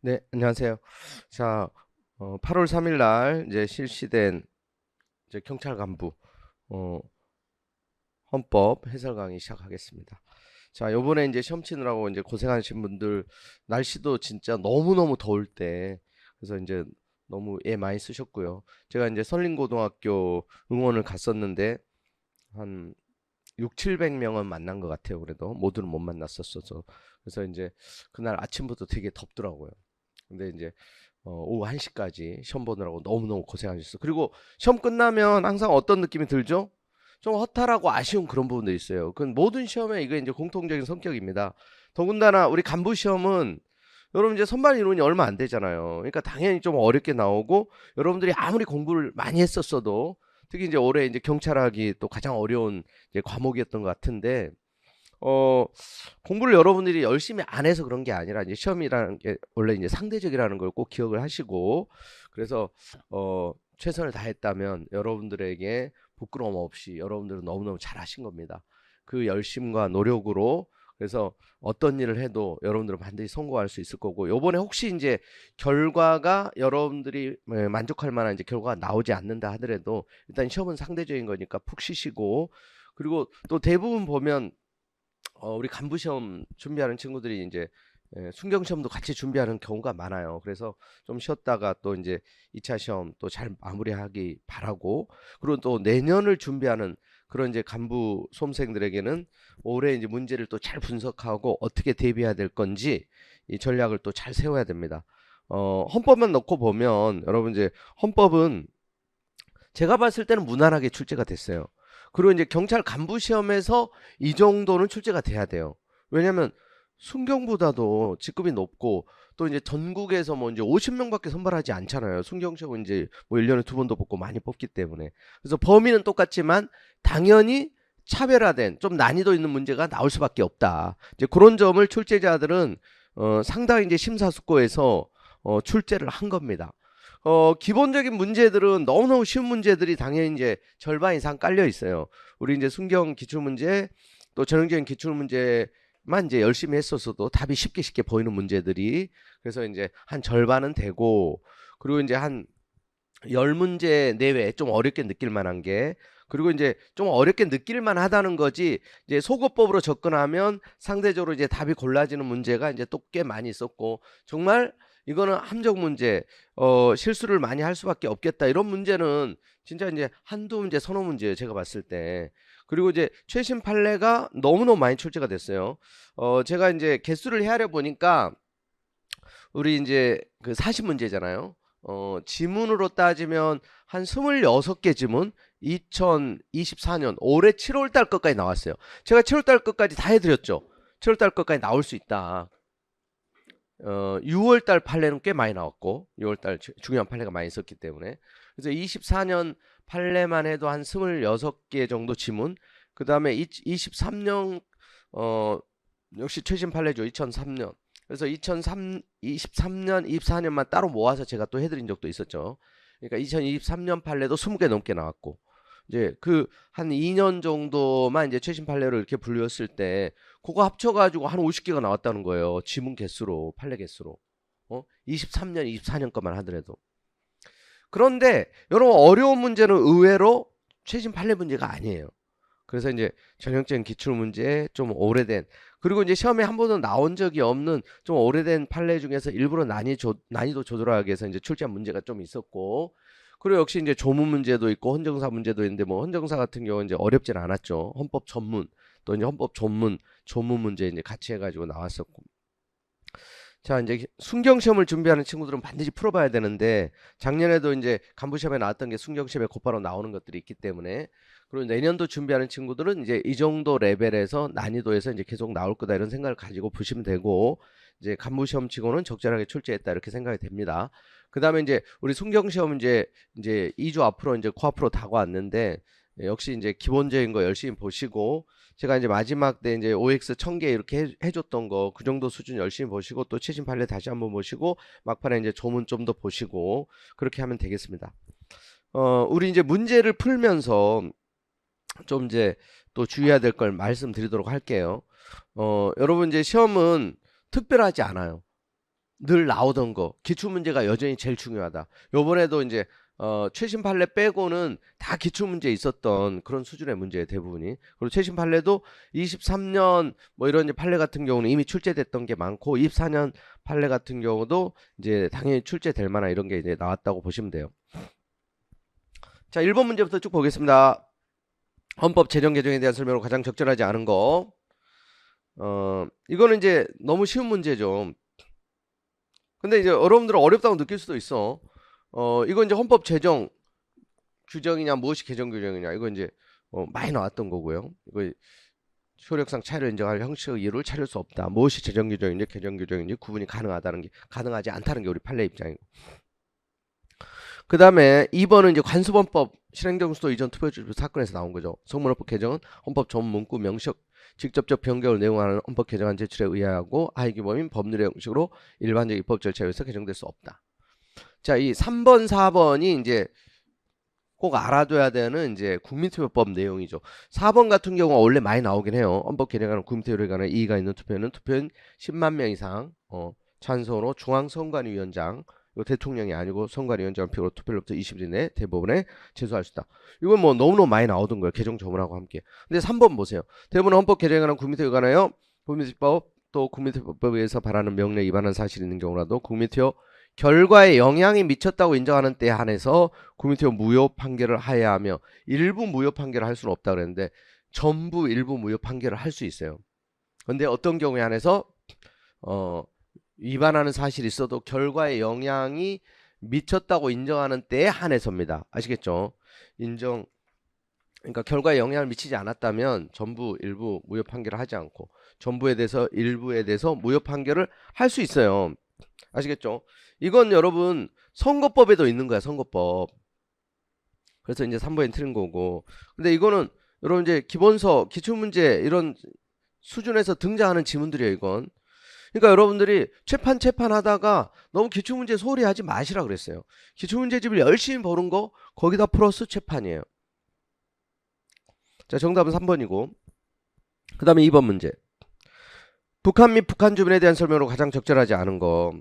네, 안녕하세요. 자, 8월 3일 날 이제 실시된 이제 경찰 간부 어, 헌법 해설 강의 시작하겠습니다. 자, 요번에 이제 시험 치느라고 이제 고생하신 분들 날씨도 진짜 너무너무 더울 때 그래서 이제 너무 애 많이 쓰셨고요. 제가 이제 선림고등학교 응원을 갔었는데 한 6, 700명은 만난 것 같아요. 그래도 모두는 못 만났었어서. 그래서 이제 그날 아침부터 되게 덥더라고요. 근데 이제 오후 1시까지 시험 보느라고 너무너무 고생하셨어요. 그리고 시험 끝나면 항상 어떤 느낌이 들죠? 좀 허탈하고 아쉬운 그런 부분도 있어요. 그건 모든 시험에 이게 이제 공통적인 성격입니다. 더군다나 우리 간부 시험은 여러분 이제 선발 인원이 얼마 안 되잖아요. 그러니까 당연히 좀 어렵게 나오고 여러분들이 아무리 공부를 많이 했었어도 특히 이제 올해 이제 경찰학이 또 가장 어려운 이제 과목이었던 것 같은데 어, 공부를 여러분들이 열심히 안 해서 그런 게 아니라 이제 시험이라는 게 원래 이제 상대적이라는 걸 꼭 기억을 하시고 그래서 최선을 다했다면 여러분들에게 부끄러움 없이 여러분들은 너무너무 잘하신 겁니다. 그 열심과 노력으로 그래서 어떤 일을 해도 여러분들은 반드시 성공할 수 있을 거고 요번에 혹시 이제 결과가 여러분들이 만족할 만한 이제 결과가 나오지 않는다 하더라도 일단 시험은 상대적인 거니까 푹 쉬시고 그리고 또 대부분 보면 우리 간부 시험 준비하는 친구들이 이제 순경 시험도 같이 준비하는 경우가 많아요. 그래서 좀 쉬었다가 또 이제 2차 시험 또 잘 마무리하기 바라고 그리고 또 내년을 준비하는 그런 이제 간부 수험생들에게는 올해 이제 문제를 또 잘 분석하고 어떻게 대비해야 될 건지 이 전략을 또 잘 세워야 됩니다. 헌법만 넣고 보면 여러분 이제 헌법은 제가 봤을 때는 무난하게 출제가 됐어요. 그리고 이제 경찰 간부 시험에서 이 정도는 출제가 돼야 돼요. 왜냐면 순경보다도 직급이 높고 또 이제 전국에서 뭐 이제 50명밖에 선발하지 않잖아요. 순경 시험은 이제 뭐 1년에 2번도 뽑고 많이 뽑기 때문에. 그래서 범위는 똑같지만 당연히 차별화된 좀 난이도 있는 문제가 나올 수밖에 없다. 이제 그런 점을 출제자들은 상당히 이제 심사숙고해서 출제를 한 겁니다. 기본적인 문제들은 너무너무 쉬운 문제들이 당연히 이제 절반 이상 깔려 있어요. 우리 이제 순경 기출문제 또 전형적인 기출문제만 이제 열심히 했었어도 답이 쉽게 쉽게 보이는 문제들이 그래서 이제 한 절반은 되고 그리고 이제 한 10문제 내외 좀 어렵게 느낄 만한 게 그리고 이제 좀 어렵게 느낄 만하다는 거지 이제 소거법으로 접근하면 상대적으로 이제 답이 골라지는 문제가 이제 또 꽤 많이 있었고 정말 이거는 함정 문제 실수를 많이 할 수밖에 없겠다 이런 문제는 진짜 이제 한두 문제 서너 문제예요 제가 봤을 때 그리고 이제 최신 판례가 너무너무 많이 출제가 됐어요 제가 이제 개수를 헤아려 보니까 우리 이제 그 40문제잖아요. 지문으로 따지면 한 26개 지문 2024년 올해 7월 달 것까지 나왔어요. 제가 7월 달 것까지 다 해드렸죠. 7월 달 것까지 나올 수 있다. 6월 달 판례는 꽤 많이 나왔고 6월 달 중요한 판례가 많이 있었기 때문에 그래서 24년 판례만 해도 한 26개 정도 지문 그 다음에 23년 역시 최신 판례죠. 2003년 그래서 2023년 24년만 따로 모아서 제가 또 해드린 적도 있었죠. 그러니까 2023년 판례도 20개 넘게 나왔고 이제 그 한 2년 정도만 이제 최신 판례로 이렇게 분류했을 때 그거 합쳐가지고 한 50개가 나왔다는 거예요. 지문 개수로 판례 개수로 23년 24년 것만 하더라도 그런데 여러분 어려운 문제는 의외로 최신 판례 문제가 아니에요. 그래서 이제 전형적인 기출 문제 좀 오래된 그리고 이제 시험에 한 번도 나온 적이 없는 좀 오래된 판례 중에서 일부러 난이도 조절하기 위해서 이제 출제한 문제가 좀 있었고 그리고 역시 이제 조문 문제도 있고 헌정사 문제도 있는데 뭐 헌정사 같은 경우는 이제 어렵진 않았죠. 헌법 전문 또 이제 헌법 전문 조문 문제 이제 같이 해가지고 나왔었고 자, 이제 순경 시험을 준비하는 친구들은 반드시 풀어봐야 되는데 작년에도 이제 간부 시험에 나왔던 게 순경 시험에 곧바로 나오는 것들이 있기 때문에 그리고 내년도 준비하는 친구들은 이제 이 정도 레벨에서 난이도에서 이제 계속 나올 거다 이런 생각을 가지고 보시면 되고 이제 간부 시험 치고는 적절하게 출제했다 이렇게 생각이 됩니다. 그다음에 이제 우리 순경 시험 이제 2주 앞으로 이제 코앞으로 다가왔는데 역시 이제 기본적인 거 열심히 보시고 제가 이제 마지막 때 이제 OX 1000개 이렇게 해줬던 거 그 정도 수준 열심히 보시고 또 최신 판례 다시 한번 보시고 막판에 이제 조문 좀 더 보시고 그렇게 하면 되겠습니다. 우리 이제 문제를 풀면서 좀 이제 또 주의해야 될 걸 말씀드리도록 할게요. 여러분 이제 시험은 특별하지 않아요. 늘 나오던 거 기출문제가 여전히 제일 중요하다. 요번에도 이제 최신 판례 빼고는 다 기출문제 있었던 그런 수준의 문제예요, 대부분이. 그리고 최신 판례도 23년 뭐 이런 이제 판례 같은 경우는 이미 출제됐던 게 많고 24년 판례 같은 경우도 이제 당연히 출제될 만한 이런 게 이제 나왔다고 보시면 돼요. 자, 1번 문제부터 쭉 보겠습니다. 헌법 제정 개정에 대한 설명으로 가장 적절하지 않은 거. 이거는 이제 너무 쉬운 문제죠. 근데 이제 여러분들은 어렵다고 느낄 수도 있어. 이건 이제 헌법 제정 규정이냐 무엇이 개정 규정이냐 이거 이제 많이 나왔던 거고요. 이거 효력상 차이를 인정할 형식의 이유를 찾을 수 없다. 무엇이 제정 규정인지 개정 규정인지 구분이 가능하다는 게 가능하지 않다는 게 우리 판례 입장이고. 그 다음에 2번은 이제 관수범법 실행정수도 이전 투표주의 사건에서 나온 거죠. 성문헌법 개정은 헌법 전문 문구 명식 직접적 변경을 내용하는 헌법 개정안 제출에 의하고 하위규범인 법률의 형식으로 일반적 입법 절차에 의해서 개정될 수 없다. 자, 이 3번, 4번이 이제 꼭 알아둬야 되는 이제 국민투표법 내용이죠. 4번 같은 경우가 원래 많이 나오긴 해요. 헌법 개정안은 국민투표에 관한 이의가 있는 투표는 투표인 10만 명 이상 찬성으로 중앙선관위원장 대통령이 아니고 선관위원장 표로 투표로부터 20일 이내 대법원에 제소할 수 있다. 이건 뭐 너무너무 많이 나오던 거예요. 개정 조문하고 함께. 근데 3번 보세요. 대부분 헌법 개정에 관한 국민투표에 관하여 국민투표법 또 국민투표법에 의해서 바라는 명령에 위반한 사실이 있는 경우라도 국민투표 결과에 영향이 미쳤다고 인정하는 때에 한해서 국민투표 무효 판결을 하여야 하며 일부 무효 판결을 할 수는 없다 그랬는데 전부 일부 무효 판결을 할 수 있어요. 근데 어떤 경우에 한해서 위반하는 사실이 있어도 결과에 영향이 미쳤다고 인정하는 때에 한해서입니다. 아시겠죠? 그러니까 결과에 영향을 미치지 않았다면 전부 일부 무효 판결을 하지 않고 전부에 대해서 일부에 대해서 무효 판결을 할 수 있어요. 아시겠죠? 이건 여러분 선거법에도 있는 거야. 선거법. 그래서 이제 3번이 틀린 거고. 근데 이거는 여러분 이제 기본서 기출문제 이런 수준에서 등장하는 지문들이에요. 이건. 그러니까 여러분들이 채판 하다가 너무 기출문제 소홀히 하지 마시라 그랬어요. 기출문제집을 열심히 보는 거 거기다 플러스 채판이에요. 자, 정답은 3번이고 그 다음에 2번 문제. 북한 및 북한 주민에 대한 설명으로 가장 적절하지 않은 거.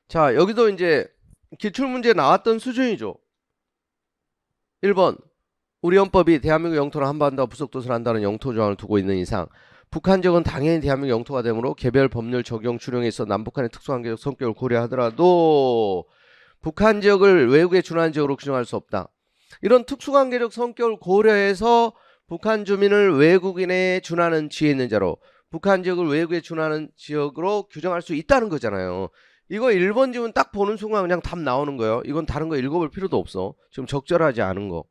자, 여기도 이제 기출문제 나왔던 수준이죠. 1번 우리 헌법이 대한민국 영토를 한반도와 부속도서를 한다는 영토 조항을 두고 있는 이상 북한 지역은 당연히 대한민국 영토가 되므로 개별 법률 적용 추령에 있어 남북한의 특수관계적 성격을 고려하더라도 북한 지역을 외국에 준하는 지역으로 규정할 수 없다. 이런 특수관계적 성격을 고려해서 북한 주민을 외국인에 준하는 지위에 있는 자로 북한 지역을 외국에 준하는 지역으로 규정할 수 있다는 거잖아요. 이거 1번 지문 딱 보는 순간 그냥 답 나오는 거예요. 이건 다른 거 읽어볼 필요도 없어. 지금 적절하지 않은 거.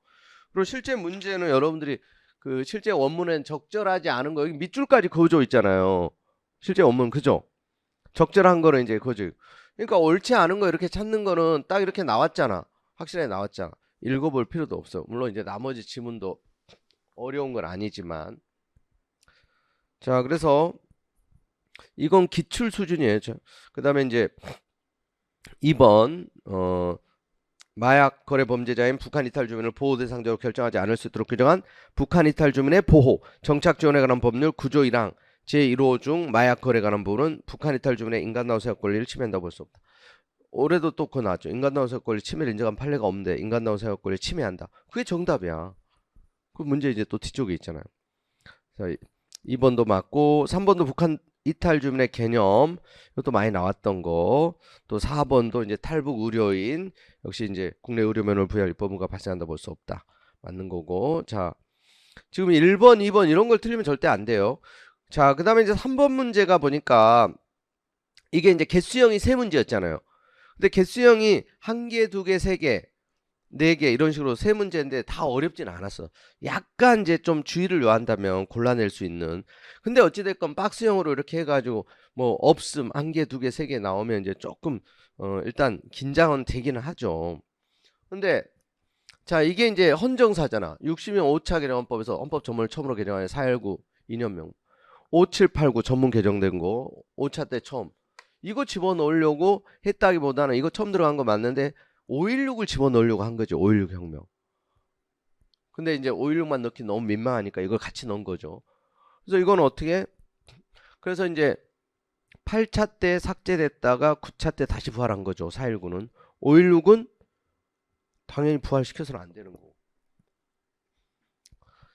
그리고 실제 문제는 여러분들이 그 실제 원문엔 적절하지 않은 거 여기 밑줄까지 그어져 있잖아요. 실제 원문 그죠? 적절한 거는 이제 그죠. 그러니까 옳지 않은 거 이렇게 찾는 거는 딱 이렇게 나왔잖아. 확실하게 나왔잖아. 읽어볼 필요도 없어. 물론 이제 나머지 지문도 어려운 건 아니지만. 자, 그래서 이건 기출 수준이에요. 그 다음에 이제 2번 마약 거래 범죄자인 북한 이탈 주민을 보호 대상자로 결정하지 않을 수 있도록 규정한 북한 이탈 주민의 보호 정착 지원에 관한 법률 9조 1항 제1호 중 마약 거래에 관한 부분은 북한 이탈 주민의 인간다운 생활 권리를 침해한다고 볼 수 없다. 올해도 또 그거 나왔죠. 인간다운 생활 권리 침해를 인정한 판례가 없는데 인간다운 생활 권리를 침해한다. 그게 정답이야. 그 문제 이제 또 뒤쪽에 있잖아요. 자, 2번도 맞고 3번도 북한 이탈 주민의 개념 이것도 많이 나왔던 거. 또 4번도 이제 탈북 의료인 역시 이제 국내 의료면허를 부여할 입법 의무가 발생한다 볼 수 없다. 맞는 거고. 자, 지금 1번, 2번 이런 걸 틀리면 절대 안 돼요. 자, 그다음에 이제 3번 문제가 보니까 이게 이제 개수형이 세 문제였잖아요. 근데 개수형이 1개, 2개, 3개, 4개 이런 식으로 세 문제인데 다 어렵진 않았어. 약간 이제 좀 주의를 요한다면 골라낼 수 있는. 근데 어찌됐건 박스형으로 이렇게 해가지고 뭐 없음 1개, 2개, 3개 나오면 이제 조금 일단 긴장은 되기는 하죠. 근데 자, 이게 이제 헌정사잖아. 60년 5차 개정헌법에서 헌법 전문을 처음으로 개정한 4.19 2년명 5789 전문 개정된 거 5차 때 처음 이거 집어넣으려고 했다기보다는 이거 처음 들어간 거 맞는데 5.16을 집어넣으려고 한 거죠. 5.16 혁명. 근데 이제 5.16만 넣기 너무 민망하니까 이걸 같이 넣은 거죠. 그래서 이건 어떻게? 그래서 이제 8차 때 삭제됐다가 9차 때 다시 부활한 거죠. 4.19는. 5.16은 당연히 부활시켜서는 안 되는 거고.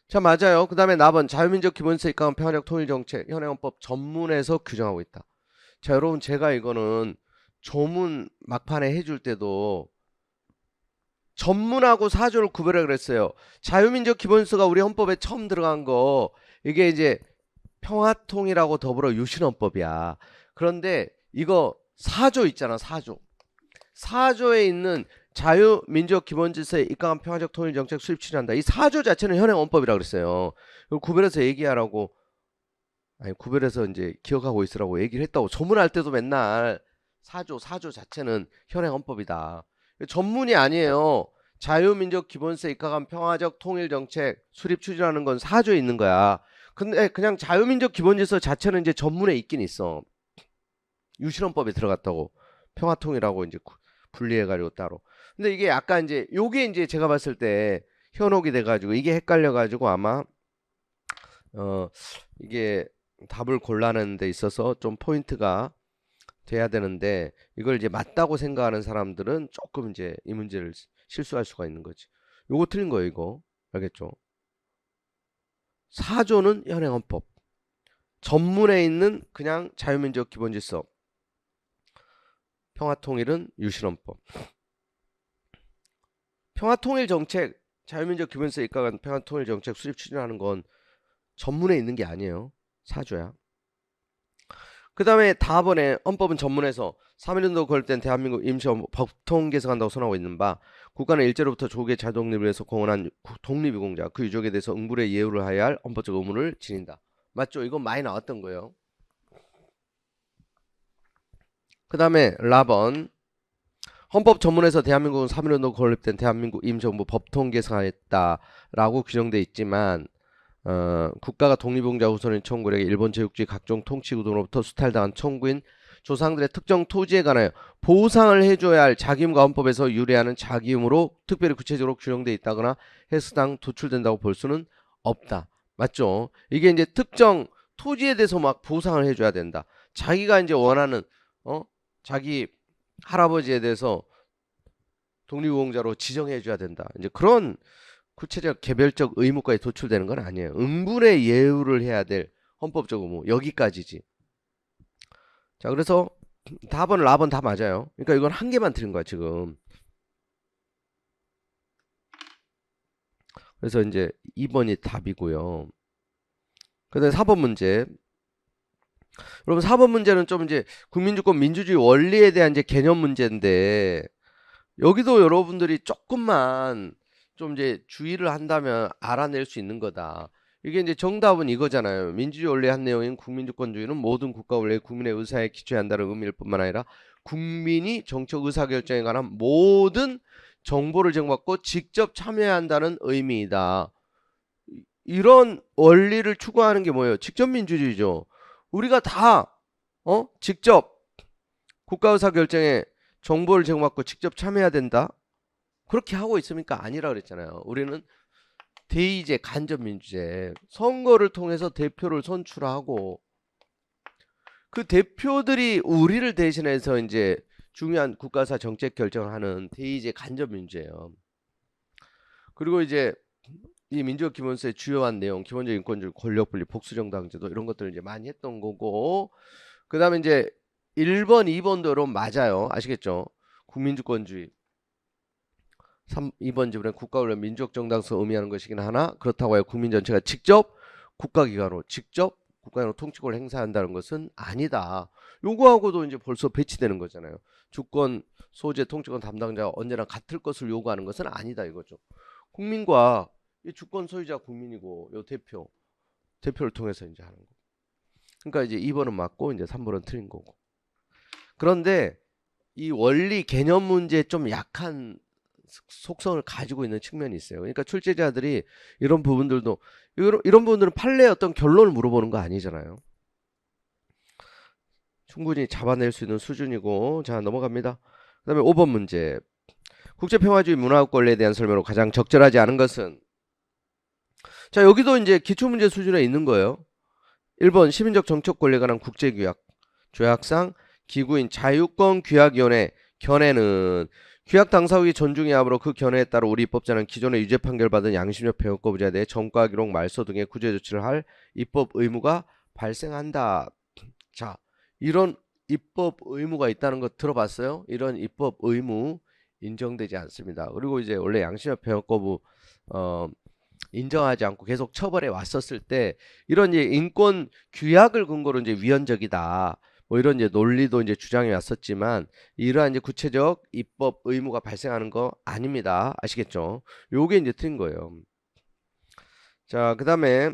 자, 맞아요. 그 다음에 나번 자유민족 기본세 입각은 평화적 통일정책 현행헌법 전문에서 규정하고 있다. 자, 여러분 제가 이거는 조문 막판에 해줄 때도 전문하고 사조를 구별해 그랬어요. 자유민족 기본서가 우리 헌법에 처음 들어간 거 이게 이제 평화통일하고 더불어 유신헌법이야. 그런데 이거 사조 있잖아. 사조에 있는 자유민족 기본질서에 입각한 평화적 통일정책 수립 추진한다. 이 사조 자체는 현행헌법이라고 그랬어요. 이걸 구별해서 얘기하라고, 아니 구별해서 이제 기억하고 있으라고 얘기를 했다고. 조문할 때도 맨날 사조 자체는 현행헌법이다. 전문이 아니에요. 자유민족 기본세 입각한 평화적 통일정책 수립 추진하는 건 사조에 있는 거야. 근데 그냥 자유민족 기본질서 자체는 이제 전문에 있긴 있어. 유신헌법에 들어갔다고. 평화통일하고 이제 분리해가지고 따로. 근데 이게 약간 이제 요게 이제 제가 봤을 때 현혹이 돼가지고 이게 헷갈려가지고 아마 이게 답을 골라내는 데 있어서 좀 포인트가 돼야 되는데 이걸 이제 맞다고 생각하는 사람들은 조금 이제 이 문제를 실수할 수가 있는 거지. 요거 틀린 거예요, 이거. 알겠죠? 사조는 현행헌법. 전문에 있는 그냥 자유민족 기본질서. 평화통일은 유신헌법. 평화통일정책, 자유민족 기본질서에 입각한 평화통일정책 수립 추진하는 건 전문에 있는 게 아니에요. 사조야. 그 다음에 다음번에 헌법은 전문에서 3.1운동 거듭된 대한민국 임시헌법 법통 개정한다고 선언하고 있는 바 국가는 일제로부터 조국의 자독립을 위해서 공헌한 독립유공자 그 유족에 대해서 응불의 예우를 하여야 할 헌법적 의무를 지닌다. 맞죠? 이건 많이 나왔던 거예요. 그 다음에 라번 헌법 전문에서 대한민국은 3.1운동 건립된 대한민국 임시정부 법통 개정하였다라고 규정돼 있지만 국가가 독립유공자 후손인 청구인에게 일본 제국주의 각종 통치구도로부터 수탈당한 청구인 조상들의 특정 토지에 관하여 보상을 해줘야 할 자기임과 헌법에서 유래하는 자기임으로 특별히 구체적으로 규정돼 있다거나 해수당 도출된다고 볼 수는 없다. 맞죠? 이게 이제 특정 토지에 대해서 막 보상을 해줘야 된다. 자기가 이제 원하는 자기 할아버지에 대해서 독립유공자로 지정해줘야 된다. 이제 그런 구체적 개별적 의무까지 도출되는 건 아니에요. 응분의 예우를 해야 될 헌법적 의무 여기까지지. 자, 그래서 답은 라번 다 맞아요. 그러니까 이건 한 개만 드린 거야 지금. 그래서 이제 2번이 답이고요. 그다음에 4번 문제. 여러분 4번 문제는 좀 이제 국민주권 민주주의 원리에 대한 이제 개념 문제인데 여기도 여러분들이 조금만 좀 이제 주의를 한다면 알아낼 수 있는 거다. 이게 이제 정답은 이거잖아요. 민주주의 원리의 한 내용인 국민주권주의는 모든 국가 원래 국민의 의사에 기초해야 한다는 의미일 뿐만 아니라 국민이 정책 의사결정에 관한 모든 정보를 제공받고 직접 참여해야 한다는 의미이다. 이런 원리를 추구하는 게 뭐예요? 직접 민주주의죠. 우리가 다 직접 국가 의사결정에 정보를 제공받고 직접 참여해야 된다. 그렇게 하고 있습니까? 아니라 그랬잖아요. 우리는 대의제, 간접민주제, 선거를 통해서 대표를 선출하고 그 대표들이 우리를 대신해서 이제 중요한 국가사 정책 결정을 하는 대의제, 간접민주예요. 그리고 이제 이 민주적 기본서의 주요한 내용, 기본적 인권주의, 권력분리, 복수정당제도 이런 것들을 이제 많이 했던 거고, 그 다음에 이제 1번, 2번도 여러분 맞아요. 아시겠죠? 국민주권주의. 2번 지문에 국가원래 민주적 정당성 의미하는 것이긴 하나 그렇다고 해서 국민 전체가 직접 국가기관으로 직접 국가기관으로 통치권을 행사한다는 것은 아니다. 요구하고도 이제 벌써 배치되는 거잖아요. 주권, 소재, 통치권 담당자가 언제나 같을 것을 요구하는 것은 아니다 이거죠. 국민과 이 주권 소유자 국민이고 요 대표를 통해서 이제 하는 거. 그러니까 이제 2번은 맞고 이제 3번은 틀린 거고. 그런데 이 원리 개념 문제에 좀 약한 속성을 가지고 있는 측면이 있어요. 그러니까 출제자들이 이런 부분들도 이런 부분들은 판례의 어떤 결론을 물어보는 거 아니잖아요. 충분히 잡아낼 수 있는 수준이고. 자, 넘어갑니다. 그 다음에 5번 문제. 국제평화주의 문화적 권리에 대한 설명으로 가장 적절하지 않은 것은? 자, 여기도 이제 기초문제 수준에 있는 거예요. 1번 시민적 정책 권리에 관한 국제규약. 조약상 기구인 자유권규약위원회 견해는 규약 당사국이 존중해야 하므로 그 견해에 따라 우리 입법자는 기존의 유죄 판결받은 양심적 배역 거부자에 대해 전과 기록 말소 등의 구제 조치를 할 입법 의무가 발생한다. 자, 이런 입법 의무가 있다는 거 들어봤어요? 이런 입법 의무 인정되지 않습니다. 그리고 이제 원래 양심적 배역 거부 인정하지 않고 계속 처벌해 왔었을 때 이런 이제 인권 규약을 근거로 이제 위헌적이다. 뭐 이런 이제 논리도 이제 주장해 왔었지만 이러한 이제 구체적 입법 의무가 발생하는 거 아닙니다. 아시겠죠? 요게 이제 틀린 거예요. 자, 그다음에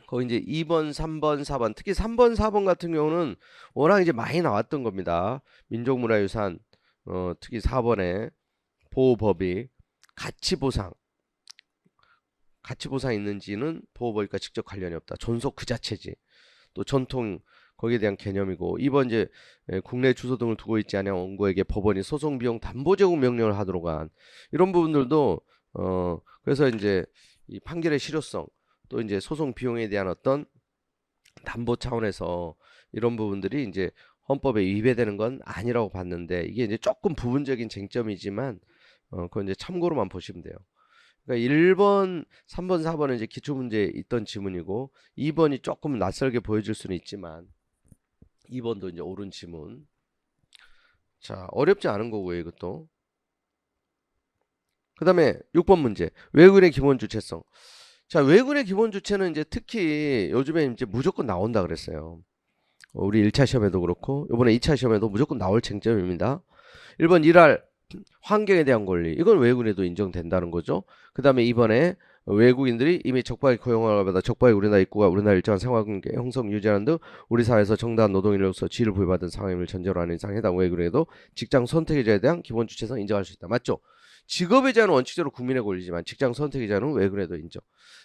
거기 이제 2번, 3번, 4번, 특히 3번, 4번 같은 경우는 워낙 이제 많이 나왔던 겁니다. 민족문화유산, 특히 4번에 보호법이 가치보상 있는지는 보호법과 직접 관련이 없다. 존속 그 자체지. 또 전통 거기에 대한 개념이고 2번 이제 국내 주소 등을 두고 있지 않은 원고에게 법원이 소송 비용 담보 제공 명령을 하도록 한 이런 부분들도 그래서 이제 이 판결의 실효성 또 이제 소송 비용에 대한 어떤 담보 차원에서 이런 부분들이 이제 헌법에 위배되는 건 아니라고 봤는데 이게 이제 조금 부분적인 쟁점이지만 그건 이제 참고로만 보시면 돼요. 그러니까 1번, 3번, 4번은 이제 기출문제에 있던 지문이고 2번이 조금 낯설게 보여질 수는 있지만 2번도 이제 옳은 지문. 자, 어렵지 않은 거고요, 이것도. 그 다음에 6번 문제. 외국인의 기본 주체성. 자, 외국인의 기본 주체는 이제 특히 요즘에 이제 무조건 나온다 그랬어요. 우리 1차 시험에도 그렇고, 이번에 2차 시험에도 무조건 나올 쟁점입니다. 1번 일할 환경에 대한 권리. 이건 외국인에도 인정된다는 거죠. 그 다음에 이번에 외국인들이 이미 적법하게 고용을 받아 적법하게 우리나라 입국과 우리나라 일정한 생활관계 형성 유지하는 등 우리 사회에서 정당한 노동인으로서 지위를 부여받은 상황임을 전제로 하는 이상 해당 외국인에도 직장 선택의 자에 대한 기본 주체성 인정할 수 있다. 맞죠? 직업의 자는 원칙적으로 국민의 권리지만 직장 선택의 자는 외국인에도 인정.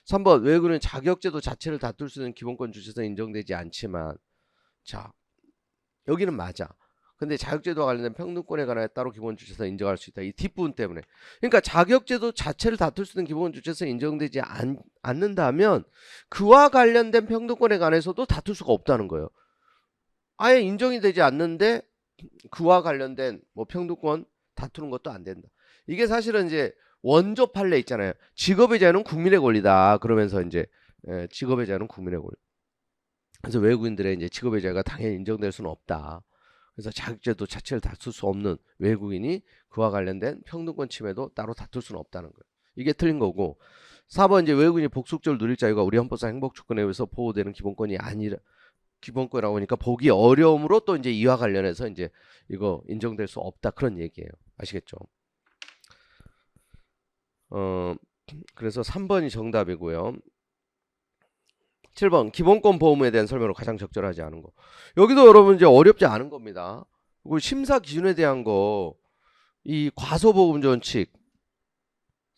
3번 외국인은 자격제도 자체를 다툴 수 있는 기본권 주체성 인정되지 않지만 자 여기는 맞아. 근데 자격제도와 관련된 평등권에 관하여 따로 기본 주체성 인정할 수 있다. 이 뒷부분 때문에. 그러니까 자격제도 자체를 다툴 수 있는 기본 주체성 인정되지 않는다면 그와 관련된 평등권에 관해서도 다툴 수가 없다는 거예요. 아예 인정이 되지 않는데 그와 관련된 뭐 평등권 다투는 것도 안 된다. 이게 사실은 이제 원조 판례 있잖아요. 직업의 자유는 국민의 권리다. 그러면서 이제 직업의 자유는 국민의 권리. 그래서 외국인들의 이제 직업의 자유가 당연히 인정될 수는 없다. 그래서 자격제도 자체를 다툴 수 없는 외국인이 그와 관련된 평등권 침해도 따로 다툴 수는 없다는 거예요. 이게 틀린 거고 4번 이제 외국인이 복속적으로 누릴 자유가 우리 헌법상 행복 조건에 의해서 보호되는 기본권이 아니라 기본권이라고 하니까 보기 어려움으로 또 이제 이와 관련해서 이제 이거 인정될 수 없다 그런 얘기예요. 아시겠죠? 그래서 3번이 정답이고요. 7번 기본권 보호에 대한 설명으로 가장 적절하지 않은 거. 여기도 여러분 이제 어렵지 않은 겁니다. 그리고 심사 기준에 대한 거 이 과소보험자 원칙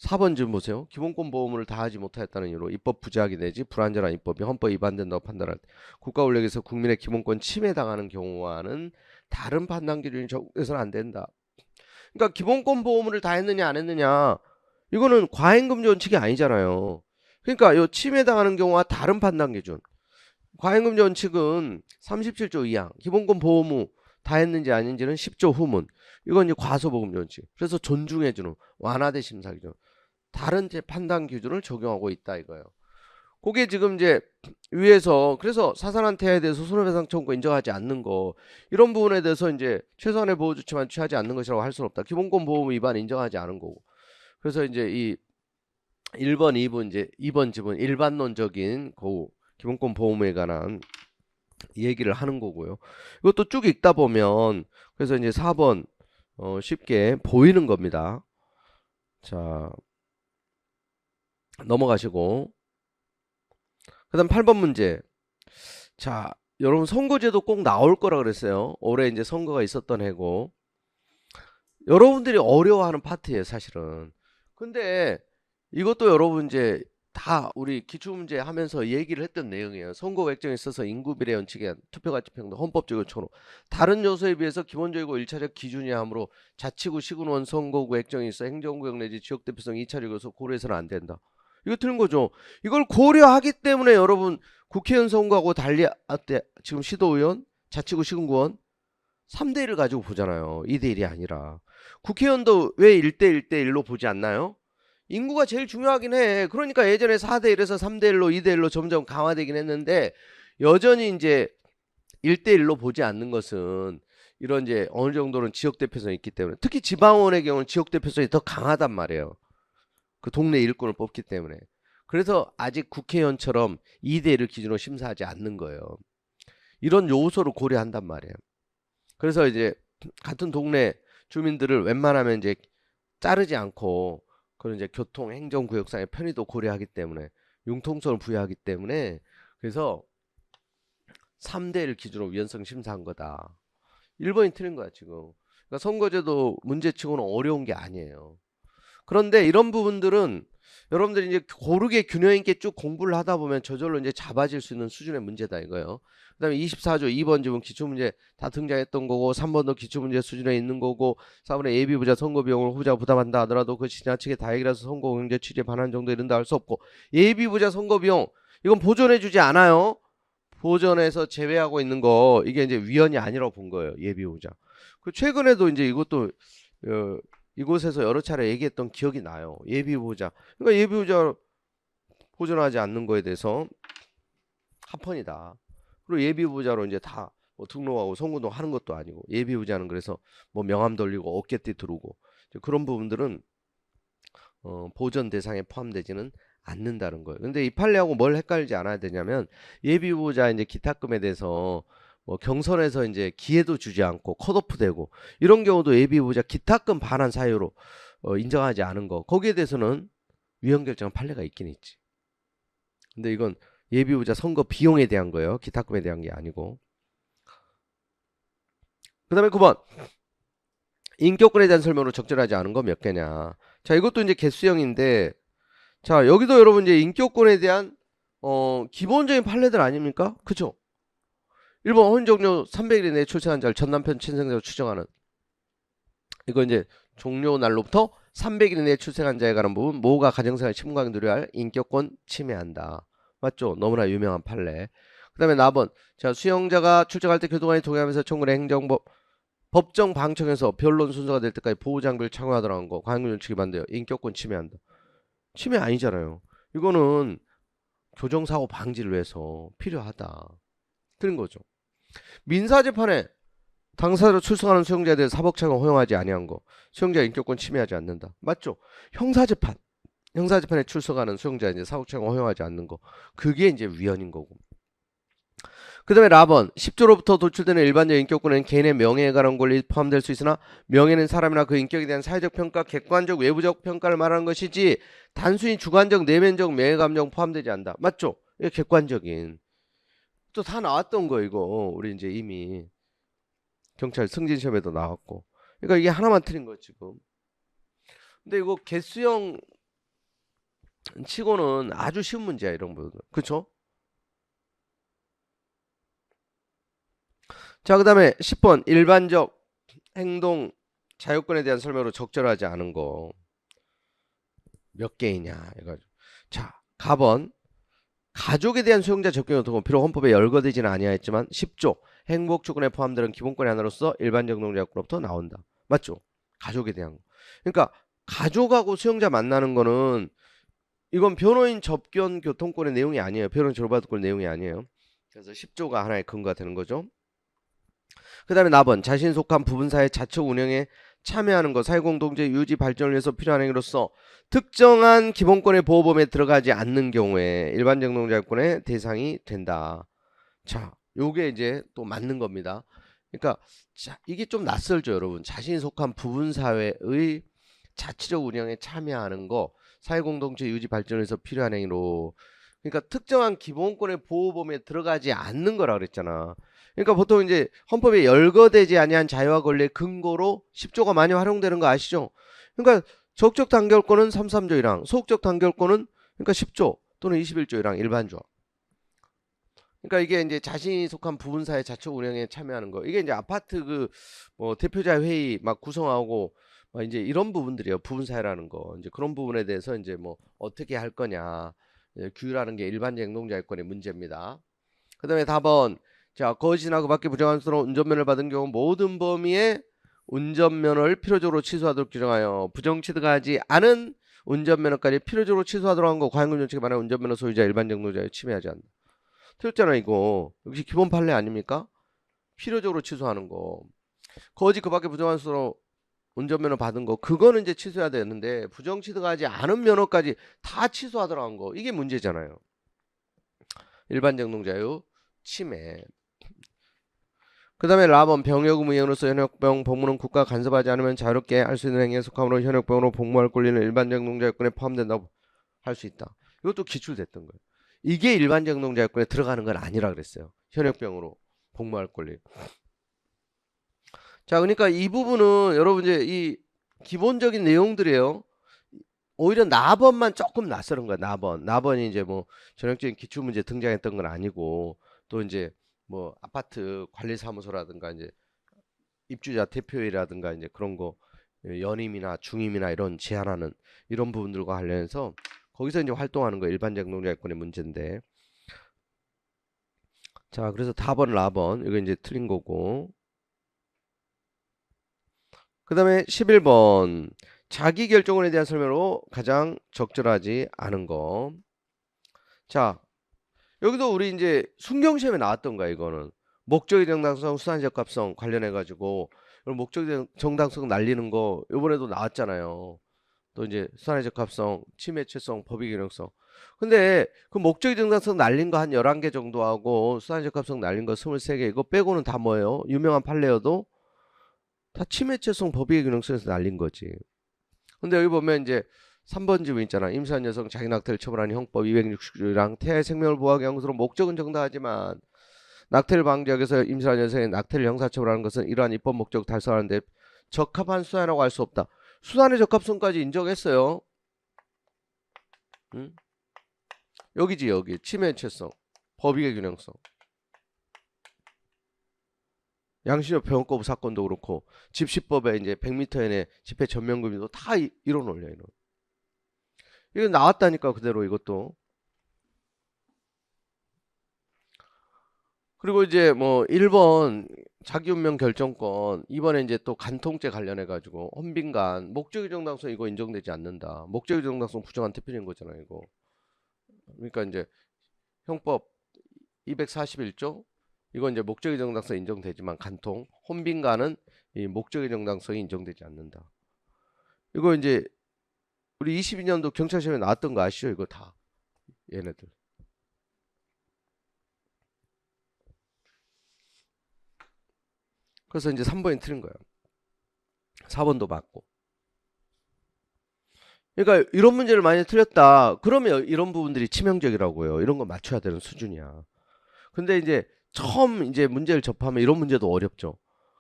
4번 좀 보세요. 기본권 보호를 다하지 못하였다는 이유로 입법 부재하게 되지 불완전한 입법이 헌법 위반된다고 판단할 때 국가 권력에서 국민의 기본권 침해당하는 경우와는 다른 판단 기준이 적용돼서는 안 된다. 그러니까 기본권 보호를 다 했느냐 안 했느냐 이거는 과잉금지 원칙이 아니잖아요. 그러니까 이 침해당하는 경우와 다른 판단 기준. 과잉금지 원칙은 37조 2항 기본권 보호무 다 했는지 아닌지는 10조 후문. 이건 이제 과소보험자 원칙. 그래서 존중해주는 완화된 심사 기준. 다른 판단 기준을 적용하고 있다 이거예요. 그게 지금 이제 위에서 그래서 사산한테에 대해서 손해배상 청구 인정하지 않는 거 이런 부분에 대해서 이제 최소한의 보호 조치만 취하지 않는 것이라고 할 수는 없다. 기본권 보호 위반 인정하지 않은 거고. 그래서 이제 이 1번, 2번 이제 2번 지분 일반론적인 기본권 보호에 관한 얘기를 하는 거고요. 이것도 쭉 읽다 보면 그래서 이제 4번 쉽게 보이는 겁니다. 자 넘어가시고 그다음 8번 문제. 자 여러분 선거제도 꼭 나올 거라 그랬어요. 올해 이제 선거가 있었던 해고 여러분들이 어려워하는 파트예요 사실은. 근데 이것도 여러분 이제 다 우리 기출문제 하면서 얘기를 했던 내용이에요. 선거 획정에 있어서 인구비례 원칙에 투표가치평등 헌법적인 초로 다른 요소에 비해서 기본적이고 1차적 기준이야 하므로 자치구 시군원 선거구 획정에 있어 행정구역 내지 지역대표성 2차적 요소 고려해서는 안 된다. 이거 틀린 거죠. 이걸 고려하기 때문에 여러분 국회의원 선거하고 달리 지금 시도의원 자치구 시군구원 3대1을 가지고 보잖아요. 2대1이 아니라. 국회의원도 왜 1대1로 보지 않나요? 인구가 제일 중요하긴 해. 그러니까 예전에 4대1에서 3대1로 2대1로 점점 강화되긴 했는데 여전히 이제 1대1로 보지 않는 것은 이런 이제 어느 정도는 지역 대표성이 있기 때문에, 특히 지방원의 경우는 지역 대표성이 더 강하단 말이에요. 그 동네 일꾼을 뽑기 때문에. 그래서 아직 국회의원처럼 2대1을 기준으로 심사하지 않는 거예요. 이런 요소를 고려한단 말이에요. 그래서 이제 같은 동네 주민들을 웬만하면 이제 자르지 않고 그런 이제 교통 행정 구역상의 편의도 고려하기 때문에, 융통성을 부여하기 때문에, 그래서 3대1 기준으로 위헌성 심사한 거다. 1번이 틀린 거야 지금. 그러니까 선거제도 문제치고는 어려운 게 아니에요. 그런데 이런 부분들은 여러분들이 이제 고르게 균형 있게 쭉 공부를 하다 보면 저절로 이제 잡아질 수 있는 수준의 문제다 이거예요. 그다음에 24조 2번 지문 기초문제 다 등장했던 거고, 3번도 기초문제 수준에 있는 거고, 4번에 예비부자 선거비용을 후보자가 부담한다 하더라도 그 지나치게 다액이라서 선거경제 취지에 반하는 정도 이른다 할 수 없고, 예비부자 선거비용 이건 보존해주지 않아요. 보전에서 제외하고 있는 거, 이게 이제 위헌이 아니라고 본 거예요. 예비후보자. 그 최근에도 이제 이것도 이곳에서 여러 차례 얘기했던 기억이 나요. 예비후보자. 그러니까 예비후보자 보존하지 않는 거에 대해서 합헌이다. 그리고 예비후보자로 이제 다 뭐 등록하고 선거운동 하는 것도 아니고, 예비후보자는 그래서 뭐 명함 돌리고 어깨띠 두르고 그런 부분들은 보전 대상에 포함되지는 않는다는 거예요. 근데 이 판례하고 뭘 헷갈리지 않아야 되냐면, 예비후보자 이제 기탁금에 대해서 뭐 경선에서 이제 기회도 주지 않고 컷오프 되고 이런 경우도 예비후보자 기탁금 반환 사유로 인정하지 않은 거, 거기에 대해서는 위헌 결정한 판례가 있긴 있지. 근데 이건 예비후보자 선거 비용에 대한 거예요. 기탁금에 대한 게 아니고. 그 다음에 9번 인격권에 대한 설명으로 적절하지 않은 거 몇 개냐. 자, 이것도 이제 개수형인데, 자, 여기도 여러분 이제 인격권에 대한 기본적인 판례들 아닙니까? 그쵸? 1번 혼인종료 300일 이내에 출생한 자를 전 남편 친생자로 추정하는, 이거 이제 종료 날로부터 300일 이내에 출생한 자에 관한 부분, 모가 가정생활 심각하게 누려야 할 인격권 침해한다. 맞죠? 너무나 유명한 판례. 그 다음에 4번, 자, 수용자가 출정할 때 교도관이 동의하면서 청구는 행정법 법정 방청에서 변론 순서가 될 때까지 보호장비를 착용하더라는 거, 관군 연측이 반대요. 인격권 침해한다. 침해 아니잖아요. 이거는 교정사고 방지를 위해서 필요하다. 그런 거죠. 민사재판에 당사자로 출석하는 수용자에 대해 사법 착용 허용하지 아니한 거, 수용자 인격권 침해하지 않는다. 맞죠? 형사재판에 출석하는 수용자에 이제 사법 착용 허용하지 않는 거, 그게 이제 위헌인 거고. 그 다음에 라번 10조로부터 도출되는 일반적 인격권은 개인의 명예에 관한 권리 포함될 수 있으나, 명예는 사람이나 그 인격에 대한 사회적 평가, 객관적 외부적 평가를 말하는 것이지 단순히 주관적 내면적 명예 감정 포함되지 않는다. 맞죠? 이게 객관적인, 또 다 나왔던 거 이거. 우리 이제 이미 경찰 승진 시험에도 나왔고. 그러니까 이게 하나만 틀린 거 지금. 근데 이거 개수형 치고는 아주 쉬운 문제야 이런 부분. 그쵸? 자, 그 다음에 10번 일반적 행동 자유권에 대한 설명으로 적절하지 않은 거 몇 개이냐 이거. 자, 가번 가족에 대한 수용자 접견 요통은 비록 헌법에 열거되지는 아니하였지만 10조 행복 조건에 포함되는 기본권의 하나로서 일반적 농자권으로부터 나온다. 맞죠? 가족에 대한 거. 그러니까 가족하고 수용자 만나는 거는, 이건 변호인 접견 교통권의 내용이 아니에요. 변호인 졸업받을 내용이 아니에요. 그래서 10조가 하나의 근거가 되는 거죠. 그 다음에 나번 자신이 속한 부분사회 자체 운영에 참여하는 것, 사회공동체 유지 발전을 위해서 필요한 행위로서 특정한 기본권의 보호범위에 들어가지 않는 경우에 일반적 농자권의 대상이 된다. 자, 요게 이제 또 맞는 겁니다. 그러니까 자, 이게 좀 낯설죠 여러분. 자신이 속한 부분사회의 자치적 운영에 참여하는 거, 사회공동체 유지 발전을 위해서 필요한 행위로, 그러니까 특정한 기본권의 보호범위에 들어가지 않는 거라 그랬잖아. 그러니까 보통 이제 헌법에 열거되지 아니한 자유와 권리의 근거로 10조가 많이 활용되는 거 아시죠? 그러니까 적적 단결권은 33조 1항, 소극적 단결권은 그러니까 10조 또는 21조 1항 일반조항. 그러니까 이게 이제 자신이 속한 부분사회 자체 운영에 참여하는 거. 이게 이제 아파트 그 뭐 대표자 회의 막 구성하고 막 이제 이런 부분들이에요. 부분사회라는 거. 이제 그런 부분에 대해서 이제 뭐 어떻게 할 거냐 규율하는 게 일반적 행동자유권의 문제입니다. 그다음에 4번 자, 거짓이나 그밖에 부정한수로 운전면허를 받은 경우 모든 범위의 운전면허를 필요적으로 취소하도록 규정하여 부정 취득하지 않은 운전면허까지 필요적으로 취소하도록 한 거 과잉금전칙에 반해 운전면허 소유자 일반적 노자에 침해하지 않는다. 틀렸잖아 이거. 역시 기본 판례 아닙니까? 필요적으로 취소하는 거. 거짓 그밖에 부정한수로 운전면허 받은 거 그거는 이제 취소해야 되는데 부정 취득하지 않은 면허까지 다 취소하도록 한 거 이게 문제잖아요. 일반적 농자유 침해. 그 다음에 라번 병역 의무행으로서 현역병 복무는 국가 간섭하지 않으면 자유롭게 할 수 있는 행위에 속함으로 현역병으로 복무할 권리는 일반적 농자유권에 포함된다고 할 수 있다. 이것도 기출됐던 거예요. 이게 일반적 농자유권에 들어가는 건 아니라 그랬어요. 현역병으로 복무할 권리. 자, 그러니까 이 부분은 여러분 이제 이 기본적인 내용들이에요. 오히려 나번만 조금 낯설은 거야. 나번이 이제 뭐 전형적인 기출 문제 등장했던 건 아니고 또 이제 뭐 아파트 관리사무소라든가 이제 입주자 대표회라든가 이제 그런 거 연임이나 중임이나 이런 제한하는 이런 부분들과 관련해서 거기서 이제 활동하는 거 일반적 농자유권의 문제인데 자 그래서 다번 라번 이거 이제 틀린 거고 그 다음에 11번 자기 결정권에 대한 설명으로 가장 적절하지 않은 거. 자 여기도 우리 이제 순경시험에 나왔던 거야 이거는 목적의 정당성 수단의 적합성 관련해 가지고 목적의 정당성 날리는 거 이번에도 나왔잖아요. 또 이제 수단의 적합성 침해체성 법익 유력성 근데 그 목적의 정당성 날린 거 한 11개 정도 하고 수단의 적합성 날린 거 23개 이거 빼고는 다 뭐예요? 유명한 판례여도 다 침해체성 법익 유력성에서 날린 거지. 근데 여기 보면 이제 3번 지문 있잖아. 임산한 여성 자기 낙태를 처벌하는 형법 269조랑 태아의 생명을 보호하기 위함으로 목적은 정당하지만 낙태를 방지하기 위해서 임산한 여성의 낙태를 형사처벌하는 것은 이러한 입법 목적 달성하는 데 적합한 수단이라고 할 수 없다. 수단의 적합성까지 인정했어요. 응? 여기지 여기 침해체성 법익의 균형성 양심적 병원거부 사건도 그렇고 집시법에 이제 100m 이내 집회 전면금리도 다 이론 올려 이론. 이거 나왔다니까 그대로 이것도. 그리고 이제 뭐 1번 자기운명 결정권 이번에 이제 또 간통죄 관련해 가지고 헌빈간 목적의 정당성 이거 인정되지 않는다. 목적의 정당성 부정한 태필인 거잖아요 이거. 그러니까 이제 형법 241조 이건 이제 목적의 정당성 인정되지만 간통 헌빈간은 이 목적의 정당성이 인정되지 않는다. 이거 이제 우리 22년도 경찰 시험에 나왔던 거 아시죠? 이거 다 얘네들. 그래서 이제 3번이 틀린 거예요. 4번도 맞고. 그러니까 이런 문제를 많이 틀렸다. 그러면 이런 부분들이 치명적이라고요. 이런 거 맞춰야 되는 수준이야. 근데 이제 처음 이제 문제를 접하면 이런 문제도 어렵죠.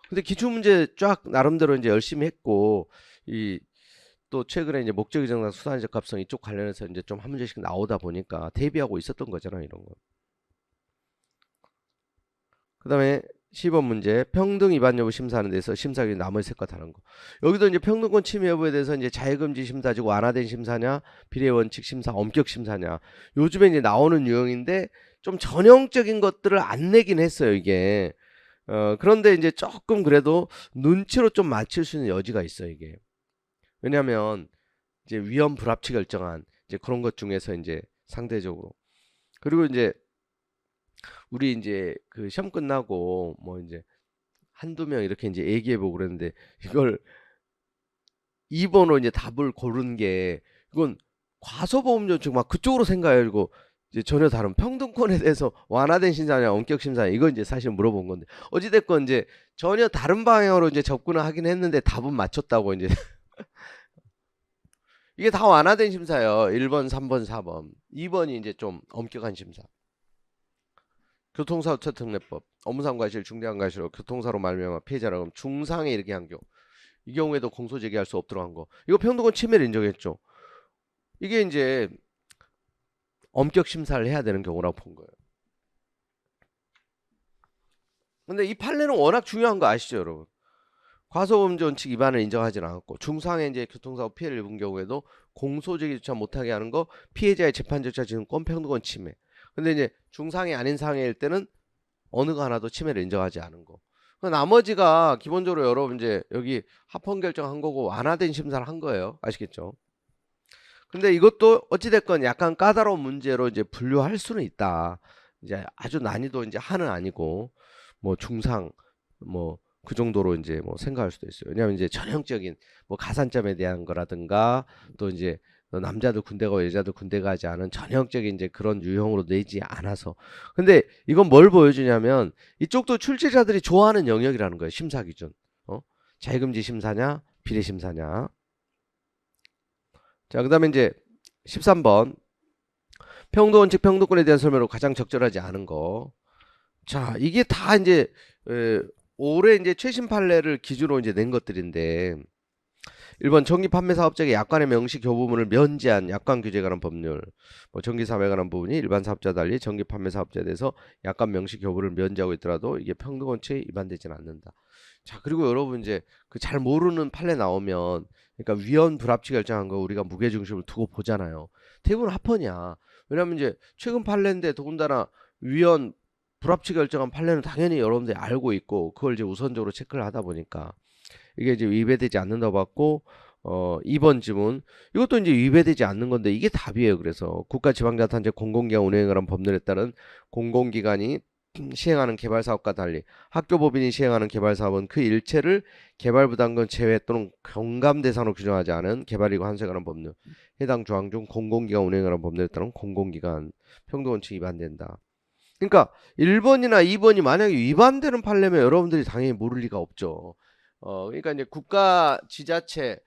근데 기출문제 쫙 나름대로 이제 열심히 했고 이 또 최근에 이제 목적의 정당 수단의 적합성 이쪽 관련해서 이제 좀 한 문제씩 나오다 보니까 대비하고 있었던 거잖아 이런 거. 그다음에 10번 문제 평등 위반 여부 심사하는 데서 심사기준 나머지 색과 다른 거. 여기도 이제 평등권 침해 여부에 대해서 이제 자유금지 심사지고 완화된 심사냐, 비례 원칙 심사, 엄격 심사냐. 요즘에 이제 나오는 유형인데 좀 전형적인 것들을 안 내긴 했어요 이게. 그런데 이제 조금 그래도 눈치로 좀 맞출 수 있는 여지가 있어 이게. 왜냐하면 이제 위험 불합치 결정한 이제 그런 것 중에서 이제 상대적으로 그리고 이제 우리 이제 그 시험 끝나고 뭐 이제 한두 명 이렇게 이제 얘기해보고 그랬는데 이걸 2번으로 이제 답을 고른 게 이건 과소보험료증 막 그쪽으로 생각해가지고 이제 전혀 다른 평등권에 대해서 완화된 심사냐 원격 심사냐 이건 이제 사실 물어본 건데 어찌됐건 이제 전혀 다른 방향으로 이제 접근을 하긴 했는데 답은 맞췄다고 이제 이게 다 완화된 심사예요. 1번, 3번, 4번. 2번이 이제 좀 엄격한 심사. 교통사고 처특례법 업무상 과실 중대한 과실로 교통사로 말미암아 피해자라고 중상에 이르게 한 경우 이 경우에도 공소 제기할 수 없도록 한 거 이거 평등권 침해를 인정했죠. 이게 이제 엄격 심사를 해야 되는 경우라고 본 거예요. 근데 이 판례는 워낙 중요한 거 아시죠 여러분. 과소범죄 원칙 위반을 인정하지는 않았고 중상의 이제 교통사고 피해를 입은 경우에도 공소 제기조차 못하게 하는 거 피해자의 재판 절차 진행권 평등권 침해. 근데 이제 중상이 아닌 상해일 때는 어느 거 하나도 침해를 인정하지 않은 거. 그 나머지가 기본적으로 여러분 이제 여기 합헌 결정한 거고 완화된 심사를 한 거예요. 아시겠죠? 근데 이것도 어찌됐건 약간 까다로운 문제로 이제 분류할 수는 있다. 이제 아주 난이도 이제 하는 아니고 뭐 중상 뭐 그 정도로 이제 뭐 생각할 수도 있어요. 왜냐하면 이제 전형적인 뭐 가산점에 대한 거라든가 또 이제 남자들 군대 가고 여자들 군대 가지 않은 전형적인 이제 그런 유형으로 내지 않아서. 근데 이건 뭘 보여주냐면 이쪽도 출제자들이 좋아하는 영역이라는 거예요. 심사 기준. 자유금지 심사냐 비례 심사냐. 자, 그다음에 이제 13번 평등원칙 평등권에 대한 설명으로 가장 적절하지 않은 거. 자, 이게 다 이제 올해 이제 최신 판례를 기준으로 이제 낸 것들인데 1번 전기 판매 사업자에게 약관의 명시 교부문을 면제한 약관 규제에 관한 법률. 뭐 전기 사업에 관한 부분이 일반 사업자와 달리 전기 판매 사업자에 대해서 약관 명시 교부를 면제하고 있더라도 이게 평등원칙에 위반되지는 않는다. 자, 그리고 여러분 이제 그 잘 모르는 판례 나오면 그러니까 위헌 불합치 결정한 거 우리가 무게중심을 두고 보잖아요. 대부분 합헌이야. 왜냐면 이제 최근 판례인데 더군다나 위헌 불합치 결정한 판례는 당연히 여러분들이 알고 있고 그걸 이제 우선적으로 체크를 하다 보니까 이게 이제 위배되지 않는다고 봤고 2번 지문 이것도 이제 위배되지 않는 건데 이게 답이에요. 그래서 국가지방자치단체 공공기관 운영에 관한 법률에 따른 공공기관이 시행하는 개발사업과 달리 학교법인이 시행하는 개발사업은 그 일체를 개발부담금 제외 또는 경감 대상으로 규정하지 않은 개발이익 환수에 관한 법률 해당 조항 중 공공기관 운영에 관한 법률에 따른 공공기관 평등원칙 위반된다. 그러니까 1번이나 2번이 만약에 위반되는 판례면 여러분들이 당연히 모를 리가 없죠. 그러니까 이제 국가 지자체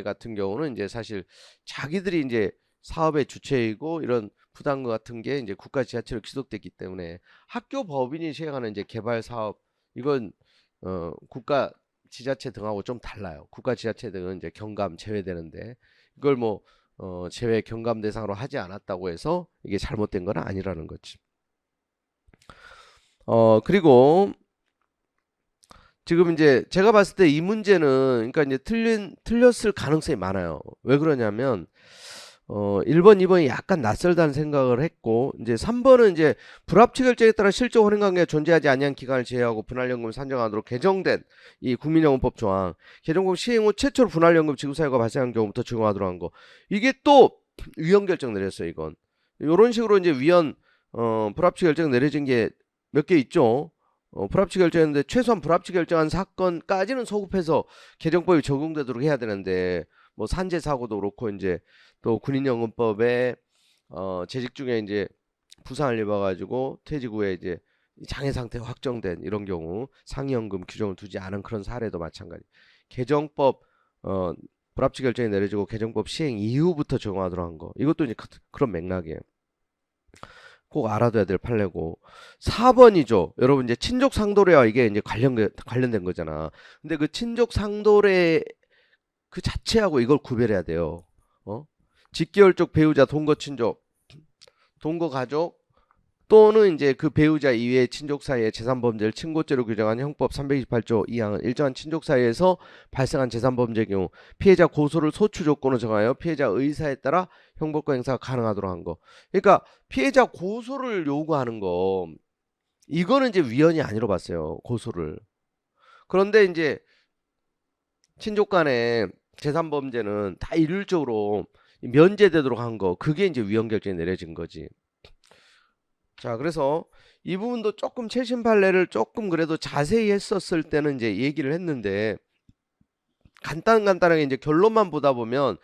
같은 경우는 이제 사실 자기들이 이제 사업의 주체이고 이런 부담금 같은 게 이제 국가 지자체로 귀속됐기 때문에 학교 법인이 시행하는 이제 개발 사업 이건 국가 지자체 등하고 좀 달라요. 국가 지자체 등은 이제 경감 제외되는데 이걸 뭐 제외 경감 대상으로 하지 않았다고 해서 이게 잘못된 건 아니라는 거지. 그리고 지금 이제 제가 봤을 때 이 문제는 그러니까 이제 틀렸을 가능성이 많아요. 왜 그러냐면 1번, 2번이 약간 낯설다는 생각을 했고 이제 3번은 이제 불합치 결정에 따라 실적 혼인 관계가 존재하지 아니한 기간을 제외하고 분할연금을 산정하도록 개정된 이 국민연금법 조항 개정법 시행 후 최초로 분할연금 지급 사유가 발생한 경우부터 적용하도록 한 거. 이게 또 위헌 결정 내렸어요, 이건. 이런 식으로 이제 위헌 불합치 결정 내려진 게 몇 개 있죠. 불합치 결정했는데 최소한 불합치 결정한 사건까지는 소급해서 개정법이 적용되도록 해야 되는데 뭐 산재 사고도 그렇고 이제 또 군인연금법에 재직 중에 이제 부상을 입어가지고 퇴직 후에 이제 장애 상태 확정된 이런 경우 상여연금 규정을 두지 않은 그런 사례도 마찬가지. 개정법 불합치 결정이 내려지고 개정법 시행 이후부터 적용하도록 한 거. 이것도 이제 그런 맥락이에요. 꼭 알아둬야 될 판례고 4번이죠. 여러분 이제 친족 상도례와 이게 이제 관련된 거잖아. 근데 그 친족 상도례 그 자체하고 이걸 구별해야 돼요. 직계혈족 배우자 동거 친족, 동거 가족 또는 이제 그 배우자 이외의 친족 사이의 재산 범죄를 친고죄로 규정한 형법 328조 2항은 일정한 친족 사이에서 발생한 재산 범죄의 경우 피해자 고소를 소추 조건으로 정하여 피해자 의사에 따라 형법권 행사가 가능하도록 한 거. 그러니까 피해자 고소를 요구하는 거 이거는 이제 위헌이 아니로 봤어요. 고소를. 그런데 이제 친족 간의 재산 범죄는 다 일률적으로 면제되도록 한 거. 그게 이제 위헌 결정이 내려진 거지. 자, 그래서 이 부분도 조금 최신 판례를 조금 그래도 자세히 했었을 때는 이제 얘기를 했는데 간단하게 이제 결론만 보다 보면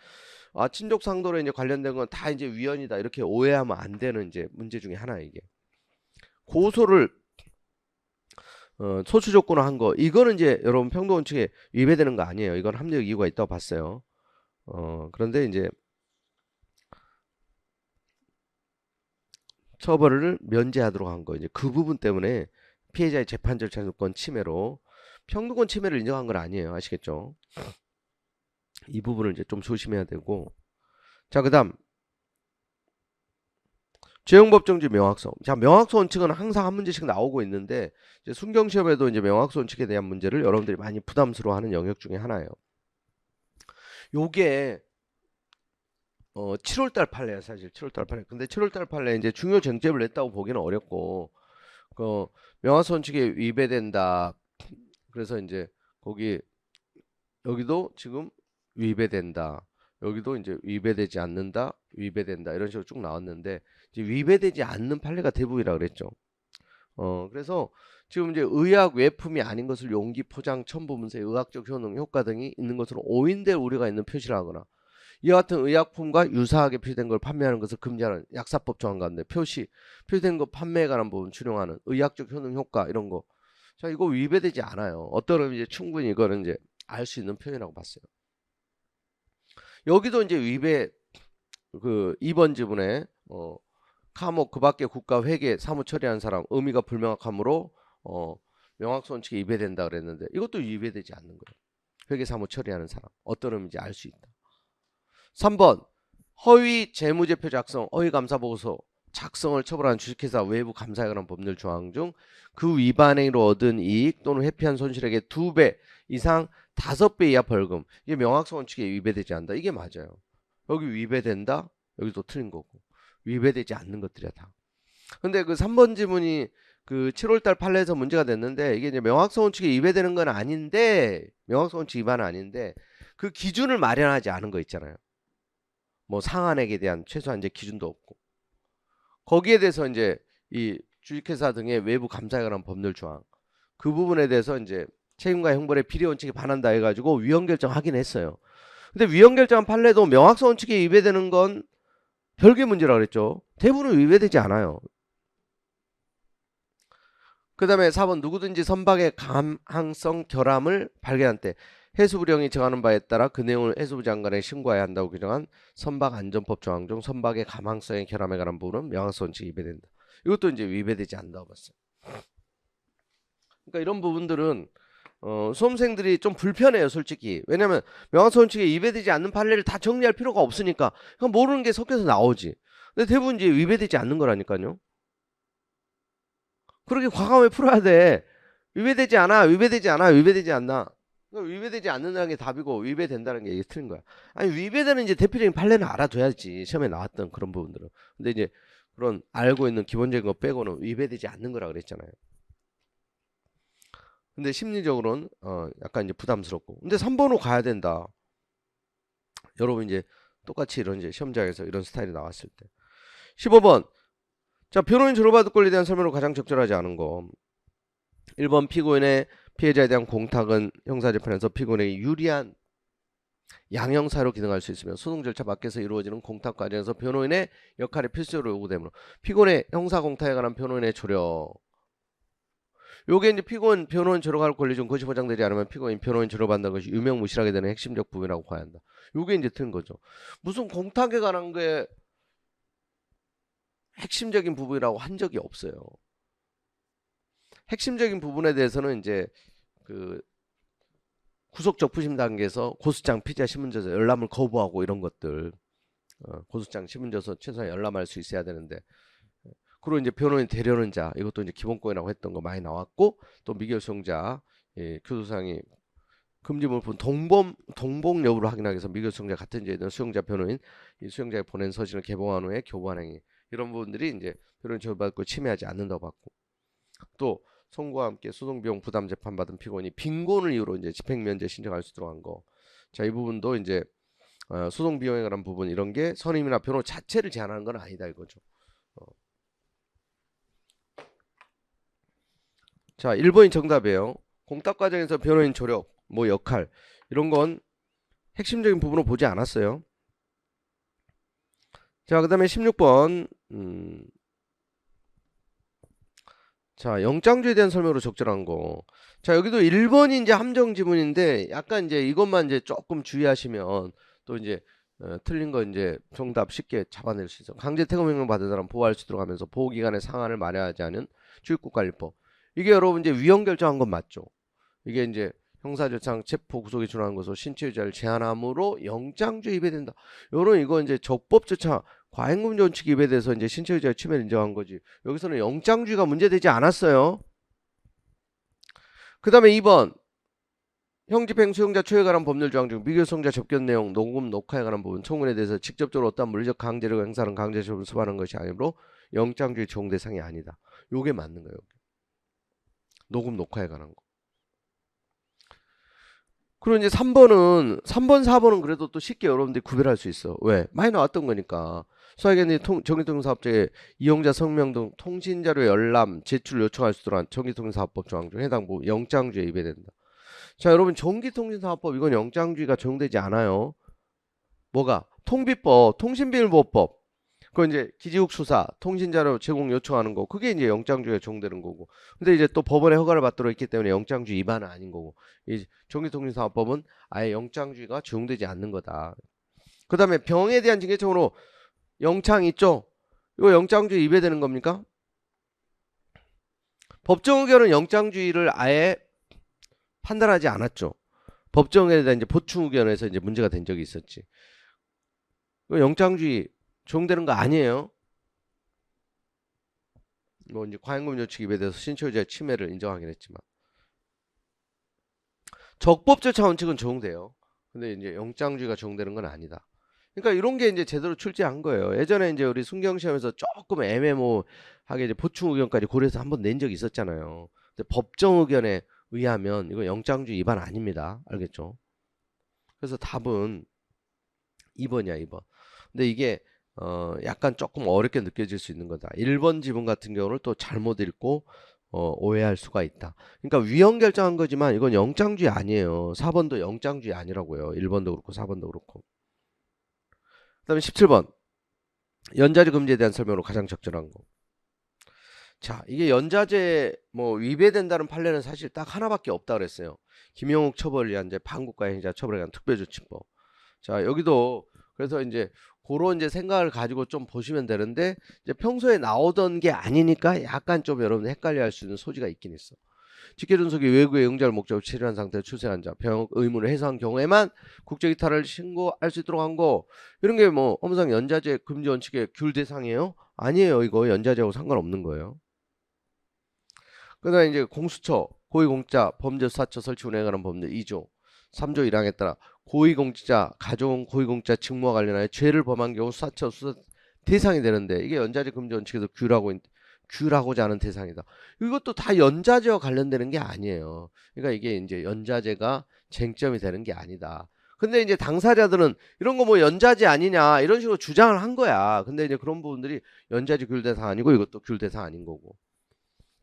친족 상도로 이제 관련된 건 다 이제 위헌이다 이렇게 오해하면 안 되는 이제 문제 중에 하나 이게 고소를 소추 조건으로 한 거 이거는 이제 여러분 평등원칙에 위배되는 거 아니에요. 이건 합리적 이유가 있다고 봤어요. 그런데 이제 처벌을 면제하도록 한 거 이제 그 부분 때문에 피해자의 재판 절차권 침해로 평등권 침해를 인정한 건 아니에요. 아시겠죠? 이 부분을 이제 좀 조심해야 되고 자 그다음 죄용법정지 명확성. 자 명확성 원칙은 항상 한 문제씩 나오고 있는데 이제 순경 시험에도 이제 명확성 원칙에 대한 문제를 여러분들이 많이 부담스러워하는 영역 중에 하나예요. 요게 7월달 판례야 사실 7월달 판례. 근데 7월달 판례 이제 중요 쟁점을 냈다고 보기는 어렵고 그 명확성 원칙에 위배된다. 그래서 이제 거기 여기도 지금 위배된다. 여기도 이제 위배되지 않는다, 위배된다 이런 식으로 쭉 나왔는데 이제 위배되지 않는 판례가 대부분이라 그랬죠. 그래서 지금 이제 의학 외품이 아닌 것을 용기, 포장, 첨부 문서의 의학적 효능, 효과 등이 있는 것으로 오인될 우려가 있는 표시를 하거나 이와 같은 의약품과 유사하게 표시된 걸 판매하는 것을 금지하는 약사법 조항 가운데 표시된 것 판매에 관한 부분 준용하는 의학적 효능, 효과 이런 거. 자, 이거 위배되지 않아요. 어떤 의미 이제 충분히 이거는 이제 알 수 있는 표현이라고 봤어요. 여기도 이제 위배 그 2번 지문에 감옥 그 밖에 국가 회계 사무 처리한 사람 의미가 불명확하므로 명확성 원칙에 위배된다 그랬는데 이것도 위배되지 않는 거예요. 회계 사무 처리하는 사람 어떤 의미인지 알 수 있다. 3번 허위 재무제표 작성, 허위 감사 보고서 작성을 처벌하는 주식회사 외부 감사에 관한 법률 조항 중 그 위반 행위로 얻은 이익 또는 회피한 손실액의 2배 이상 5배 이하 벌금. 이게 명확성 원칙에 위배되지 않는다. 이게 맞아요. 여기 위배된다. 여기도 틀린 거고. 위배되지 않는 것들이야 다. 근데 그 3번 지문이 그 7월달 판례에서 문제가 됐는데 이게 이제 명확성 원칙에 위배되는 건 아닌데 명확성 원칙 위반은 아닌데 그 기준을 마련하지 않은 거 있잖아요. 뭐 상한액에 대한 최소한 이제 기준도 없고 거기에 대해서 이제 이 주식회사 등의 외부 감사에 관한 법률 조항 그 부분에 대해서 이제 책임과 형벌의 비례 원칙에 반한다 해가지고 위헌 결정하긴 했어요. 근데 위헌 결정한 판례도 명확성 원칙에 위배되는 건 별개 문제라 그랬죠. 대부분은 위배되지 않아요. 그 다음에 4번 누구든지 선박의 감항성 결함을 발견한 때 해수부령이 정하는 바에 따라 그 내용을 해수부 장관에 신고해야 한다고 규정한 선박안전법 조항 중 선박의 감항성의 결함에 관한 부분은 명확성 원칙에 위배된다. 이것도 이제 위배되지 않는다고 봤어요. 그러니까 이런 부분들은 수험생들이 좀 불편해요, 솔직히. 왜냐면 명확성 원칙에 위배되지 않는 판례를 다 정리할 필요가 없으니까 그냥 모르는 게 섞여서 나오지. 근데 대부분 이제 위배되지 않는 거라니까요. 그렇게 과감하게 풀어야 돼. 위배되지 않아, 위배되지 않아, 위배되지 않나. 위배되지 않는다는 게 답이고 위배된다는 게 이게 틀린 거야. 아니 위배되는 이제 대표적인 판례는 알아둬야지. 시험에 나왔던 그런 부분들은. 근데 이제 그런 알고 있는 기본적인 거 빼고는 위배되지 않는 거라 그랬잖아요. 근데 심리적으로는 약간 이제 부담스럽고. 근데 3번으로 가야 된다. 여러분 이제 똑같이 이런 이제 시험장에서 이런 스타일이 나왔을 때. 15번. 자, 변호인 조로받을 권리에 대한 설명으로 가장 적절하지 않은 거. 1번 피고인의 피해자에 대한 공탁은 형사재판에서 피고인에게 유리한 양형사로 기능할 수 있으며 소송 절차 밖에서 이루어지는 공탁 과정에서 변호인의 역할이 필수로 요구되므로 피고인의 형사 공탁에 관한 변호인의 조력. 요게 이제 피고인 변호인 조력할 권리 중 그것이 보장되지 않으면 피고인 변호인 조력받는 것이 유명무실하게 되는 핵심적 부분이라고 봐야 한다. 요게 이제 틀린 거죠. 무슨 공탁에 관한 게 핵심적인 부분이라고 한 적이 없어요. 핵심적인 부분에 대해서는 이제 그 구속적 부심 단계에서 고소장 피의자 신문져서 열람을 거부하고 이런 것들 고소장 신문져서 최소한 열람할 수 있어야 되는데 그리고 이제 변호인 대려는 자 이것도 이제 기본권이라고 했던 거 많이 나왔고 또 미결 수용자 교도상이 금지물품 동봉 여부를 확인하기 위해서 미결 수용자 같은 죄에 대한 수용자 변호인 이 수용자에 보낸 서신을 개봉한 후에 교부한 행위 이런 부분들이 이제 변호인 처벌받고 침해하지 않는다고 봤고 또 선고와 함께 소송비용 부담 재판받은 피고인이 빈곤을 이유로 이제 집행면제 신청할 수 있도록 한 거. 자, 이 부분도 이제 소송비용에 관한 부분 이런 게 선임이나 변호 자체를 제한하는 건 아니다 이거죠. 자, 1번이 정답이에요. 공탁 과정에서 변호인 조력, 뭐 역할 이런 건 핵심적인 부분으로 보지 않았어요. 자, 그 다음에 16번 자, 영장주에 대한 설명으로 적절한 거. 자, 여기도 1번이 이제 함정 지문인데 약간 이제 이것만 이제 조금 주의하시면 또 이제 틀린 거 이제 정답 쉽게 잡아낼 수 있어. 강제 퇴거 명령 받은 사람 보호할 수 있도록 하면서 보호 기간의 상한을 만회하지 않은 주입국관리법. 이게 여러분 이제 위헌 결정한 건 맞죠. 이게 이제 형사절차상 체포 구속에 준하는 것으로 신체유지를 제한함으로 영장주에 위배된다. 요런 이거 이제 적법조차 과잉금지 원칙 위배에 대해서 이제 신체유지의 침해를 인정한 거지. 여기서는 영장주의가 문제되지 않았어요. 그 다음에 2번 형집행 수용자 초에 관한 법률 조항 중 미결수용자 접견 내용 녹음 녹화에 관한 부분 청문에 대해서 직접적으로 어떤 물리적 강제력 행사는 강제적으로 수반하는 것이 아니므로 영장주의 적용 대상이 아니다. 요게 맞는 거예요. 녹음 녹화에 관한 거. 그리고 이제 3번, 4번은 그래도 또 쉽게 여러분들이 구별할 수 있어. 왜? 많이 나왔던 거니까. 소액연이 전기통신사업자의 이용자 성명 등 통신자료 열람, 제출 요청할 수 있도록 한 전기통신사업법 조항 중 해당 부분 영장주의에 위배된다. 자, 여러분 전기통신사업법 이건 영장주의가 적용되지 않아요. 뭐가? 통비법, 통신비밀보호법. 그건 이제 기지국 수사, 통신자료 제공 요청하는 거. 그게 이제 영장주의에 적용되는 거고. 근데 이제 또 법원의 허가를 받도록 있기 때문에 영장주의 위반은 아닌 거고. 이 전기통신사업법은 아예 영장주의가 적용되지 않는 거다. 그 다음에 병에 대한 징계청으로 영창 있죠? 이거 영장주의 위배되는 겁니까? 법정 의견은 영장주의를 아예 판단하지 않았죠. 법정 의견에 대한 이제 보충 의견에서 이제 문제가 된 적이 있었지. 이거 영장주의 적용되는 거 아니에요. 뭐 이제 과잉금 요청 위배돼서 신체유지의 침해를 인정하긴 했지만 적법절차 원칙은 적용돼요. 근데 이제 영장주의가 적용되는 건 아니다. 그러니까 이런 게 이제 제대로 출제한 거예요. 예전에 이제 우리 순경 시험에서 조금 애매모하게 이제 보충 의견까지 고려해서 한번 낸 적이 있었잖아요. 근데 법정 의견에 의하면 이거 영장주의 위반 아닙니다. 알겠죠? 그래서 답은 2번이야, 2번. 근데 이게 약간 조금 어렵게 느껴질 수 있는 거다. 1번 지문 같은 경우는 또 잘못 읽고 오해할 수가 있다. 그러니까 위헌 결정한 거지만 이건 영장주의 아니에요. 4번도 영장주의 아니라고요. 1번도 그렇고 4번도 그렇고. 그다음에 17번. 연자제 금지에 대한 설명으로 가장 적절한 거. 자, 이게 연자제 뭐 위배된다는 판례는 사실 딱 하나밖에 없다 그랬어요. 김영욱 처벌위원제 반국가 행위자 처벌에 관한 특별조치법. 자, 여기도 그래서 이제 그런 이제 생각을 가지고 좀 보시면 되는데 이제 평소에 나오던 게 아니니까 약간 좀 여러분 헷갈려할 수 있는 소지가 있긴 있어. 직계존속이 외국의 응자를 목적으로 체류한 상태로 출생한 자, 병역 의무를 해소한 경우에만 국적이탈을 신고할 수 있도록 한 거. 이런 게 뭐 업무상 연자제 금지 원칙의 귤 대상이에요? 아니에요. 이거 연자제하고 상관없는 거예요. 그다음에 이제 공수처, 고위공직자 범죄수사처 설치 운영에 관한 법률 2조 3조 1항에 따라 고위공직자, 가져온 고위공직자 직무와 관련하여 죄를 범한 경우 수사처 수사 대상이 되는데 이게 연자제 금지 원칙에서 규라고자 하는 대상이다. 이것도 다 연자제와 관련되는 게 아니에요. 그러니까 이게 이제 연자제가 쟁점이 되는 게 아니다. 근데 이제 당사자들은 이런 거 뭐 연자제 아니냐 이런 식으로 주장을 한 거야. 근데 이제 그런 부분들이 연자제 규율 대상 아니고 이것도 규율 대상 아닌 거고.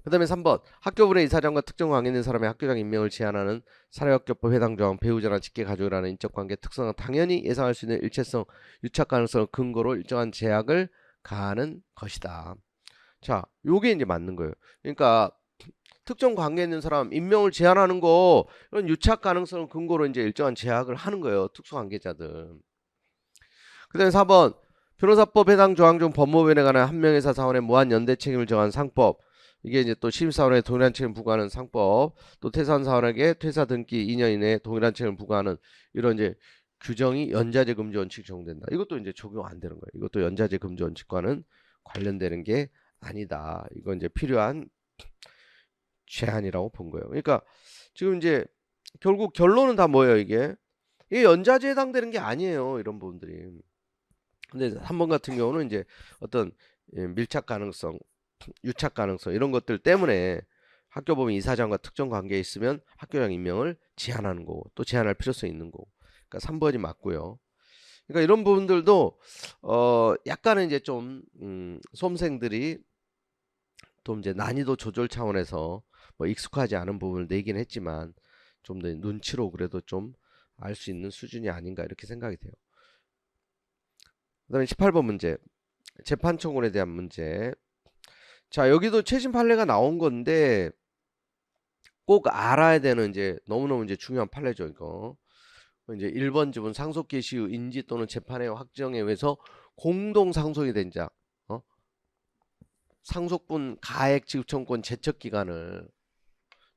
그 다음에 3번 학교부의 이사장과 특정 관계 있는 사람의 학교장 임명을 제한하는 사회학교법 해당 조항 배우자나 직계 가족이라는 인적관계 특성은 당연히 예상할 수 있는 일체성 유착 가능성을 근거로 일정한 제약을 가하는 것이다. 자, 요게 이제 맞는 거예요. 그러니까 특정 관계 있는 사람 임명을 제한하는 거 이런 유착 가능성을 근거로 이제 일정한 제약을 하는 거예요. 특수관계자들. 그 다음에 4번 변호사법 해당 조항 중 법무부에 관한 한 명회사 사원의 무한 연대 책임을 정한 상법. 이게 이제 또 신입사원에 동일한 책임을 부과하는 상법, 또 퇴사한 사원에게 퇴사 등기 2년 이내에 동일한 책임을 부과하는 이런 이제 규정이 연자제 금지 원칙 적용된다. 이것도 이제 적용 안 되는 거예요. 이것도 연자제 금지 원칙과는 관련되는 게 아니다. 이건 이제 필요한 제한이라고 본 거예요. 그러니까 지금 이제 결국 결론은 다 뭐예요, 이게? 이게 연자제에 해당되는 게 아니에요, 이런 부분들이. 근데 3번 같은 경우는 이제 어떤 밀착 가능성, 유착 가능성 이런 것들 때문에 학교법인 이사장과 특정 관계에 있으면 학교장 임명을 제한하는 거고 또 제한할 필요성이 있는 거고. 그러니까 3번이 맞고요. 그러니까 이런 부분들도 약간은 이제 좀 수험생들이 또 이제 난이도 조절 차원에서 뭐 익숙하지 않은 부분을 내긴 했지만 좀 더 눈치로 그래도 좀 알 수 있는 수준이 아닌가 이렇게 생각이 돼요. 그다음에 18번 문제. 재판 청구에 대한 문제. 자, 여기도 최신 판례가 나온 건데 꼭 알아야 되는 이제 너무너무 이제 중요한 판례죠, 이거. 이제 1번 지분 상속 개시 후 인지 또는 재판의 확정에 의해서 공동 상속이 된 자, 상속분 가액 지급 청구권 제척 기간을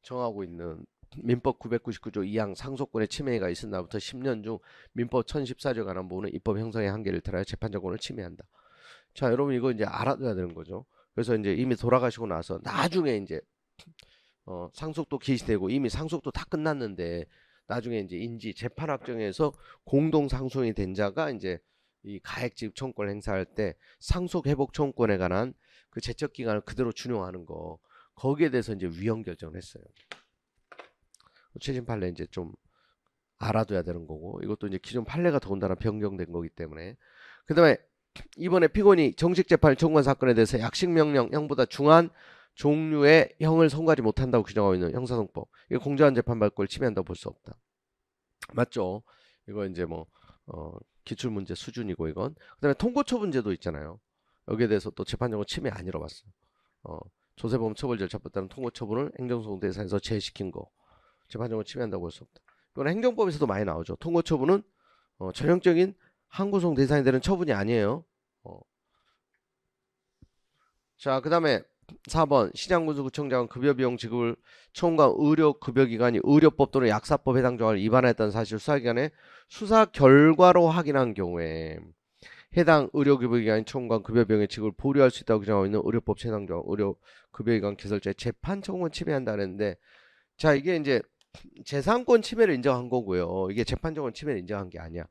정하고 있는 민법 999조 2항 상속권의 침해가 있은 날부터 10년 중 민법 1014조에 관한 부분은 입법 형성의 한계를 들하여 재판정권을 침해한다. 자, 여러분 이거 이제 알아둬야 되는 거죠. 그래서 이제 이미 돌아가시고 나서 나중에 이제 상속도 개시되고 이미 상속도 다 끝났는데 나중에 이제 인지 재판 확정에서 공동 상속이 된 자가 이제 이 가액 지급 청구권을 행사할 때 상속 회복 청구권에 관한 그 제척 기간을 그대로 준용하는 거. 거기에 대해서 이제 위헌 결정을 했어요. 최신 판례 이제 좀 알아둬야 되는 거고, 이것도 이제 기존 판례가 더군다나 변경된 거기 때문에. 그 다음에 이번에 피고인이 정식 재판을 청구한 사건에 대해서 약식 명령 형보다 중한 종류의 형을 선고하지 못한다고 규정하고 있는 형사소송법, 이거 공정한 재판 발권을 침해한다고 볼 수 없다. 맞죠? 이거 이제 뭐 기출 문제 수준이고, 이건. 그다음에 통고처분제도 있잖아요. 여기에 대해서 또 재판정은 침해 아니라고 봤어요. 조세범 처벌 절차법 따른 통고처분을 행정소송 대상에서 제외시킨 거, 재판정은 침해한다고 볼 수 없다. 이건 행정법에서도 많이 나오죠. 통고처분은 전형적인 항고소송 대상이 되는 처분이 아니에요. 자, 그 다음에 4번 시장군수구청장은 급여비용 지급을 처음과 의료급여기관이 의료법 또는 약사법 해당 조항을 위반했다는 사실을 수사기관에 수사 결과로 확인한 경우에 해당 의료급여기관이 처음과 급여비용의 지급을 보류할 수 있다고 규정하고 있는 의료법 해당 조항 의료급여기관 개설자의 재판 청구권 침해한다 그랬는데, 자, 이게 이제 재산권 침해를 인정한 거고요. 이게 재판정권 침해를 인정한 게 아니야.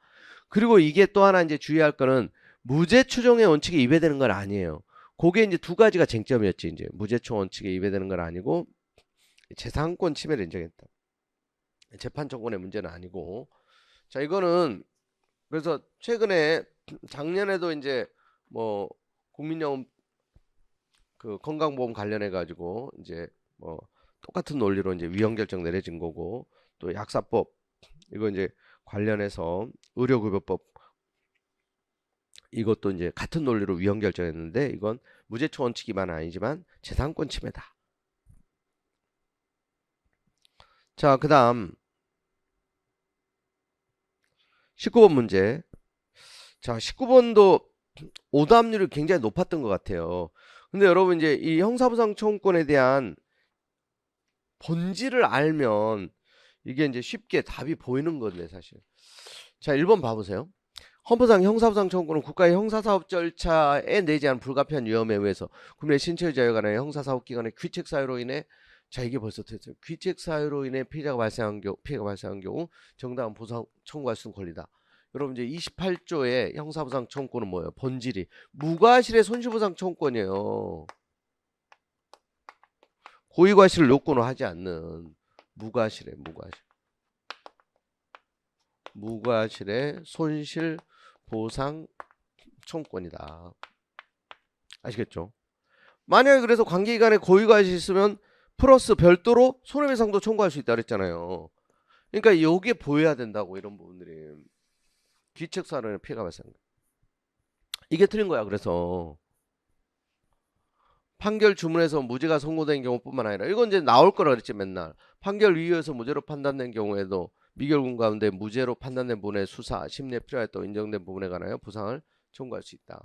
그리고 이게 또 하나 이제 주의할 거는 무죄 추정의 원칙에 위배되는 건 아니에요. 그게 이제 두 가지가 쟁점이었지. 이제 무죄 추정 원칙에 위배되는 건 아니고 재산권 침해를 인정했다. 재판정권의 문제는 아니고. 자, 이거는 그래서 최근에 작년에도 이제 뭐 국민연금 그 건강보험 관련해 가지고 이제 뭐 똑같은 논리로 이제 위헌 결정 내려진 거고, 또 약사법 이거 이제 관련해서 의료급여법 이것도 이제 같은 논리로 위헌 결정했는데, 이건 무죄추 원칙이만 아니지만 재산권 침해다. 자, 그 다음 19번 문제. 자, 19번도 오답률이 굉장히 높았던 것 같아요. 근데 여러분 이제 이 형사부상 청구권에 대한 본질을 알면 이게 이제 쉽게 답이 보이는 건데 사실. 자, 1번 봐보세요. 헌법상 형사부상 청구권은 국가의 형사사업 절차에 내지 않은 불가피한 위험에 의해서 국민의 신체의 자유에 관한 형사사업기관의 귀책 사유로 인해, 자, 이게 벌써 됐어요. 귀책 사유로 인해 피해가 발생한 경우 정당한 보상 청구할 수 있는 권리다. 여러분 이제 28조의 형사부상 청구권은 뭐예요? 본질이 무과실의 손실보상 청구권이에요. 고의과실을 요건을 하지 않는 무과실의 손실보상 청구권이다. 아시겠죠? 만약에 그래서 관계기관에 고의과실이 있으면 플러스 별도로 손해배상도 청구할 수 있다 그랬잖아요. 그러니까 여기에 보여야 된다고, 이런 부분들이. 귀책사유로 피해가 발생한 거야. 이게 틀린 거야. 그래서 판결 주문에서 무죄가 선고된 경우뿐만 아니라, 이건 이제 나올 거라 그랬지 맨날. 판결 이유에서 무죄로 판단된 경우에도 미결군 가운데 무죄로 판단된 부분의 수사, 심리에 필요했다고 인정된 부분에 관하여 보상을 청구할 수 있다.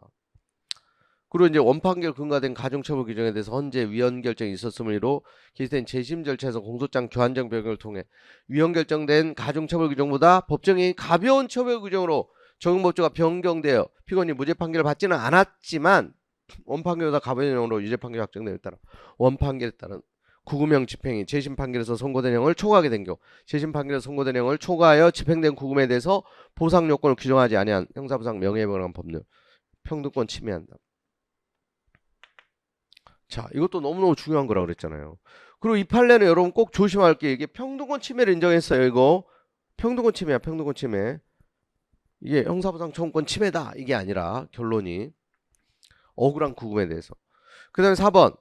그리고 이제 원판결 근거된 가중처벌 규정에 대해서 헌재 위헌 결정이 있었으므로 기재된 재심 절차에서 공소장 교환정 변경을 통해 위헌 결정된 가중처벌 규정보다 법정이 가벼운 처벌 규정으로 적용법조가 변경되어 피고인이 무죄 판결을 받지는 않았지만 원판결보다 가벼운 형으로 유죄 판결이 확정됨에 따라 원판결에 따른 구금형 집행이 재심 판결에서 선고된 형을 초과하게 된 경우, 재심 판결에서 선고된 형을 초과하여 집행된 구금에 대해서 보상 요건을 규정하지 아니한 형사부상 명예훼손에 관한 법률 평등권 침해한다. 자, 이것도 너무너무 중요한 거라고 그랬잖아요. 그리고 이 판례는 여러분 꼭 조심할 게, 이게 평등권 침해를 인정했어요. 이거 평등권 침해야. 평등권 침해. 이게 형사부상 청구권 침해다 이게 아니라 결론이 억울한 구금에 대해서. 그 다음에 4번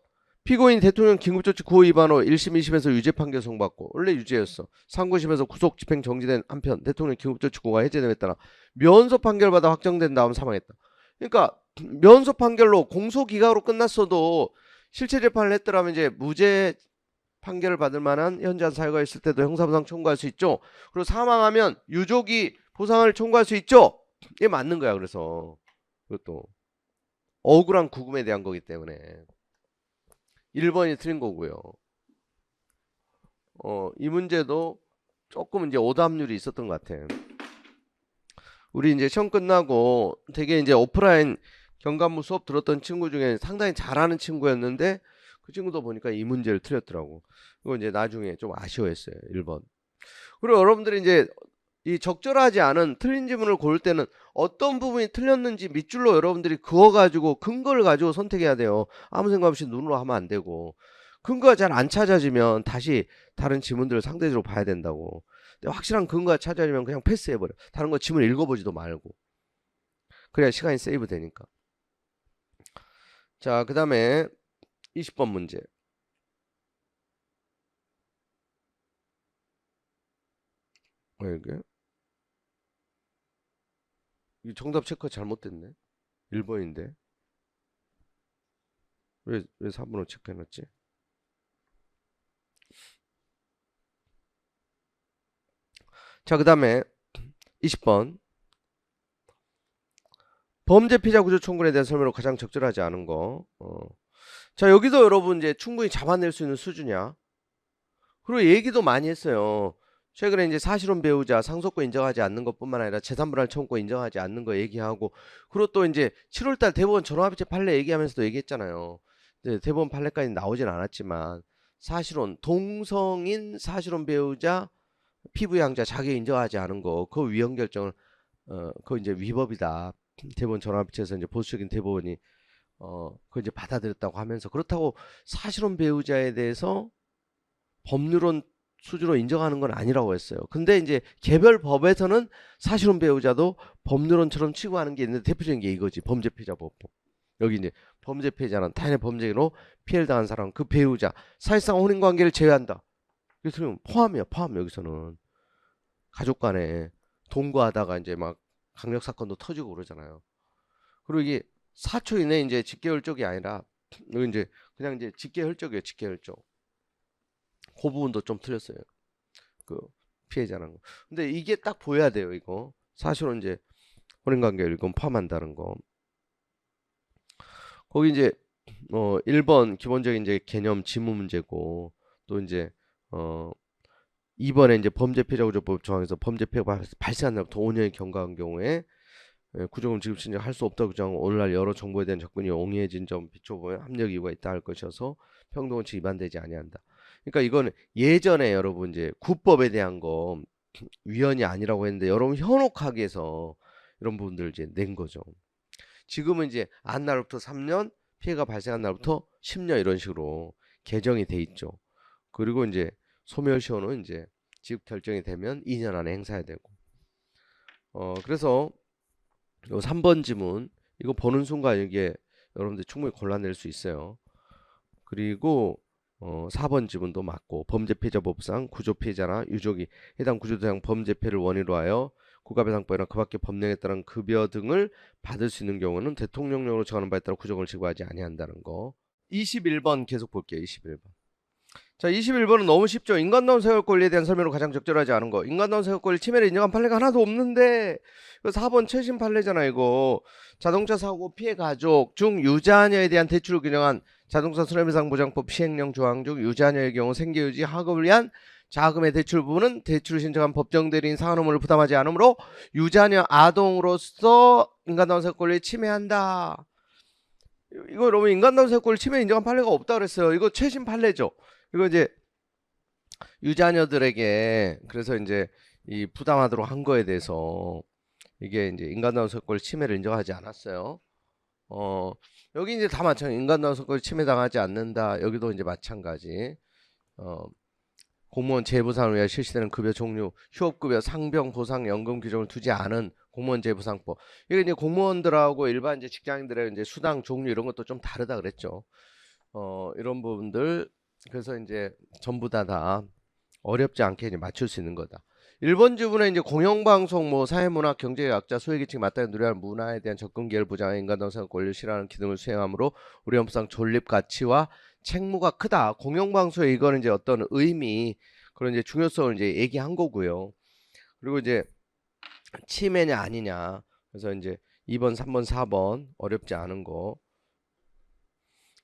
피고인 대통령 긴급조치 구호 위반 후 1심 2심에서 유죄 판결 선고받고, 원래 유죄였어. 상고심에서 구속 집행 정지된 한편 대통령 긴급조치 구호가 해제됨에 따라 면소 판결받아 확정된 다음 사망했다. 그러니까 면소 판결로 공소기각으로 끝났어도 실체 재판을 했더라면 이제 무죄 판결을 받을 만한 현저한 사유가 있을 때도 형사부상 청구할 수 있죠. 그리고 사망하면 유족이 보상을 청구할 수 있죠. 이게 맞는 거야. 그래서 그것도 억울한 구금에 대한 거기 때문에 1번이 틀린 거고요. 이 문제도 조금 이제 오답률이 있었던 것 같아. 우리 이제 시험 끝나고 되게 이제 오프라인 경감무 수업 들었던 친구 중에 상당히 잘하는 친구였는데, 그 친구도 보니까 이 문제를 틀렸더라고. 이거 이제 나중에 좀 아쉬워했어요. 1번. 그리고 여러분들이 이제 이 적절하지 않은 틀린 지문을 고를 때는 어떤 부분이 틀렸는지 밑줄로 여러분들이 그어가지고 근거를 가지고 선택해야 돼요. 아무 생각 없이 눈으로 하면 안 되고. 근거가 잘 안 찾아지면 다시 다른 지문들을 상대적으로 봐야 된다고. 근데 확실한 근거가 찾아지면 그냥 패스해버려. 다른 거 지문 읽어보지도 말고. 그래야 시간이 세이브 되니까. 자, 그 다음에 20번 문제. 이게? 이 정답 체크가 잘못됐네. 1번인데. 왜 4번으로 체크해놨지? 자, 그 다음에 20번. 범죄 피의자 구조 청구에 대한 설명으로 가장 적절하지 않은 거. 자, 여기도 여러분 이제 충분히 잡아낼 수 있는 수준이야. 그리고 얘기도 많이 했어요. 최근에 이제 사실혼 배우자 상속권 인정하지 않는 것뿐만 아니라 재산분할 청구권 인정하지 않는 거 얘기하고, 그리고 또 이제 7월달 대법원 전원합의체 판례 얘기하면서도 얘기했잖아요. 대법원 판례까지 나오진 않았지만 사실혼 동성인 사실혼 배우자 피부양자 자기 인정하지 않은 거, 그 위헌 결정을 그거 이제 위법이다. 대법원 전원합의체에서 이제 보수적인 대법원이 그거 이제 받아들였다고 하면서, 그렇다고 사실혼 배우자에 대해서 법률론 수준으로 인정하는 건 아니라고 했어요. 근데 이제 개별 법에서는 사실혼 배우자도 법률론처럼 취급하는 게 있는데, 대표적인 게 이거지. 범죄 피해자 보호법. 여기 이제 범죄 피해자는 타인의 범죄로 피해를 당한 사람, 그 배우자, 사실상 혼인 관계를 제외한다. 그래서 포함이야, 포함. 여기서는 가족 간에 동거하다가 이제 막 강력 사건도 터지고 그러잖아요. 그리고 이게 4초 이내 이제 직계혈족이 아니라 여기 이제 그냥 이제 직계혈족이에요, 직계혈족. 그 부분도 좀 틀렸어요. 그 피해자라는 거. 근데 이게 딱 보여야 돼요, 이거. 사실은 이제 혼인관계를 이건 포함한다는 거. 거기 이제 1번 기본적인 이제 개념 지문 문제고, 또 이제 2번에 이제 범죄 피해자 구조법 조항에서 범죄 피해가 발생한 날부터 5년이 경과한 경우에 구조금 지급 신청할 수 없다고 규정한 오늘날 여러 정보에 대한 접근이 옹이해진 점 비춰보면 합리적 이유가 있다 할 것이어서 평등원칙 위반되지 아니한다. 그러니까 이거는 예전에 여러분 이제 구법에 대한 거 위헌이 아니라고 했는데 여러분 현혹하게 해서 이런 부분들을 이제 낸 거죠. 지금은 이제 안 날부터 3년, 피해가 발생한 날부터 10년 이런 식으로 개정이 돼 있죠. 그리고 이제 소멸시효는 이제 지급 결정이 되면 2년 안에 행사해야 되고. 그래서 요 3번 지문 이거 보는 순간 이게 여러분들 충분히 골라낼 수 있어요. 그리고 4번 지문도 맞고, 범죄 피해자 법상 구조 피해자나 유족이 해당 구조 대상 범죄 피해를 원인으로 하여 국가배상법이나 그 밖의 법령에 따른 급여 등을 받을 수 있는 경우는 대통령령으로 정하는 바에 따라 구조금을 지급하지 아니한다는 거. 21번 계속 볼게요. 21번. 자, 21번은 너무 쉽죠. 인간다운 생활 권리에 대한 설명으로 가장 적절하지 않은 거. 인간다운 생활 권리 침해를 인정한 판례가 하나도 없는데, 4번 최신 판례잖아 이거. 자동차 사고 피해 가족 중 유자녀에 대한 대출을 규정한 자동차 손해배상보장법 시행령 조항 중 유자녀의 경우 생계유지 학업을 위한 자금의 대출 부분은 대출을 신청한 법정대리인 상환 의무를 부담하지 않으므로 유자녀 아동으로서 인간다운 생활 권리를 침해한다. 이거 여러분 인간다운 생활 권리 침해 인정한 판례가 없다 그랬어요. 이거 최신 판례죠. 이거 이제 유자녀들에게 그래서 이제 이 부담하도록 한 거에 대해서 이게 이제 인간다운 생활 권리 침해를 인정하지 않았어요. 여기 이제 다 마찬가지. 인간다운 생활 권리 침해당하지 않는다. 여기도 이제 마찬가지. 공무원 재보상을 위해 실시되는 급여 종류, 휴업급여, 상병, 보상, 연금 규정을 두지 않은 공무원 재보상법. 이게 이제 공무원들하고 일반 이제 직장인들의 이제 수당 종류 이런 것도 좀 다르다 그랬죠. 이런 부분들 그래서 이제 전부 다 어렵지 않게 이제 맞출 수 있는 거다. 1번 지문에 이제 공영방송, 뭐 사회문화, 경제학자, 소외계층이 마땅히 누려야 할 문화에 대한 접근 기회를 보장해 인간다운 생활 권리를 실현하는 기능을 수행하므로 우리 헌법상 존립 가치와 책무가 크다. 공영방송에 이거는 이제 어떤 의미, 그런 이제 중요성을 이제 얘기한 거고요. 그리고 이제 침해냐 아니냐. 그래서 이제 2번, 3번, 4번 어렵지 않은 거.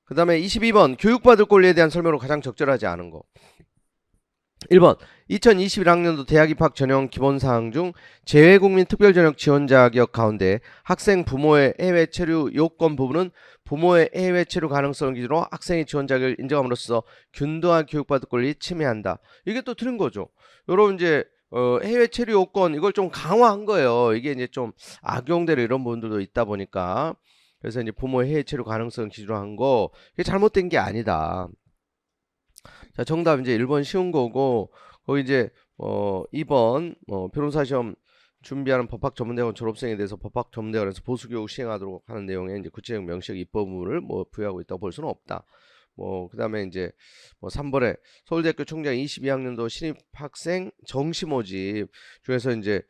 그 다음에 22번 교육받을 권리에 대한 설명으로 가장 적절하지 않은 거. 1번 2021학년도 대학 입학 전형 기본사항 중 재외국민 특별전형 지원 자격 가운데 학생 부모의 해외 체류 요건 부분은 부모의 해외 체류 가능성을 기준으로 학생의 지원 자격을 인정함으로써 균등한 교육받을 권리 침해한다. 이게 또 틀린 거죠. 여러분 이제 해외 체류 요건 이걸 좀 강화한 거예요. 이게 이제 좀 악용되는 이런 부분들도 있다 보니까, 그래서 이제 부모의 해외 체류 가능성을 기준으로 한 거 이게 잘못된 게 아니다. 자, 정답 이제 1번 쉬운 거고, 거기 이제 2번 변호사 시험 준비하는 법학전문대학원 졸업생에 대해서 법학전문대학원에서 보수교육 시행하도록 하는 내용에 이제 구체적 명시적 입법을 뭐 부여하고 있다고 볼 수는 없다. 그다음에 이제 3번에 서울대학교 총장 22학년도 신입학생 정시 모집 중에서 이제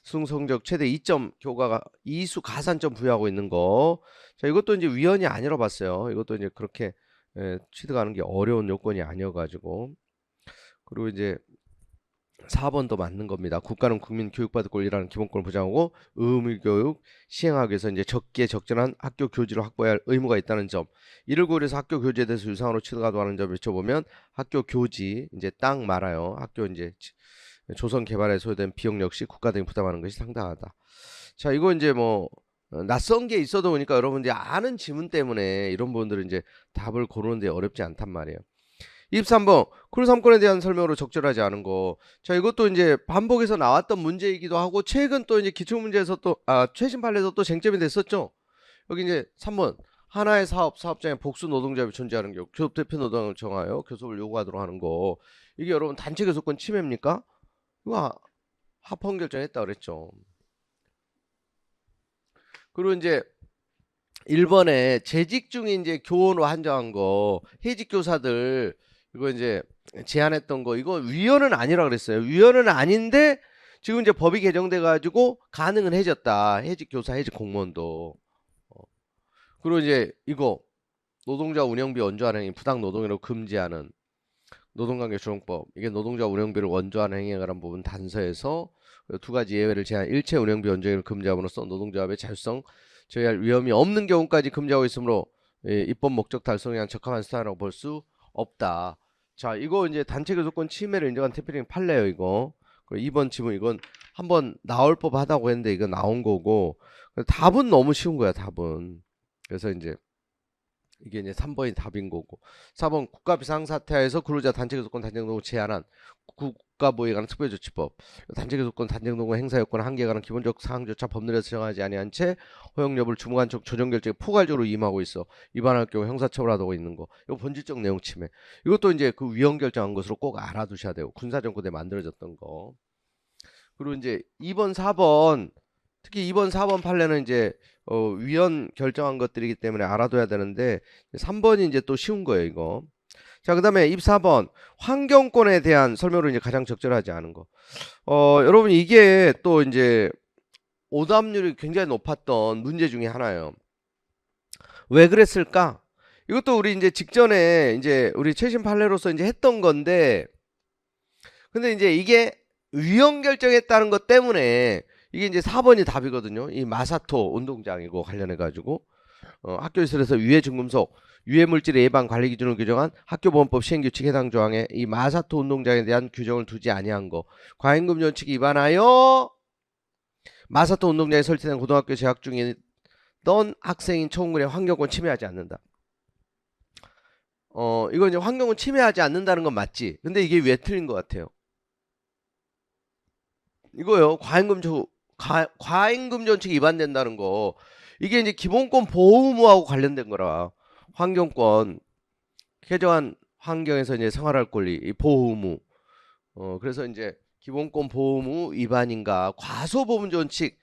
수능 성적 최대 2점 교과가 이수 가산점 부여하고 있는 거. 자, 이것도 이제 위헌이 아니라 봤어요. 이것도 이제 그렇게 취득하는 게 어려운 요건이 아니어가지고. 그리고 이제 4번도 맞는 겁니다. 국가는 국민 교육받을 권리라는 기본권을 보장하고 의무교육 시행하기 위해서 이제 적기에 적절한 학교 교지를 확보해야 할 의무가 있다는 점. 이를 고려해서 학교 교지에 대해서 유상으로 취득하도록 하는 점을 여쭤보면 학교 교지 이제 딱 말아요. 학교 이제 조성 개발에 소요된 비용 역시 국가 등이 부담하는 것이 상당하다. 자, 이거 이제 낯선 게 있어도 보니까 여러분들이 아는 지문 때문에 이런 부분들은 이제 답을 고르는데 어렵지 않단 말이에요. 23번 쿨 3권에 대한 설명으로 적절하지 않은 거. 자, 이것도 이제 반복해서 나왔던 문제이기도 하고 최근 또 이제 기출문제에서 또 최신 판례에서 또 쟁점이 됐었죠. 여기 이제 3번 하나의 사업장에 복수 노동자업이 존재하는 경우 교섭 대표 노동을 정하여 교섭을 요구하도록 하는 거. 이게 여러분 단체 교섭권 침해입니까? 이거 합헌 결정했다 그랬죠. 그리고 이제 1번에 재직 중에 이제 교원으로 한정한 거, 해직 교사들 이거 이제 제한했던 거, 이거 위헌은 아니라 그랬어요. 위헌은 아닌데 지금 이제 법이 개정돼 가지고 가능은 해졌다. 해직 교사, 해직 공무원도. 그리고 이제 이거 노동자 운영비 원조하는 행위 부당 노동이라고 금지하는 노동관계조정법, 이게 노동자 운영비를 원조하는 행위에 관한 부분 단서에서 두 가지 예외를 제한 일체 운영비 원조를 금지함으로써 노동조합의 자율성 저해할 위험이 없는 경우까지 금지하고 있으므로 입법 목적 달성에 한 적합한 수단이라고 볼 수 없다. 자, 이거 이제 단체 교섭권 침해를 인정한 태평양 판례예요, 이거. 그리고 2번 지문 이건 한번 나올 법하다고 했는데 이거 나온 거고, 답은 너무 쉬운 거야, 답은. 그래서 이제 이게 이제 3번이 답인 거고. 4번 국가 비상사태하에서 근로자 단체교섭권 단정노동을 제한한 국가보호에 관한 특별조치법. 단체교섭권 단정노동 행사 요건을 한계에 관한 기본적 사항조차 법률에서 정하지 아니한 채 허용 여부를 주무관 쪽 조정결정에 포괄적으로 임하고 있어 위반할 경우 형사처벌하고 있는 거. 이거 본질적 내용 침해. 이것도 이제 그 위헌 결정한 것으로 꼭 알아두셔야 돼요. 군사정권에 만들어졌던 거. 그리고 이제 2번, 4번 특히 2번, 4번 판례는 이제 위헌 결정한 것들이기 때문에 알아둬야 되는데 3번이 이제 또 쉬운 거예요, 이거. 자, 그다음에 24번 환경권에 대한 설명으로 이제 가장 적절하지 않은 거. 여러분 이게 또 이제 오답률이 굉장히 높았던 문제 중에 하나예요. 왜 그랬을까? 이것도 우리 이제 직전에 이제 우리 최신 판례로서 이제 했던 건데, 근데 이제 이게 위헌 결정했다는 것 때문에 이게 이제 4번이 답이거든요. 이 마사토 운동장이고 관련해가지고 학교시설에서 유해 중금속, 유해 물질의 예방 관리 기준을 규정한 학교보건법 시행규칙 해당 조항에 이 마사토 운동장에 대한 규정을 두지 아니한 거. 과잉금지 원칙에 위반하여 마사토 운동장에 설치된 고등학교 재학 중이던 학생인 청군의 환경권 침해하지 않는다. 이거 이제 환경권 침해하지 않는다는 건 맞지. 근데 이게 왜 틀린 것 같아요? 이거요. 과잉금지 원칙이 위반된다는 거. 이게 이제 기본권 보호 의무하고 관련된 거라. 환경권 개정한 환경에서 이제 생활할 권리, 이 보호 의무. 그래서 이제 기본권 보호 의무 위반인가 과소보험자 원칙,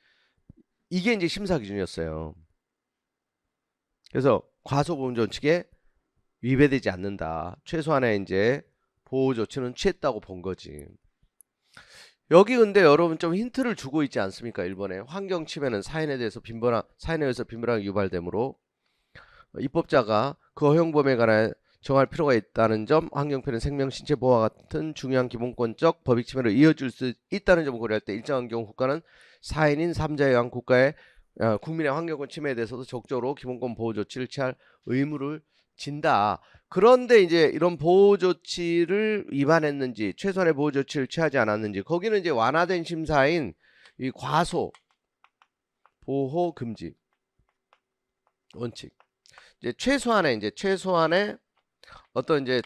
이게 이제 심사 기준이었어요. 그래서 과소보험자 원칙에 위배되지 않는다. 최소한의 이제 보호 조치는 취했다고 본 거지. 여기 근데 여러분 좀 힌트를 주고 있지 않습니까? 1번에 환경 침해는 사인에 의해서 빈번하게 유발되므로 입법자가 그 허용 범위에 관해 정할 필요가 있다는 점, 환경편은 생명, 신체 보호와 같은 중요한 기본권적 법익 침해를 이어줄 수 있다는 점을 고려할 때 일정한 경우 국가는 사인인 3자에 의한 국민의 환경권 침해에 대해서도 적극적으로 기본권 보호 조치를 취할 의무를 진다. 그런데 이제 이런 보호 조치를 위반했는지, 최소한의 보호 조치를 취하지 않았는지, 거기는 이제 완화된 심사인 이 과소 보호 금지 원칙. 이제 최소한의 어떤 이제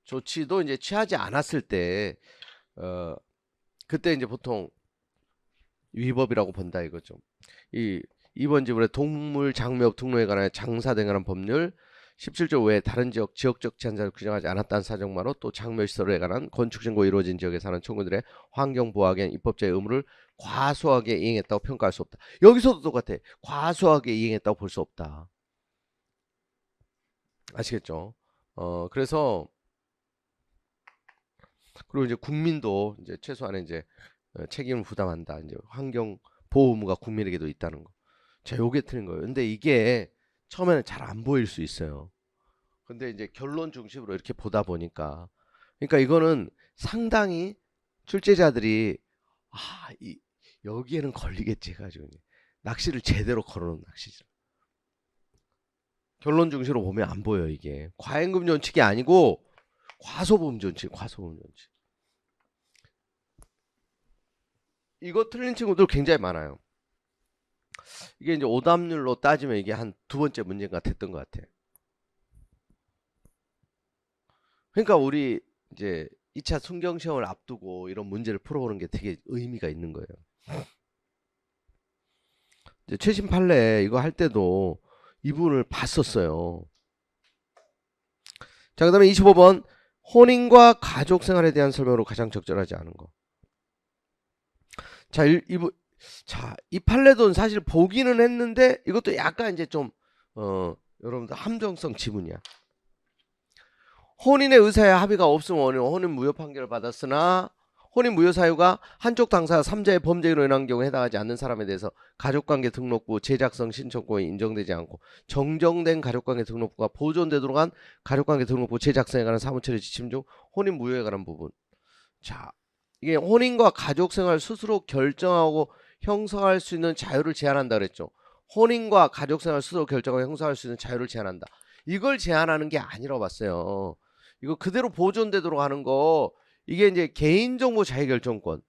조치도 이제 취하지 않았을 때, 그때 이제 보통 위법이라고 본다 이거죠. 이번 지문에 동물 장매업 등록에 관한 장사 등에 관한 법률, 17조 외에 다른 지역적 제한자를 규정하지 않았다는 사정만으로 또 장묘시설에 관한 건축신고가 이루어진 지역에 사는 청구들의 환경보호하기엔 입법자의 의무를 과소하게 이행했다고 평가할 수 없다. 여기서도 똑같아. 과소하게 이행했다고 볼 수 없다. 아시겠죠? 그래서 그리고 이제 국민도 이제 최소한의 이제 책임을 부담한다. 이제 환경 보호 의무가 국민에게도 있다는 거. 자, 요게 틀린 거예요. 근데 이게 처음에는 잘 안 보일 수 있어요. 근데 이제 결론 중심으로 이렇게 보다 보니까, 그러니까 이거는 상당히 출제자들이 여기에는 걸리겠지 해가지고 낚시를 제대로 걸어놓은 낚시죠. 결론 중심으로 보면 안 보여. 이게 과잉금 원칙이 아니고 과소범 원칙, 과소범 원칙. 이거 틀린 친구들 굉장히 많아요. 이게 이제 오답률로 따지면 이게 한 두 번째 문제가 됐던 것 같아. 그러니까 우리 이제 2차 순경 시험을 앞두고 이런 문제를 풀어보는 게 되게 의미가 있는 거예요. 이제 최신 판례 이거 할 때도 이 부분을 봤었어요. 자, 그 다음에 25번 혼인과 가족 생활에 대한 설명으로 가장 적절하지 않은 거. 자, 이 판례도 사실 보기는 했는데 이것도 약간 이제 좀 여러분들 함정성 지문이야. 혼인의 의사에 합의가 없으면 혼인 무효 판결을 받았으나 혼인 무효 사유가 한쪽 당사가 3자의 범죄로 인한 경우에 해당하지 않는 사람에 대해서 가족관계 등록부 제작성 신청권이 인정되지 않고 정정된 가족관계 등록부가 보존되도록 한 가족관계 등록부 제작성에 관한 사무처리 지침 중 혼인 무효에 관한 부분. 자, 이게 혼인과 가족생활 스스로 결정하고 형성할 수 있는 자유를 제한한다 그랬죠. 혼인과 가족생활 스스로 결정하고 형성할 수 있는 자유를 제한한다. 이걸 제한하는 게 아니라고 봤어요. 이거 그대로 보존되도록 하는 거, 이게 이제 개인정보 자유결정권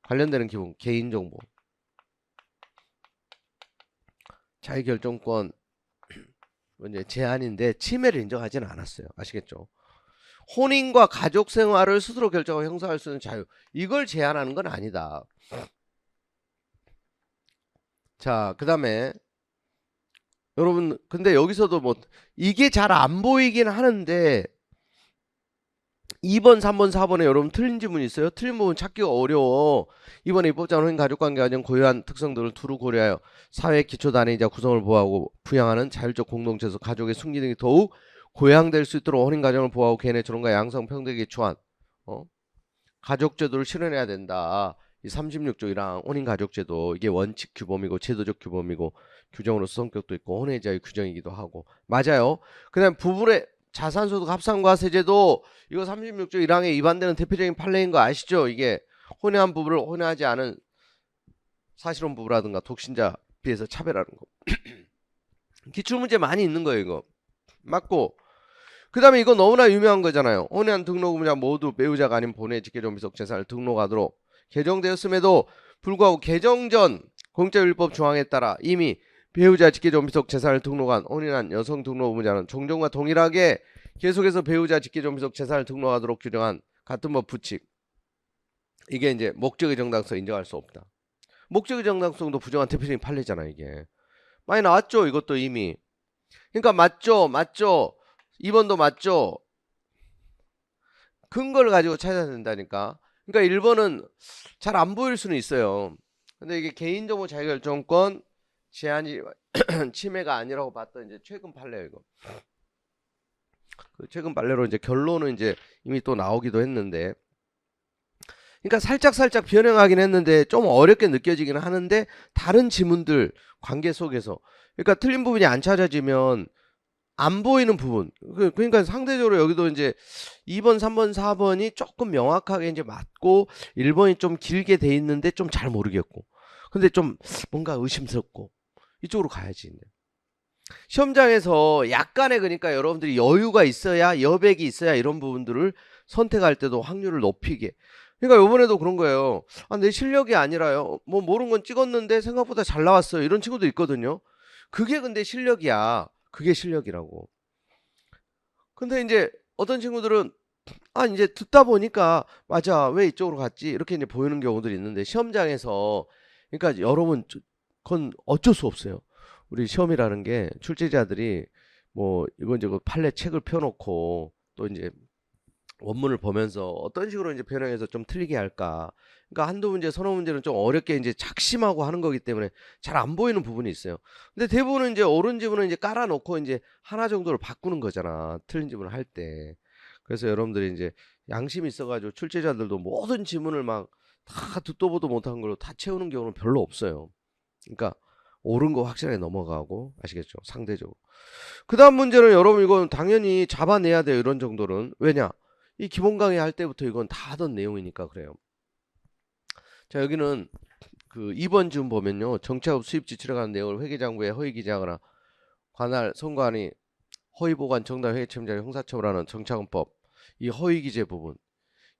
관련되는 기본 개인정보 자유결정권 이제 제한인데 침해를 인정하지는 않았어요. 아시겠죠? 혼인과 가족생활을 스스로 결정하고 형성할 수 있는 자유, 이걸 제한하는 건 아니다. 자, 그 다음에 여러분 근데 여기서도 뭐 이게 잘 안 보이긴 하는데 2번, 3번, 4번에 여러분 틀린 지문이 있어요. 틀린 부분 찾기가 어려워. 이번에 입법자는 혼인 가족관계가 가진 고유한 특성들을 두루 고려하여 사회 기초 단위이자 구성을 보호하고 부양하는 자율적 공동체에서 가족의 승리 등이 더욱 고양될 수 있도록 혼인 가정을 보호하고 개인의 결혼과 양성 평등에 기초한 가족제도를 실현해야 된다. 이 36조 1항 혼인 가족제도, 이게 원칙 규범이고 제도적 규범이고 규정으로서 성격도 있고 혼외 자유 규정이기도 하고 맞아요. 그다음 부부의 자산소득 합산과세제도 이거 36조 1항에 위반되는 대표적인 판례인 거 아시죠? 이게 혼외한 부부를 혼외하지 않은 사실혼 부부라든가 독신자 비해서 차별하는 거. 기출문제 많이 있는 거예요. 이거 맞고, 그 다음에 이거 너무나 유명한 거잖아요. 혼외한 등록 의무자 모두 배우자가 아닌 본회의 직계존비속 재산을 등록하도록 개정되었음에도 불구하고 개정 전 공적율법 조항에 따라 이미 배우자 직계존비속 재산을 등록한 혼인한 여성 등록 의무자는 종전과 동일하게 계속해서 배우자 직계존비속 재산을 등록하도록 규정한 같은 법 부칙, 이게 이제 목적의 정당성 인정할 수 없다. 목적의 정당성도 부정한 대표적인 판례잖아. 이게 많이 나왔죠. 이것도 이미. 그러니까 맞죠 2번도 맞죠. 근거를 가지고 찾아야 된다니까. 그러니까 1번은 잘 안 보일 수는 있어요. 근데 이게 개인정보 자유결정권 제한이 침해가 아니라고 봤던 이제 최근 판례예요. 이거. 그 최근 판례로 이제 결론은 이제 이미 또 나오기도 했는데, 그러니까 살짝 변형하긴 했는데 좀 어렵게 느껴지긴 하는데 다른 지문들 관계 속에서, 그러니까 틀린 부분이 안 찾아지면 안 보이는 부분, 그러니까 상대적으로 여기도 이제 2번, 3번, 4번이 조금 명확하게 이제 맞고 1번이 좀 길게 돼 있는데 좀 잘 모르겠고, 근데 좀 뭔가 의심스럽고 이쪽으로 가야지. 시험장에서 약간의, 그러니까 여러분들이 여유가 있어야, 여백이 있어야 이런 부분들을 선택할 때도 확률을 높이게. 그러니까 이번에도 그런 거예요. 내 실력이 아니라요, 뭐 모르는 건 찍었는데 생각보다 잘 나왔어요, 이런 친구도 있거든요. 그게 근데 실력이야. 그게 실력이라고. 근데 이제 어떤 친구들은 이제 듣다 보니까 맞아, 왜 이쪽으로 갔지, 이렇게 이제 보이는 경우들이 있는데, 시험장에서, 그러니까 여러분 그건 어쩔 수 없어요. 우리 시험이라는 게 출제자들이 뭐 이건 이제 그 판례 책을 펴놓고 또 이제 원문을 보면서 어떤 식으로 이제 변형해서 좀 틀리게 할까. 그러니까 한두 문제, 서너 문제는 좀 어렵게 이제 작심하고 하는 거기 때문에 잘 안 보이는 부분이 있어요. 근데 대부분은 이제 옳은 지문은 이제 깔아놓고 이제 하나 정도를 바꾸는 거잖아. 틀린 지문을 할 때. 그래서 여러분들이 이제 양심이 있어가지고 출제자들도 모든 지문을 막 다 듣도 보도 못한 걸로 다 채우는 경우는 별로 없어요. 그러니까 옳은 거 확실하게 넘어가고, 아시겠죠? 상대적으로. 그 다음 문제는 여러분 이건 당연히 잡아내야 돼요. 이런 정도는. 왜냐? 이 기본 강의 할 때부터 이건 다 하던 내용이니까 그래요. 자, 여기는 그 2번 지문 보면요. 정책업 수입 지출에 관한 내용을 회계장부에 허위 기재하거나 관할 선관위 허위 보관 정당 회계 책임자 형사처벌하는 정착헌법 이 허위 기재 부분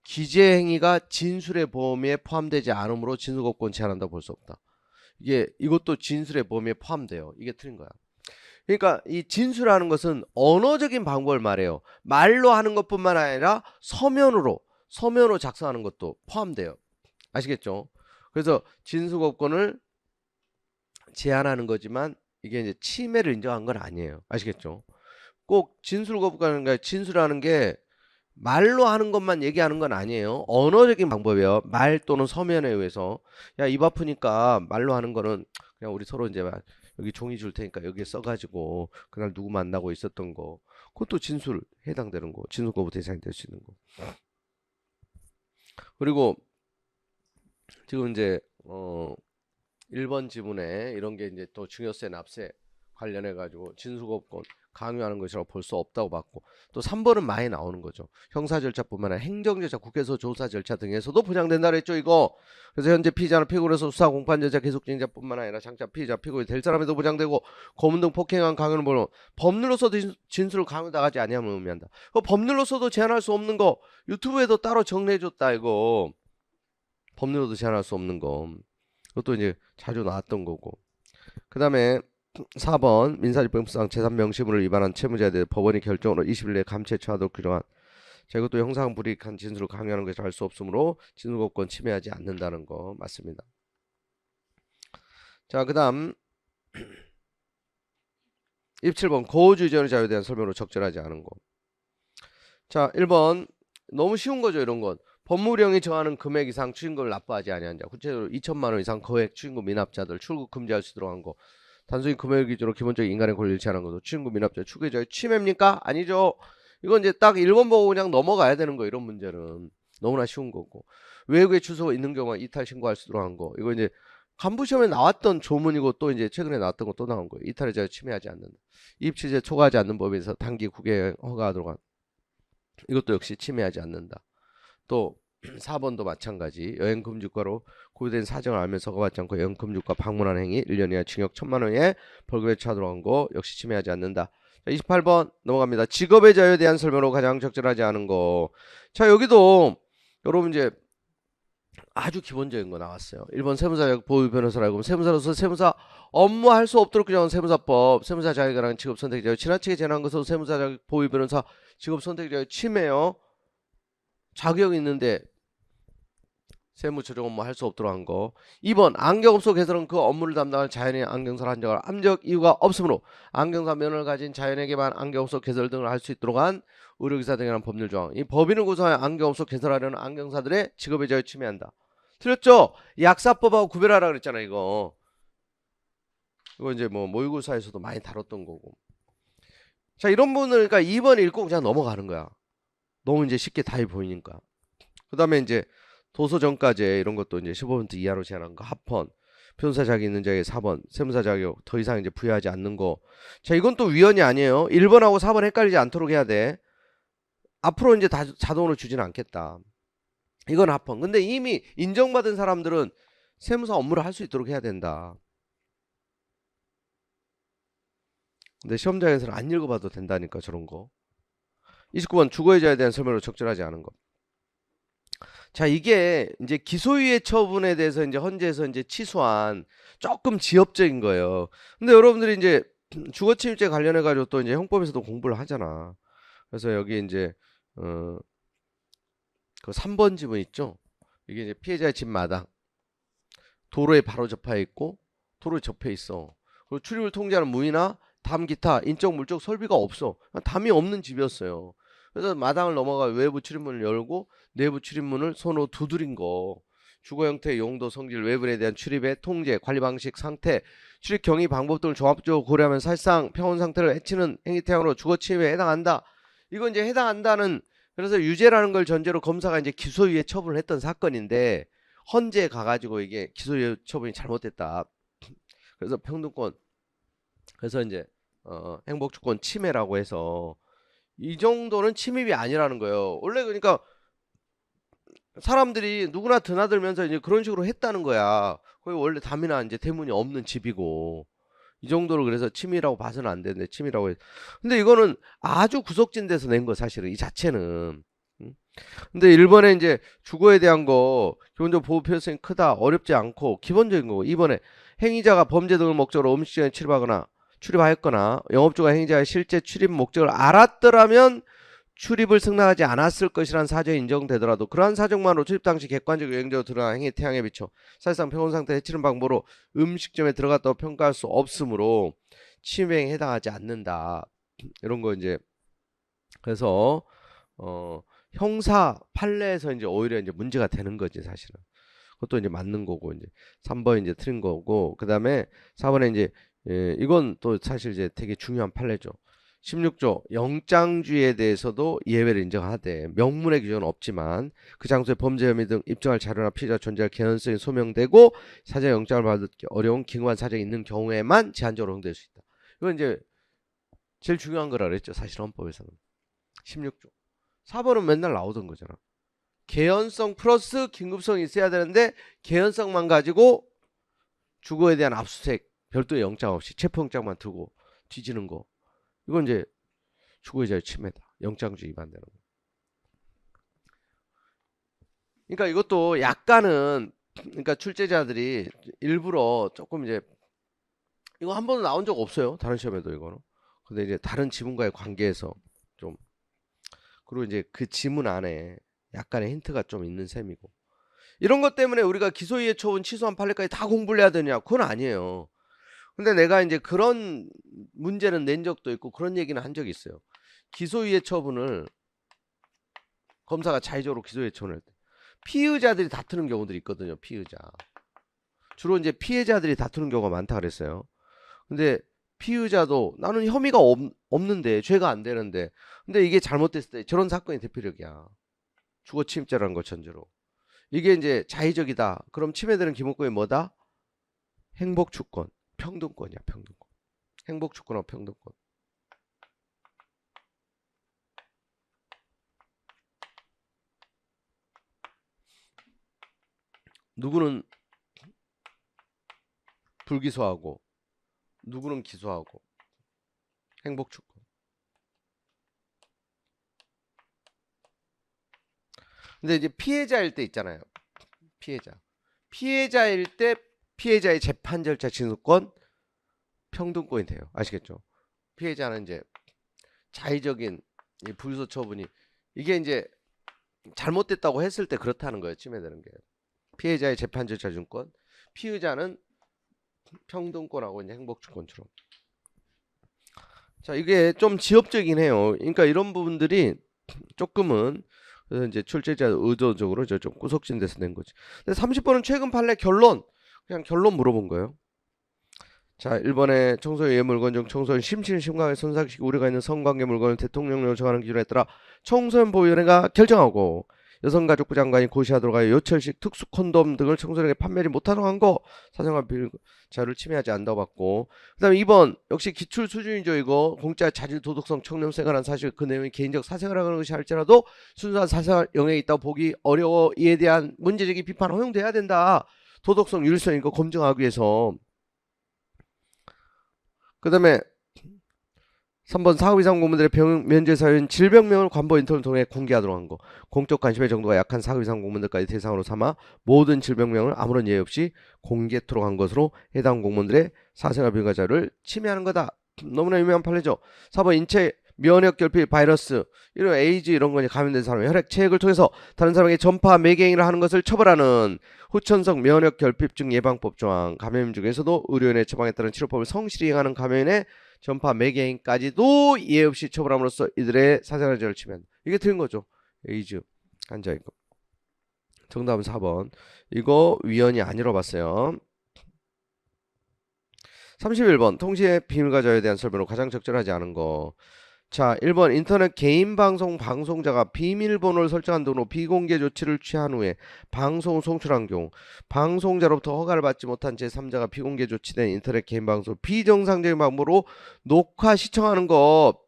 기재 행위가 진술의 범위에 포함되지 않으므로 진술거부권 제한한다고 볼 수 없다. 이것도 진술의 범위에 포함돼요. 이게 틀린 거야. 그러니까 이 진술하는 것은 언어적인 방법을 말해요. 말로 하는 것뿐만 아니라 서면으로 작성하는 것도 포함돼요. 아시겠죠? 그래서 진술거부권을 제한하는 거지만 이게 이제 침해를 인정한 건 아니에요. 아시겠죠? 꼭 진술거부권과 진술하는 게 말로 하는 것만 얘기하는 건 아니에요. 언어적인 방법이에요. 말 또는 서면에 의해서. 야, 입 아프니까 말로 하는 거는 그냥 우리 서로 이제 막 여기 종이 줄 테니까 여기에 써가지고 그날 누구 만나고 있었던 거. 그것도 진술 해당되는 거. 진술 거부 대상이 될 수 있는 거. 그리고 지금 이제 1번 지문에 이런 게 이제 또 증여세 납세 관련해 가지고 진술거부권 강요하는 것이라고 볼 수 없다고 봤고 또 3번은 많이 나오는 거죠. 형사 절차뿐만 아니라 행정 절차, 국회에서 조사 절차 등에서도 보장된다 그랬죠, 이거. 그래서 현재 피의자는 피고로서 수사 공판 절차 계속 진행자뿐만 아니라 장차 피의자, 피고이 될 사람에도 보장되고 고문 등 폭행한 강요는 물론 법률로서도 진술을 강요당하지 아니함을 의미한다. 법률로서도 제한할 수 없는 거 유튜브에도 따로 정리해줬다, 이거. 법률로도 제한할 수 없는 거. 그것도 이제 자주 나왔던 거고. 그 다음에 4번 민사집행법상 제3명시물을 위반한 채무자에 대해 법원이 결정으로 20일 내에 감찰에 처하도록 규정한 자, 이것도 형사상 불이익한 진술을 강요하는 것이 할 수 없으므로 진술거부권 침해하지 않는다는 거 맞습니다. 자, 그 다음 27번 고의주의전의 자유에 대한 설명으로 적절하지 않은 거. 자, 1번 너무 쉬운 거죠, 이런 건. 법무령이 정하는 금액 이상 추징금을 납부하지 아니한 자, 구체적으로 2천만 원 이상 거액 추징금 미납자들 출국 금지할 수 있도록 한 거. 단순히 금액 기준으로 기본적인 인간의 권리를 제한한 것도 추징금 미납자 추계자의 침해입니까? 아니죠. 이건 이제 딱 1번 보고 그냥 넘어가야 되는 거. 이런 문제는 너무나 쉬운 거고. 외국에 주소가 있는 경우에 이탈 신고할 수 있도록 한 거. 이거 이제 간부시험에 나왔던 조문이고 또 이제 최근에 나왔던 거 또 나온 거예요. 이탈의 자유 침해하지 않는다. 입취제 초과하지 않는 법에서 단기 국외 허가하도록 한. 이것도 역시 침해하지 않는다. 또 4번도 마찬가지. 여행금지과로 고유된 사정을 알면서 허가받지 않고 여행금지과 방문하는 행위 1년 이하 징역 1,000만 원에 벌금에 처하도록 한 거 역시 침해하지 않는다. 자, 28번 넘어갑니다. 직업의 자유에 대한 설명으로 가장 적절하지 않은 거. 자, 여기도 여러분 이제 아주 기본적인 거 나왔어요. 1번 세무사 자격 보유 변호사라고 하면 세무사로서 세무사 업무 할 수 없도록 규정한 세무사법 세무사 자격에 관한 직업 선택 자유 지나치게 제한한 것으로 세무사 자격 보유 변호사 직업 선택 자유 침해요. 자격이 있는데 세무 조정 업무 할 수 없도록 한 거. 2번 안경업소 개설은 그 업무를 담당할 자연인 안경사를 한정할 암적 이유가 없으므로 안경사 면허를 가진 자연에게만 안경업소 개설 등을 할 수 있도록 한 의료기사 등에 관한 법률 조항. 이 법인을 구성하여 안경업소 개설하려는 안경사들의 직업의 자유 침해한다. 틀렸죠? 약사법하고 구별하라 그랬잖아, 이거. 이거 이제 뭐 모의고사에서도 많이 다뤘던 거고. 자, 이런 부분을 그러니까 2번 읽고 그냥 넘어가는 거야. 너무 이제 쉽게 답이 보이니까. 그 다음에 이제 도서정가제 이런 것도 이제 15% 이하로 제한한 거 합헌 변호사 자격 있는 자에게 4번 세무사 자격 더 이상 이제 부여하지 않는 거. 자, 이건 또 위헌이 아니에요. 1번하고 4번 헷갈리지 않도록 해야 돼. 앞으로 이제 다 자동으로 주지는 않겠다. 이건 합헌. 근데 이미 인정받은 사람들은 세무사 업무를 할 수 있도록 해야 된다. 근데 시험장에서는 안 읽어봐도 된다니까 저런 거. 29번 주거의자에 대한 설명으로 적절하지 않은 거. 자, 이게 이제 기소유예 처분에 대해서 이제 헌재에서 이제 취소한 조금 지엽적인 거예요. 근데 여러분들이 이제 주거침입죄 관련해 가지고 또 이제 형법에서도 공부를 하잖아. 그래서 여기 이제 그 3번 지문 있죠? 이게 이제 피해자의 집 마당 도로에 바로 접해 있고 도로에 접해 있어. 그리고 출입을 통제하는 문이나 담 기타 인적 물적 설비가 없어. 담이 없는 집이었어요. 그래서 마당을 넘어가 외부 출입문을 열고 내부 출입문을 손으로 두드린 거. 주거 형태, 용도, 성질, 외부에 대한 출입의 통제, 관리 방식, 상태, 출입 경위, 방법 등을 종합적으로 고려하면 사실상 평온 상태를 해치는 행위태양으로 주거 침해에 해당한다. 이건 이제 해당한다는, 그래서 유죄라는 걸 전제로 검사가 이제 기소유예 처분을 했던 사건인데 헌재 가가지고 이게 기소유예 처분이 잘못됐다. 그래서 평등권, 그래서 이제 행복주권 침해라고 해서 이 정도는 침입이 아니라는 거예요. 원래 그러니까 사람들이 누구나 드나들면서 이제 그런 식으로 했다는 거야. 거기 원래 담이나 이제 대문이 없는 집이고 이 정도로 그래서 침입이라고 봐서는 안 되는데 침입이라고 해. 근데 이거는 아주 구석진 데서 낸 거 사실은 이 자체는. 근데 1번에 이제 주거에 대한 거 기본적으로 보호 필요성이 크다, 어렵지 않고 기본적인 거고, 2번에 행위자가 범죄 등을 목적으로 음식점에 출입하였거나 영업주가 행위자의 실제 출입 목적을 알았더라면 출입을 승낙하지 않았을 것이라는 사정이 인정되더라도 그러한 사정만으로 출입 당시 객관적으로 여행적으로 드러난 행위의 태양에 비춰 사실상 평온 상태를 해치는 방법으로 음식점에 들어갔다고 평가할 수 없으므로 침해에 해당하지 않는다. 이런 거 이제 그래서 형사 판례에서 이제 오히려 이제 문제가 되는 거지 사실은. 그것도 이제 맞는 거고, 이제 3번 이제 틀린 거고, 그 다음에 4번에 이제 이건 또 사실 이제 되게 중요한 판례죠. 16조 영장주의에 대해서도 예외를 인정하되 명문의 규정은 없지만 그 장소에 범죄 혐의 등 입증할 자료나 피의자 존재할 개연성이 소명되고 사전 영장을 받기 어려운 긴급한 사정이 있는 경우에만 제한적으로 허용될 수 있다. 이건 이제 제일 중요한 거라 그랬죠. 사실 헌법에서는. 16조. 4번은 맨날 나오던 거잖아. 개연성 플러스 긴급성이 있어야 되는데 개연성만 가지고 주거에 대한 압수수색 별도의 영장 없이 체포영장만 들고 뒤지는 거. 이건 이제 주거의 자유 침해다. 영장주의 위반되는 거. 그러니까 이것도 약간은, 그러니까 출제자들이 일부러 조금 이제 이거 한 번도 나온 적 없어요. 다른 시험에도 이거는. 근데 이제 다른 지문과의 관계에서 좀, 그리고 이제 그 지문 안에 약간의 힌트가 좀 있는 셈이고, 이런 것 때문에 우리가 기소유예 처분 취소한 판례까지 다 공부를 해야 되냐? 그건 아니에요. 근데 내가 이제 그런 문제는 낸 적도 있고 그런 얘기는 한 적이 있어요. 기소유예 처분을 검사가 자의적으로 기소유예 처분을 할 때 피의자들이 다투는 경우들이 있거든요. 피의자. 주로 이제 피해자들이 다투는 경우가 많다 그랬어요. 근데 피의자도 나는 혐의가 없는데, 죄가 안 되는데, 근데 이게 잘못됐을 때 저런 사건이 대표적이야. 주거 침입죄라는 거 전제로. 이게 이제 자의적이다. 그럼 침해되는 기본권이 뭐다? 행복주권, 평등권이야. 평등권. 행복주권하고 평등권. 누구는 불기소하고 누구는 기소하고. 행복주권. 근데 이제 피해자일 때 있잖아요. 피해자일 때 피해자의 재판 절차 진술권, 평등권이 돼요. 아시겠죠? 피해자는 이제 자의적인 이 불기소 처분이 이게 이제 잘못됐다고 했을 때 그렇다는 거예요. 침해되는 게. 피해자의 재판 절차 준권, 피의자는 평등권하고 이제 행복주권처럼. 자, 이게 좀 지엽적이긴 해요. 그러니까 이런 부분들이 조금은, 그래서 이제 출제자 의도적으로 좀 구석진 데서 낸 거지. 근데 30번은 최근 판례 결론, 그냥 결론 물어본 거예요. 자, 1번에 청소의 예물건 중 청소년 심신 심각하게 손상시키고 우려가 있는 성관계 물건을 대통령령을 정하는 기준에 따라 청소년보호위원회가 결정하고 여성가족부 장관이 고시하도록 하여 요철식 특수 콘돔 등을 청소년에게 판매하지 못하도록 한 거 사생활 비밀 자유를 침해하지 않다고 봤고, 그 다음에 2번 역시 기출 수준이죠. 이거 공짜 자질 도덕성 청렴생활한 사실 그 내용이 개인적 사생활하는 것이 할지라도 순수한 사생활 영역에 있다고 보기 어려워 이에 대한 문제제기 비판 허용돼야 된다. 도덕성 윤리성 이거 검증하기 위해서. 그 다음에 3번 사업 이상 공무원들의 병 면제 사유인 질병명을 관보 인터넷을 통해 공개하도록 한 거. 공적 관심의 정도가 약한 사업 이상 공무원들까지 대상으로 삼아 모든 질병명을 아무런 예외 없이 공개토록 한 것으로 해당 공무원들의 사생활 비밀과 자유를 침해하는 거다. 너무나 유명한 판례죠. 4번 인체 면역 결핍 바이러스, 이런 에이즈 이런 거에 감염된 사람의 혈액 체액을 통해서 다른 사람에게 전파 매개 행위를 하는 것을 처벌하는 후천성 면역 결핍증 예방법 조항. 감염 중에서도 의료인의 처방에 따른 치료법을 성실히 이행하는 감염인의 전파 매개인까지도 이해 없이 처벌함으로써 이들의 사생활 죄를 침해한다. 이게 틀린 거죠. 에이즈 한자 이거. 정답은 4번. 이거 위헌이 아니라고 봤어요. 31번 통신의 비밀과저에 대한 설명으로 가장 적절하지 않은 거. 자, 1번 인터넷 개인 방송 방송자가 비밀번호를 설정한 등으로 비공개 조치를 취한 후에 방송을 송출한 경우 방송자로부터 허가를 받지 못한 제3자가 비공개 조치된 인터넷 개인 방송을 비정상적인 방법으로 녹화 시청하는 거.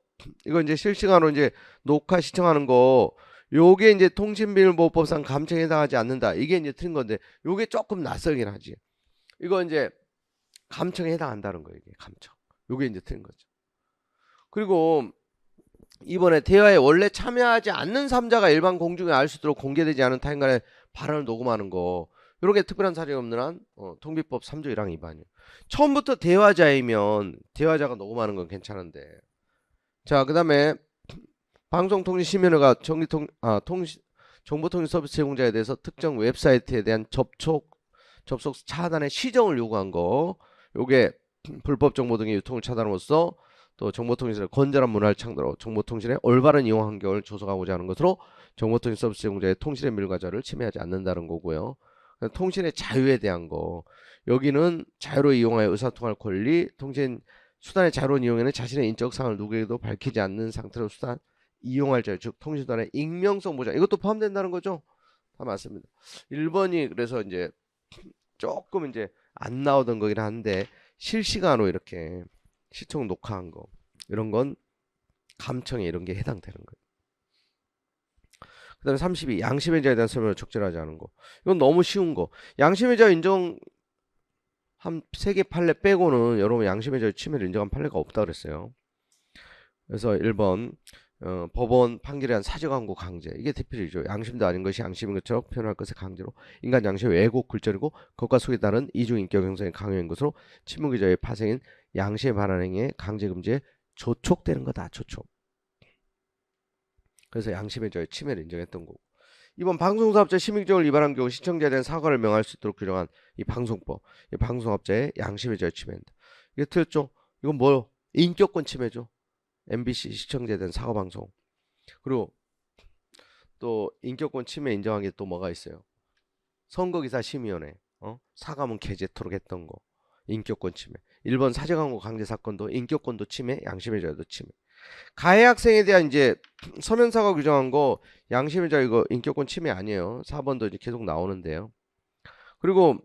이거 이제 실시간으로 이제 녹화 시청하는 거. 요게 이제 통신비밀보호법상 감청에 해당하지 않는다. 이게 이제 틀린 건데 요게 조금 낯설긴 하지. 이거 이제 감청에 해당한다는 거예요. 이게 감청. 요게 이제 틀린 거죠. 그리고 이번에 대화에 원래 참여하지 않는 3자가 일반 공중에 알 수 있도록 공개되지 않은 타인 간의 발언을 녹음하는 거. 이렇게 특별한 사정이 없는 한 통비법 3조 1항 위반이에요. 처음부터 대화자이면 대화자가 녹음하는 건 괜찮은데. 자, 그다음에 방송통신심의회가 정보통신서비스 제공자에 대해서 특정 웹사이트에 대한 접속 차단의 시정을 요구한 거. 요게 불법 정보 등의 유통을 차단함으로써 또 정보통신의 건전한 문화를 창달하고 정보통신의 올바른 이용 환경을 조성하고자 하는 것으로 정보통신 서비스 제공자의 통신의 밀과자를 침해하지 않는다는 거고요. 통신의 자유에 대한 거. 여기는 자유로 이용하여 의사소통할 권리, 통신 수단의 자유로운 이용에는 자신의 인적 사항을 누구에게도 밝히지 않는 상태로 수단 이용할 자유, 즉 통신수단의 익명성 보장. 이것도 포함된다는 거죠. 다 맞습니다. 1번이 그래서 이제 조금 이제 안 나오던 거긴 한데 실시간으로 이렇게 시청 녹화한 거 이런 건 감청에 이런 게 해당되는 거예요. 그 다음에 32 양심의 자에 대한 설명을 적절하지 않은 거. 이건 너무 쉬운 거. 양심의 자 인정 한 3개 판례 빼고는 여러분 양심의 자의 침해를 인정한 판례가 없다 그랬어요. 그래서 1번 법원 판결에 한 사직광고 강제. 이게 대표이죠. 양심도 아닌 것이 양심인 것처럼 표현할 것을 강제로 인간 양심의 왜곡 굴절이고 그것과 속에 따른 이중인격 형성의 강요인 것으로 침묵의자의 파생인 양심에 반한 행위에 강제 금지에 조촉되는 거다. 조촉. 그래서 양심의 저의 침해를 인정했던 거고. 이번 방송사업자 심의규정을 위반한 경우 시청자에 대한 사과를 명할 수 있도록 규정한 이 방송법. 이 방송업자의 양심의 저의 침해입니다. 이게 틀렸죠? 이건 뭐요? 인격권 침해죠. MBC 시청자에 대한 사과방송. 그리고 또 인격권 침해 인정한 게 또 뭐가 있어요? 선거기사 심의위원회 사과문 게재토록 했던 거. 인격권 침해. 1번 사제광고 강제 사건도 인격권도 침해, 양심의 자유도 침해. 가해 학생에 대한 이제 서면 사과 규정한 거 양심의 자유 이거 인격권 침해 아니에요. 4번도 이제 계속 나오는데요. 그리고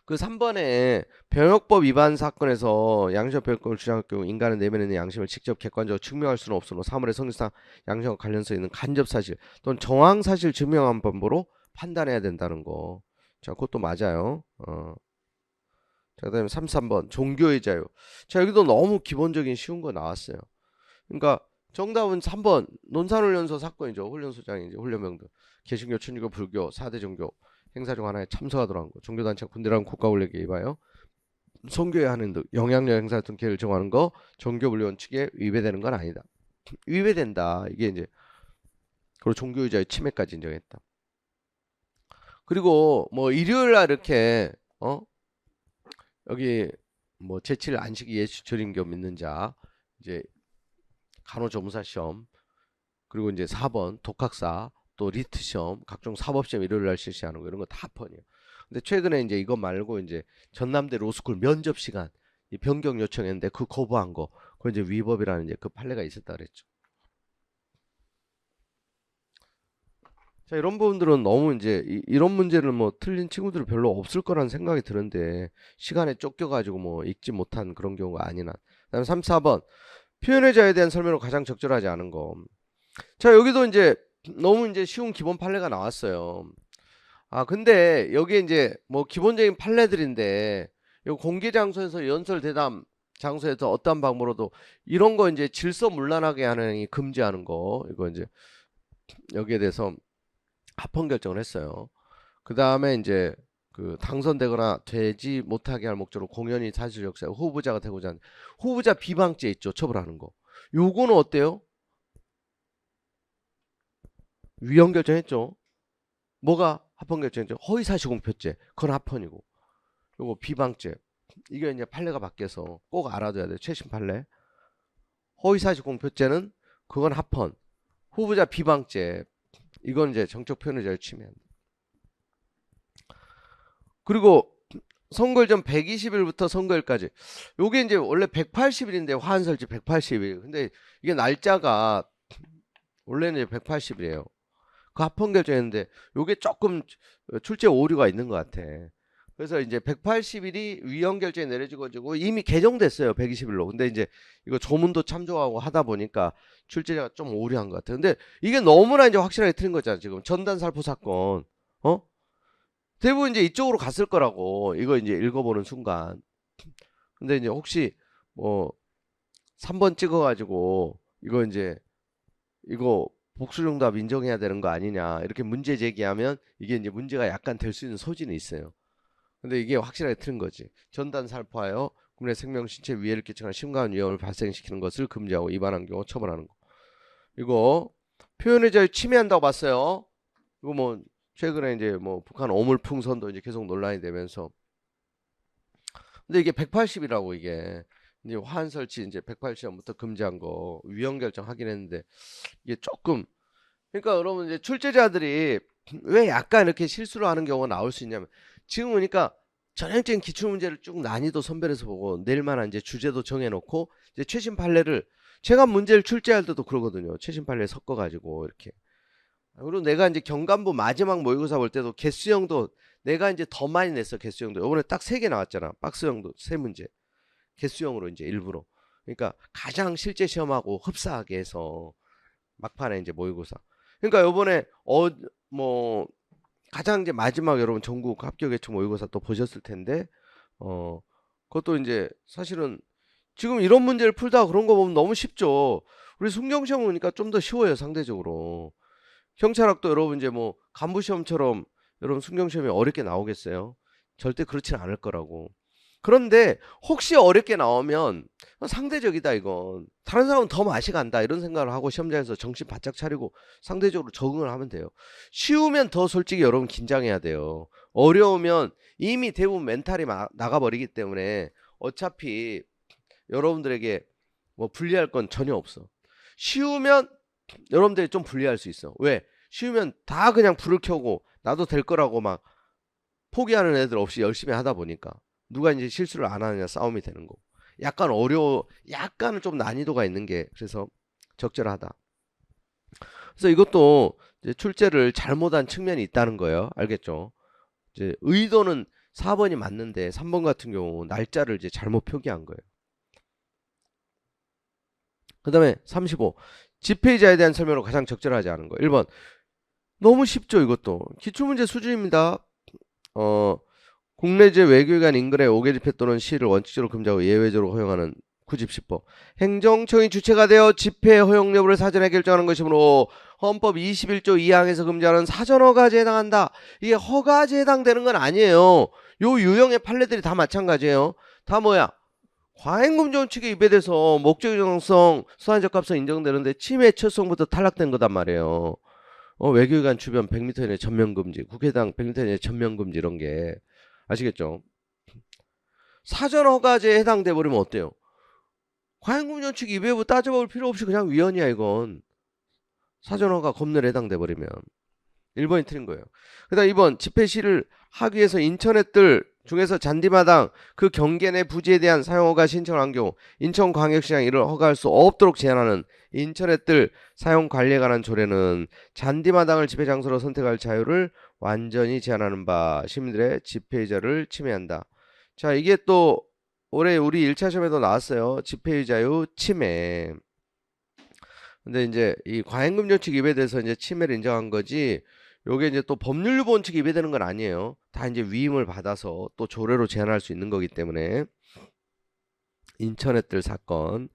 그 3번에 병역법 위반 사건에서 양심 병역권을 주장할 경우 인간의 내면에 있는 양심을 직접 객관적으로 증명할 수는 없으므로 사물의 성질상 양심과 관련성 있는 간접 사실 또는 정황 사실 증명한 방법으로 판단해야 된다는 거. 자, 그것도 맞아요. 자, 그다음에 33번 종교의 자유. 자, 여기도 너무 기본적인 쉬운 거 나왔어요. 그러니까 정답은 3번 논산훈련소 사건이죠. 훈련소장이죠. 훈련병들 개신교, 천주교, 불교 4대 종교 행사 중 하나에 참석하도록 한 거. 종교단체 군대라는 국가훈련 개입하여 선교회 하는 등 영향력 행사 같은 기회를 정하는 거 종교분리 원칙에 위배되는 건 아니다. 위배된다. 이게 이제 그리고 종교의 자유 침해까지 인정했다. 그리고 뭐 일요일 날 이렇게 여기 뭐 제7 안식 예수 절임교 믿는 자 이제 간호조무사 시험 그리고 이제 4번 독학사 또 리트 시험 각종 사법 시험 일요일 날 실시하는 거 이런 거 다 펀이에요. 근데 최근에 이제 이거 말고 이제 전남대 로스쿨 면접 시간 이 변경 요청했는데 그 거부한 거 그거 이제 위법이라는 이제 그 판례가 있었다 그랬죠. 자, 이런 부분들은 너무 이제 이런 문제를 뭐 틀린 친구들은 별로 없을 거라는 생각이 드는데 시간에 쫓겨가지고 뭐 읽지 못한 그런 경우가 아니나. 그다음 3, 4번 표현의 자유에 대한 설명으로 가장 적절하지 않은 거. 자, 여기도 이제 너무 이제 쉬운 기본 판례가 나왔어요. 근데 여기에 이제 뭐 기본적인 판례들인데 요 공개 장소에서 연설 대담 장소에서 어떤 방법으로도 이런 거 이제 질서문란하게 하는 이 금지하는 거 이거 이제 여기에 대해서 합헌 결정을 했어요. 그 다음에 이제 그 당선되거나 되지 못하게 할 목적으로 공연히 사실 역사 후보자가 되고자 하는 후보자 비방죄 있죠. 처벌하는 거. 요거는 어때요? 위헌 결정했죠. 뭐가 합헌 결정했죠? 허위사실 공표죄. 그건 합헌이고. 요거 비방죄. 이게 이제 판례가 바뀌어서 꼭 알아둬야 돼요. 최신 판례. 허위사실 공표죄는 그건 합헌. 후보자 비방죄. 이건 이제 정적 표현의 자유 침해한다. 그리고 선거일 전 120일부터 선거일까지. 요게 이제 원래 180일인데 화한 설치 180일. 근데 이게 날짜가 원래는 이제 180일이에요. 그 합헌 결정했는데 요게 조금 출제 오류가 있는 것 같아. 그래서 이제 180일이 위헌 결정이 내려지고 이미 개정됐어요. 120일로. 근데 이제 이거 조문도 참조하고 하다 보니까 출제가 좀 오류한 것 같아. 근데 이게 너무나 이제 확실하게 틀린 거잖아. 지금 전단 살포 사건. 대부분 이제 이쪽으로 갔을 거라고. 이거 이제 읽어보는 순간. 근데 이제 혹시 뭐 3번 찍어가지고 이거 복수정답 인정해야 되는 거 아니냐 이렇게 문제 제기하면 이게 이제 문제가 약간 될 수 있는 소지는 있어요. 근데 이게 확실하게 틀린 거지. 전단 살포하여 국민의 생명 신체 위해를 끼치거나 심각한 위험을 발생시키는 것을 금지하고 위반한 경우 처벌하는 거. 이거 표현의 자유 침해한다고 봤어요. 이거 뭐 최근에 이제 뭐 북한 어물풍선도 이제 계속 논란이 되면서. 근데 이게 180이라고 이게 이제 화한 설치 이제 180년부터 금지한 거 위헌 결정 하긴 했는데 이게 조금. 그러니까 여러분 이제 출제자들이 왜 약간 이렇게 실수를 하는 경우가 나올 수 있냐면 지금 보니까 전형적인 기출문제를 쭉 난이도 선별해서 보고 내일만한 이제 주제도 정해놓고 이제 최신 판례를 제가 문제를 출제할 때도 그러거든요. 최신 판례 섞어가지고 이렇게. 그리고 내가 이제 경간부 마지막 모의고사 볼 때도 개수형도 내가 이제 더 많이 냈어. 개수형도 이번에 딱 3개 나왔잖아. 박스형도 3문제 개수형으로 이제 일부러. 그러니까 가장 실제 시험하고 흡사하게 해서 막판에 이제 모의고사. 그러니까 요번에 뭐 가장 이제 마지막 여러분 전국 합격 예측 모의고사 또 보셨을 텐데 그것도 이제 사실은 지금 이런 문제를 풀다 그런 거 보면 너무 쉽죠. 우리 순경 시험 보니까 좀 더 쉬워요 상대적으로. 경찰학도 여러분 이제 뭐 간부 시험처럼 여러분 순경 시험이 어렵게 나오겠어요? 절대 그렇지는 않을 거라고. 그런데 혹시 어렵게 나오면 상대적이다 이건. 다른 사람은 더 맛이 간다 이런 생각을 하고 시험장에서 정신 바짝 차리고 상대적으로 적응을 하면 돼요. 쉬우면 더 솔직히 여러분 긴장해야 돼요. 어려우면 이미 대부분 멘탈이 나가버리기 때문에 어차피 여러분들에게 뭐 불리할 건 전혀 없어. 쉬우면 여러분들이 좀 불리할 수 있어. 왜? 쉬우면 다 그냥 불을 켜고 나도 될 거라고 막 포기하는 애들 없이 열심히 하다 보니까 누가 이제 실수를 안 하느냐 싸움이 되는 거고. 약간 약간은 좀 난이도가 있는 게 그래서 적절하다. 그래서 이것도 이제 출제를 잘못한 측면이 있다는 거예요. 알겠죠? 이제 의도는 4번이 맞는데 3번 같은 경우 날짜를 이제 잘못 표기한 거예요. 그 다음에 35. 집회의자에 대한 설명으로 가장 적절하지 않은 거. 1번. 너무 쉽죠, 이것도. 기출문제 수준입니다. 국내제 외교관 인근의 5개 집회 또는 시위를 원칙적으로 금지하고 예외적으로 허용하는 구집시법. 행정청이 주체가 되어 집회 허용 여부를 사전에 결정하는 것이므로 헌법 21조 2항에서 금지하는 사전 허가제에 해당한다. 이게 허가제에 해당되는 건 아니에요. 요 유형의 판례들이 다 마찬가지예요. 다 뭐야? 과잉금지 원칙에 위배돼서 목적의 정당성, 수단 적합성 인정되는데 침해 처성부터 탈락된 거단 말이에요. 외교관 주변 100m 이내 전면금지, 국회당 100m 이내 전면금지 이런 게 아시겠죠? 사전 허가제에 해당돼 버리면 어때요? 과잉금지 원칙 위배부 따져볼 필요 없이 그냥 위헌이야 이건. 사전 허가 검열에 해당돼 버리면 1번이 틀린 거예요. 그 다음 2번 집회 시를 하기 위해서 인천의뜰 중에서 잔디마당 그 경계 내 부지에 대한 사용허가 신청을 한 경우 인천광역시장이 이를 허가할 수 없도록 제한하는 인천의뜰 사용관리에 관한 조례는 잔디마당을 집회 장소로 선택할 자유를 완전히 제한하는 바 시민들의 집회의자를 침해한다. 자, 이게 또 올해 우리 1차 시험에도 나왔어요. 집회의 자유 침해. 근데 이제 이 과잉금지 원칙 위배돼서 이제 침해를 인정한 거지. 요게 이제 또 법률 원칙이 위배되는 건 아니에요. 다 이제 위임을 받아서 또 조례로 제한할 수 있는 거기 때문에. 인천의뜰 사건.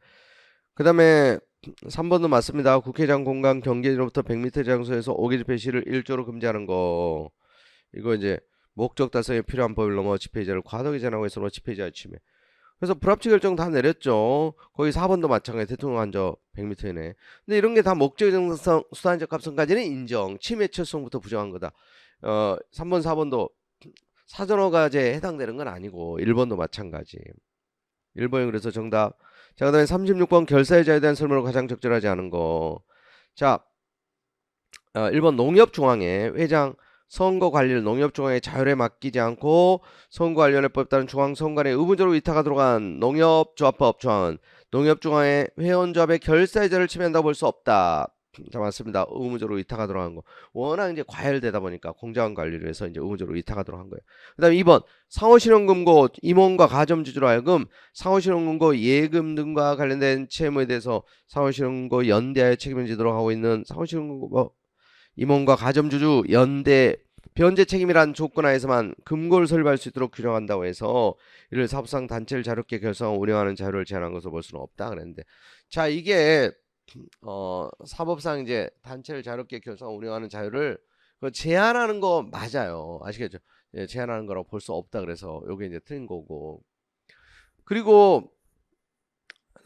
그 다음에 3번도 맞습니다. 국회의장 공간 경계로부터 100m 장소에서 5개 집회 시를 1조로 금지하는 거. 이거 이제 목적 달성에 필요한 법을 넘어 집회의자를 과도하게 제한하고 있으므로 집회의자의 침해. 그래서 불합치 결정 다 내렸죠. 거기 4번도 마찬가지. 대통령 앉아 100m 이내. 근데 이런 게 다 목적 정당성, 수단적 합성까지는 인정. 침해 처성부터 부정한 거다. 3번, 4번도 사전허가제에 해당되는 건 아니고 1번도 마찬가지. 1번이 그래서 정답. 자, 그 다음에 36번 결사유자에 대한 설명으로 가장 적절하지 않은 거. 자, 1번 농협중앙회 회장 선거 관리를 농협중앙회 자율에 맡기지 않고 선거관리위원회법에 따른 중앙선관위에 의무적으로 위탁하도록 한 농협조합법 조항은 농협중앙회 회원조합의 결사유자를 침해한다고 볼 수 없다. 자, 맞습니다. 의무적으로 위탁하도록 한 거. 워낙 이제 과열되다 보니까 공정한 관리를 위해서 이제 의무적으로 위탁하도록 한 거예요. 그 다음에 2번 상호실현금고 임원과 가점주주로 하여금 상호실현금고 예금 등과 관련된 채무에 대해서 상호실현금고 연대하여 책임을 지도록 하고 있는 상호실현금고 임원과 가점주주 연대 변제 책임이란 조건 하에서만 금고를 설립할 수 있도록 규정한다고 해서 이를 사업상 단체를 자유롭게 결성하고 운영하는 자유를 제한한 것으로 볼 수는 없다 그랬는데, 자, 이게 사법상 이제 단체를 자유롭게 결성하고 운영하는 자유를 제한하는 거 맞아요. 아시겠죠? 예, 제한하는 거라고 볼 수 없다 그래서 요게 이제 틀린 거고. 그리고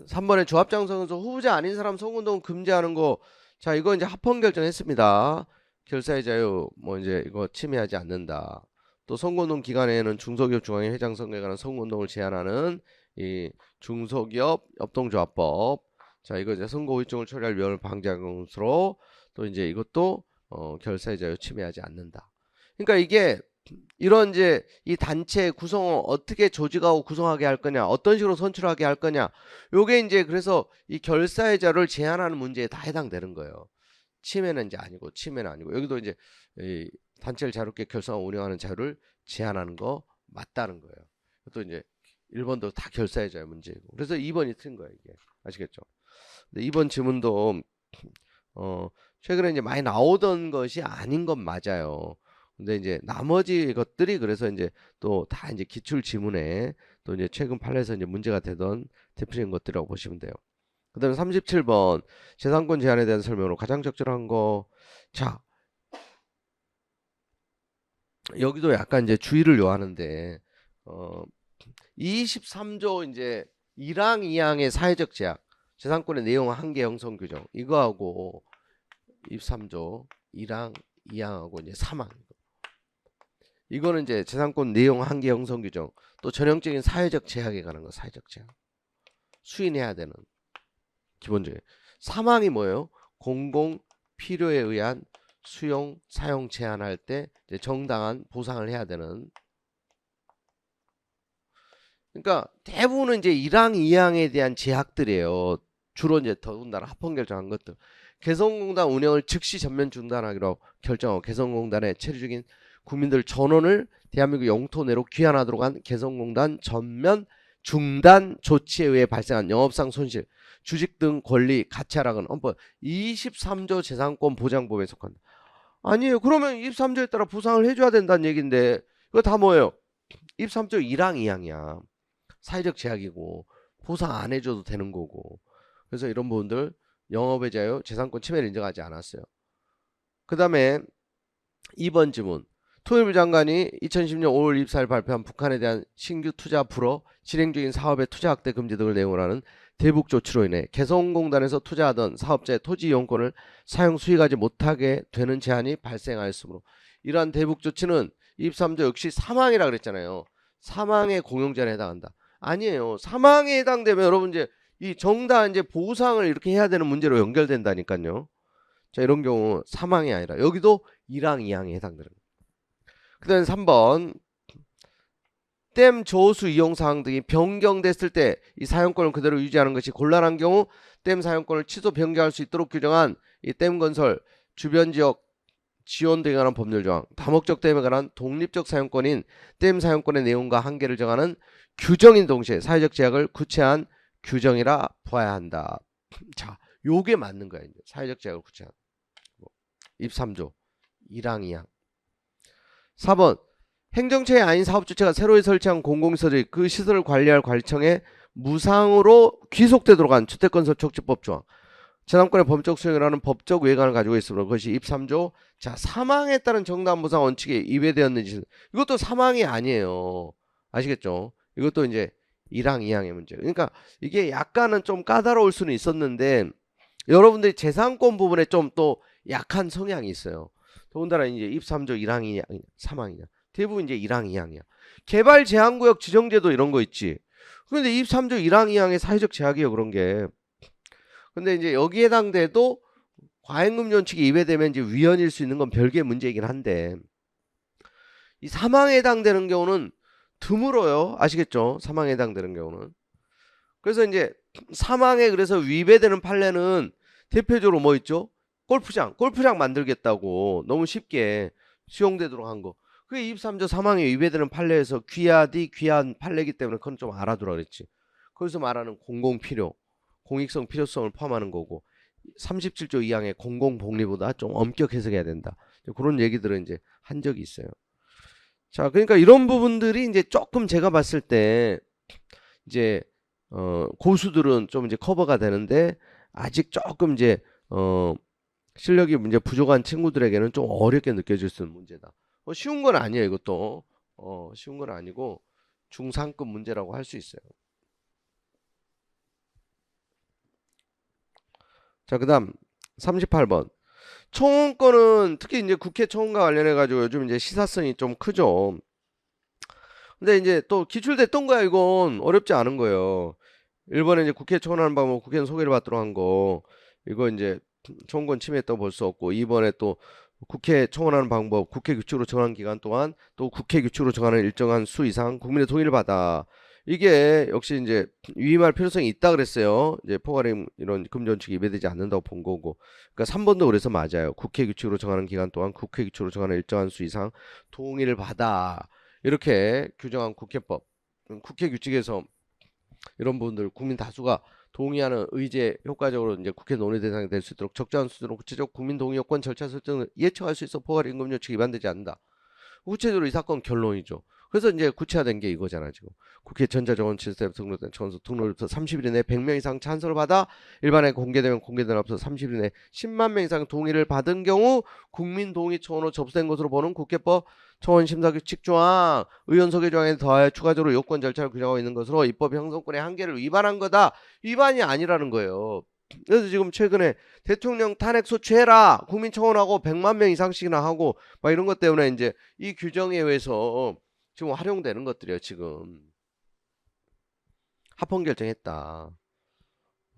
3번에 조합장성에서 후보자 아닌 사람 선거운동 금지하는 거. 자, 이거 이제 합헌 결정했습니다. 결사의 자유 뭐 이제 이거 침해하지 않는다. 또 선거운동 기간에는 중소기업 중앙회 회장 선거에 관한 선거운동을 제한하는 이 중소기업 협동조합법. 자, 이거 이제 선거 후유증을 처리할 위험을 방지하는 것으로 또 이제 이것도 결사의 자유 침해하지 않는다. 그러니까 이게 이런 이제 이 단체 구성을 어떻게 조직하고 구성하게 할 거냐, 어떤 식으로 선출하게 할 거냐, 요게 이제 그래서 이 결사의 자유를 제한하는 문제에 다 해당되는 거예요. 침해는 이제 아니고, 침해는 아니고, 여기도 이제 이 단체를 자유롭게 결성하고 운영하는 자유를 제한하는 거 맞다는 거예요. 또 이제 1번도 다 결사의 자유 문제고, 그래서 2번이 틀린 거예요, 이게. 아시겠죠? 근데 2번 질문도 최근에 이제 많이 나오던 것이 아닌 건 맞아요. 근데 이제 나머지 것들이 그래서 이제 또 다 이제 기출 지문에 또 이제 최근 판례에서 이제 문제가 되던 대표적인 것들이라고 보시면 돼요. 그 다음에 37번 재산권 제한에 대한 설명으로 가장 적절한 거. 자, 여기도 약간 이제 주의를 요하는데 23조 이제 1항 2항의 사회적 제약 재산권의 내용 한계 형성 규정 이거하고 23조 1항 2항하고 이제 3항 이거는 이제 재산권 내용 한계 형성 규정 또 전형적인 사회적 제약에 관한 거. 사회적 제약 수인해야 되는 기본적인 3항이 뭐예요? 공공 필요에 의한 수용 사용 제한할 때 이제 정당한 보상을 해야 되는. 그러니까 대부분은 이제 1항 2항에 대한 제약들이에요. 주로 이제 더군다나 합헌 결정한 것들. 개성공단 운영을 즉시 전면 중단하기로 결정하고 개성공단의 체류 중인 국민들 전원을 대한민국 영토 내로 귀환하도록 한 개성공단 전면 중단 조치에 의해 발생한 영업상 손실, 주식 등 권리 가치하락은 헌법 23조 재산권 보장법에 속한다. 아니에요. 그러면 23조에 따라 보상을 해줘야 된다는 얘기인데 이거 다 뭐예요? 23조 1항 2항이야. 사회적 제약이고 보상 안 해줘도 되는 거고. 그래서 이런 부분들 영업의 자유, 재산권 침해를 인정하지 않았어요. 그 다음에 2번 질문. 통일부 장관이 2010년 5월 24일 발표한 북한에 대한 신규 투자 불허, 진행 중인 사업의 투자 확대 금지 등을 내용으로 하는 대북 조치로 인해 개성공단에서 투자하던 사업자의 토지 이용권을 사용 수익하지 못하게 되는 제한이 발생하였으므로 이러한 대북 조치는 23조 역시 사망이라 그랬잖아요. 사망의 공용제한에 해당한다. 아니에요. 사망에 해당되면 여러분 이제 이 정당 이제 보상을 이렇게 해야 되는 문제로 연결된다니까요. 자, 이런 경우 사망이 아니라 여기도 1항 2항에 해당되는 거예요. 그 다음에 3번 댐 조수 이용 사항 등이 변경됐을 때 이 사용권을 그대로 유지하는 것이 곤란한 경우 댐 사용권을 취소 변경할 수 있도록 규정한 이 댐 건설 주변 지역 지원 등에 관한 법률 조항, 다목적 댐에 관한 독립적 사용권인 댐 사용권의 내용과 한계를 정하는 규정인 동시에 사회적 제약을 구체한 규정이라 봐야 한다. 자, 요게 맞는 거야. 이제 사회적 제약을 구체한 23조 1항 2항. 4번 행정처의 아닌 사업주체가 새로 설치한 공공시설이 그 시설을 관리할 관리청에 무상으로 귀속되도록 한 주택건설 촉진법 조항. 재산권의 법적 수용이라는 법적 외관을 가지고 있으므로 그것이 23조 자 사망에 따른 정당한 보상 원칙에 위배되었는지 이것도 사망이 아니에요. 아시겠죠? 이것도 이제 1항 2항의 문제. 그러니까 이게 약간은 좀 까다로울 수는 있었는데 여러분들이 재산권 부분에 좀 또 약한 성향이 있어요. 더군다나 이제 23조 1항 2항 3항이냐 대부분 이제 1항, 2항이야. 개발 제한구역 지정제도 이런 거 있지. 근데 23조 1항, 2항의 사회적 제약이에요, 그런 게. 근데 이제 여기에 해당돼도 과잉금융 원칙이 위배되면 이제 위헌일 수 있는 건 별개의 문제이긴 한데, 이 사망에 해당되는 경우는 드물어요. 아시겠죠? 사망에 해당되는 경우는. 그래서 이제 사망에 그래서 위배되는 판례는 대표적으로 뭐 있죠? 골프장 만들겠다고 너무 쉽게 수용되도록 한 거. 그게 23조 사망에 위배되는 판례에서 귀한 판례이기 때문에 그건 좀 알아두라 그랬지. 거기서 말하는 공공필요, 공익성 필요성을 포함하는 거고, 37조 2항의 공공복리보다 좀 엄격 해석해야 된다. 그런 얘기들은 이제 한 적이 있어요. 자, 그러니까 이런 부분들이 이제 조금 제가 봤을 때 이제 고수들은 좀 이제 커버가 되는데, 아직 조금 이제 실력이 이제 부족한 친구들에게는 좀 어렵게 느껴질 수 있는 문제다. 쉬운 건 아니에요, 이것도. 쉬운 건 아니고 중상급 문제라고 할 수 있어요. 자, 그다음 38번. 청원권은 특히 이제 국회 청원과 관련해 가지고 요즘 이제 시사성이 좀 크죠. 근데 이제 또 기출됐던 거야. 이건 어렵지 않은 거예요. 1번에 이제 국회 청원하는 방법, 국회는 소개를 받도록 한 거, 이거 이제 청원권 침해했다고 볼 수 없고, 2번에 또 국회 청원하는 방법, 국회 규칙으로 정한 기간 동안 또 국회 규칙으로 정하는 일정한 수 이상 국민의 동의를 받아. 이게 역시 이제 위임할 필요성이 있다 그랬어요. 이제 포괄임 이런 금전칙이 위배되지 않는다고 본 거고. 그러니까 3번도 그래서 맞아요. 국회 규칙으로 정하는 기간 동안 국회 규칙으로 정하는 일정한 수 이상 동의를 받아. 이렇게 규정한 국회법. 국회 규칙에서 이런 부분들 국민 다수가 동의하는 의제 효과적으로 이제 국회 논의 대상이 될 수 있도록 적절한 수준으로 구체적 국민 동의 요건 절차 설정을 예측할 수 있어 포괄임금 요칙이 위반되지 않는다. 구체적으로 이 사건 결론이죠. 그래서 이제 구체화된 게 이거잖아. 지금 국회 전자정원 시스템 등록된 청소 등록일부터 30일 이내 100명 이상 찬성을 받아 일반에 공개되면 공개된 앞서 30일 이내 10만 명 이상 동의를 받은 경우 국민 동의 초원으로 접수된 것으로 보는 국회법 청원 심사 규칙 조항 의원 소개 조항에 더하여 추가적으로 요건 절차를 규정하고 있는 것으로 입법 형성권의 한계를 위반한 거다. 위반이 아니라는 거예요. 그래서 지금 최근에 대통령 탄핵 소추해라 국민 청원하고 100만 명 이상씩이나 하고 막 이런 것 때문에 이제 이 규정에 의해서 지금 활용되는 것들이에요. 지금 합헌 결정했다.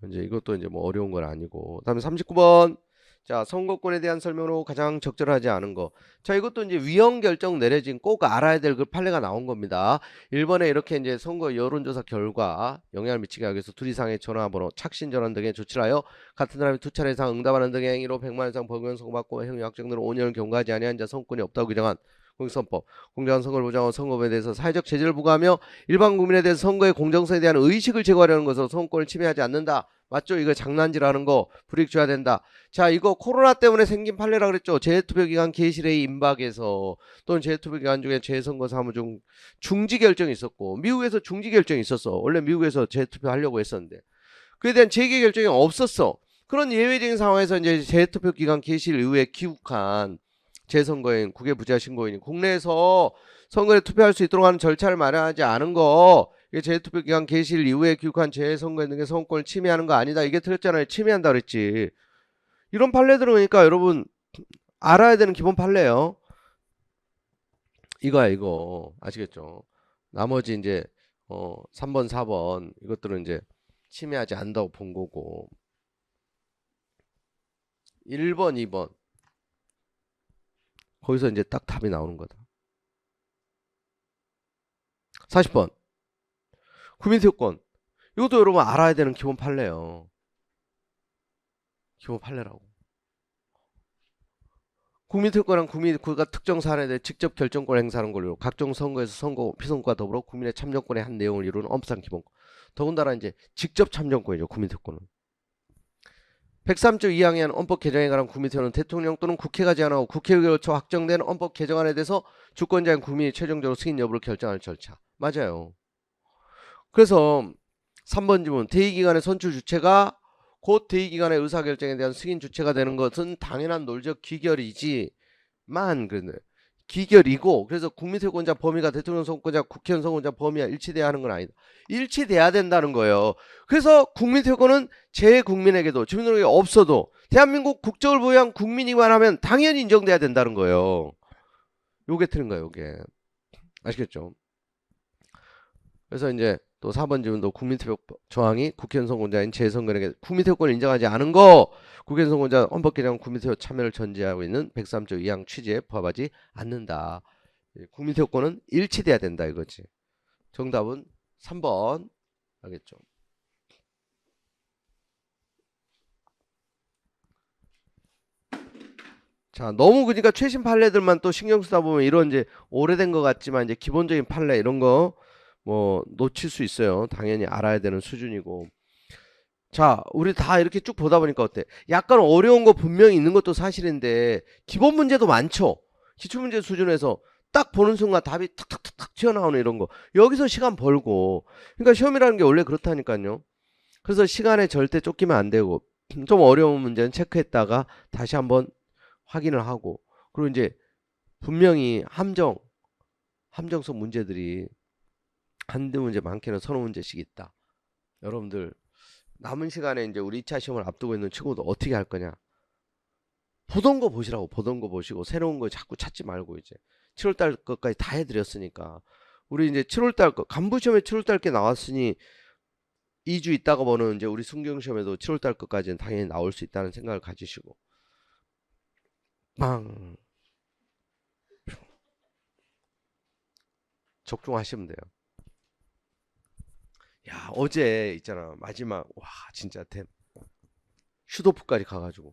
이제 이것도 이제 뭐 어려운 건 아니고. 다음에 39번. 자, 선거권에 대한 설명으로 가장 적절하지 않은 거. 자, 이것도 이제 위헌 결정 내려진 꼭 알아야 될 그 판례가 나온 겁니다. 1번에 이렇게 이제 선거 여론조사 결과 영향을 미치게 하기 위해서 둘 이상의 전화번호, 착신 전환 등의 조치를 하여 같은 사람이 두 차례 이상 응답하는 등의 행위로 100만 원 이상 벌금형 선고받고 행위 확정으로 5년을 경과하지 아니한 자 선거권이 없다고 규정한 공직선법, 공정한 선거를 보장하고 선거법에 대해서 사회적 제재를 부과하며 일반 국민에 대해서 선거의 공정성에 대한 의식을 제고하려는 것으로 선거권을 침해하지 않는다. 맞죠? 이거 장난질하는 거 불이익 줘야 된다. 자, 이거 코로나 때문에 생긴 판례라 그랬죠. 재투표기간 개시례의 임박에서 또는 재투표기간 중에 재선거 사무 중 중지 결정이 있었고, 미국에서 중지 결정이 있었어. 원래 미국에서 재투표하려고 했었는데 그에 대한 재개 결정이 없었어. 그런 예외적인 상황에서 이제 재투표기간 개시일 이후에 귀국한 재선거인 국외 부자 신고인이 국내에서 선거에 투표할 수 있도록 하는 절차를 마련하지 않은 거, 이게 재투표 기간 개시일 이후에 귀국한 재선거인 등의 선거권을 침해하는 거 아니다. 이게 틀렸잖아요. 침해한다 그랬지. 이런 판례들은 그러니까 여러분 알아야 되는 기본 판례예요. 이거야 이거. 아시겠죠? 나머지 이제 3번 4번 이것들은 이제 침해하지 않는다고 본 거고. 1번 2번 거기서 이제 딱 답이 나오는 거다. 40번 국민투표권. 이것도 여러분 알아야 되는 기본 판례예요. 기본 판례라고. 국민투표권은 국가 특정 사안에 대해 직접 결정권을 행사하는 걸로 각종 선거에서 선거 피선거와 더불어 국민의 참정권의 한 내용을 이루는 엄상 기본권. 더군다나 이제 직접 참정권이죠. 국민투표권은. 103조 2항에 한 헌법 개정에 관한 국민투표는 대통령 또는 국회가 제안하고 국회에 거쳐 확정된 헌법 개정안에 대해서 주권자인 국민이 최종적으로 승인 여부를 결정할 절차. 맞아요. 그래서 3번 지문 대의기관의 선출 주체가 곧 대의기관의 의사결정에 대한 승인 주체가 되는 것은 당연한 논리적 기결이지만 기결이고, 그래서 국민투표권자 범위가 대통령 선거권자 국회의원 선거권자 범위와 일치돼야 하는 건 아니다. 일치돼야 된다는 거예요. 그래서 국민투표권은 제 국민에게도 주민등록이 없어도 대한민국 국적을 보유한 국민이만 하면 당연히 인정돼야 된다는 거예요. 요게 틀린 거예요. 요게. 아시겠죠? 그래서 이제 또 4번 질문도 국민투표 조항이 국회의원 선거자인 재선거인에게 국민투표권을 인정하지 않은 거 국회의원 선거자 헌법 개정 국민투표 참여를 전제하고 있는 103조 2항 취지에 부합하지 않는다. 국민투표권은 일치돼야 된다 이거지. 정답은 3번. 알겠죠? 자, 너무 그러니까 최신 판례들만 또 신경 쓰다 보면 이런 이제 오래된 것 같지만 이제 기본적인 판례 이런 거 뭐 놓칠 수 있어요. 당연히 알아야 되는 수준이고. 자, 우리 다 이렇게 쭉 보다 보니까 어때? 약간 어려운 거 분명히 있는 것도 사실인데 기본 문제도 많죠. 기출문제 수준에서 딱 보는 순간 답이 탁탁탁탁 튀어나오는 이런 거. 여기서 시간 벌고. 그러니까 시험이라는 게 원래 그렇다니까요. 그래서 시간에 절대 쫓기면 안 되고 좀 어려운 문제는 체크했다가 다시 한번 확인을 하고 그리고 이제 분명히 함정성 문제들이 한두 문제 많게는 서너 문제씩 있다. 여러분들 남은 시간에 이제 우리 2차 시험을 앞두고 있는 친구들 어떻게 할 거냐? 보던 거 보시라고. 보던 거 보시고 새로운 거 자꾸 찾지 말고 이제 7월 달 것까지 다 해드렸으니까 우리 이제 7월 달 거 간부 시험에 7월 달 게 나왔으니 2주 있다가 보는 이제 우리 순경 시험에도 7월 달 것까지는 당연히 나올 수 있다는 생각을 가지시고 빵 적중하시면 돼요. 야, 어제 있잖아. 마지막 와 진짜 슈도프까지 가가지고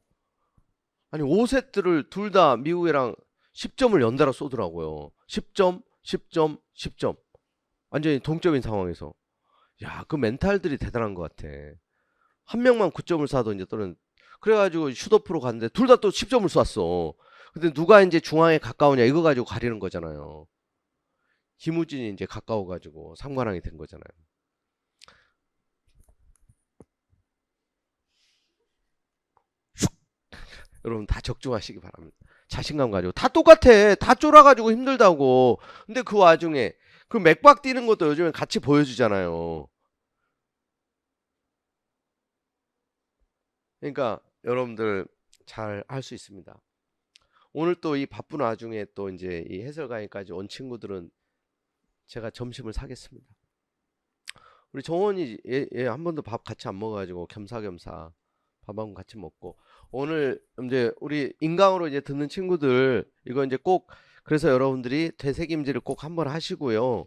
아니 5세트를 둘 다 미국이랑 10점을 연달아 쏘더라고요. 10점 10점 10점 완전히 동점인 상황에서 야, 그 멘탈들이 대단한 것 같아. 한 명만 9점을 쏴도 이제 또는 그래가지고 슈도프로 갔는데 둘 다 또 10점을 쐈어. 근데 누가 이제 중앙에 가까우냐 이거 가지고 가리는 거잖아요. 김우진이 이제 가까워가지고 삼관왕이 된 거잖아요. 여러분 다 적중하시기 바랍니다. 자신감 가지고 다 똑같아. 다 쫄아가지고 힘들다고. 근데 그 와중에 그 맥박 뛰는 것도 요즘에 같이 보여주잖아요. 그러니까 여러분들 잘 할 수 있습니다. 오늘 또 이 바쁜 와중에 또 이제 이 해설강의까지 온 친구들은 제가 점심을 사겠습니다. 우리 정원이 한 번도 밥 같이 안 먹어가지고 겸사겸사 밥 한 번 같이 먹고 오늘 이제 우리 인강으로 이제 듣는 친구들 이거 이제 꼭 그래서 여러분들이 되새김질을 꼭 한번 하시고요.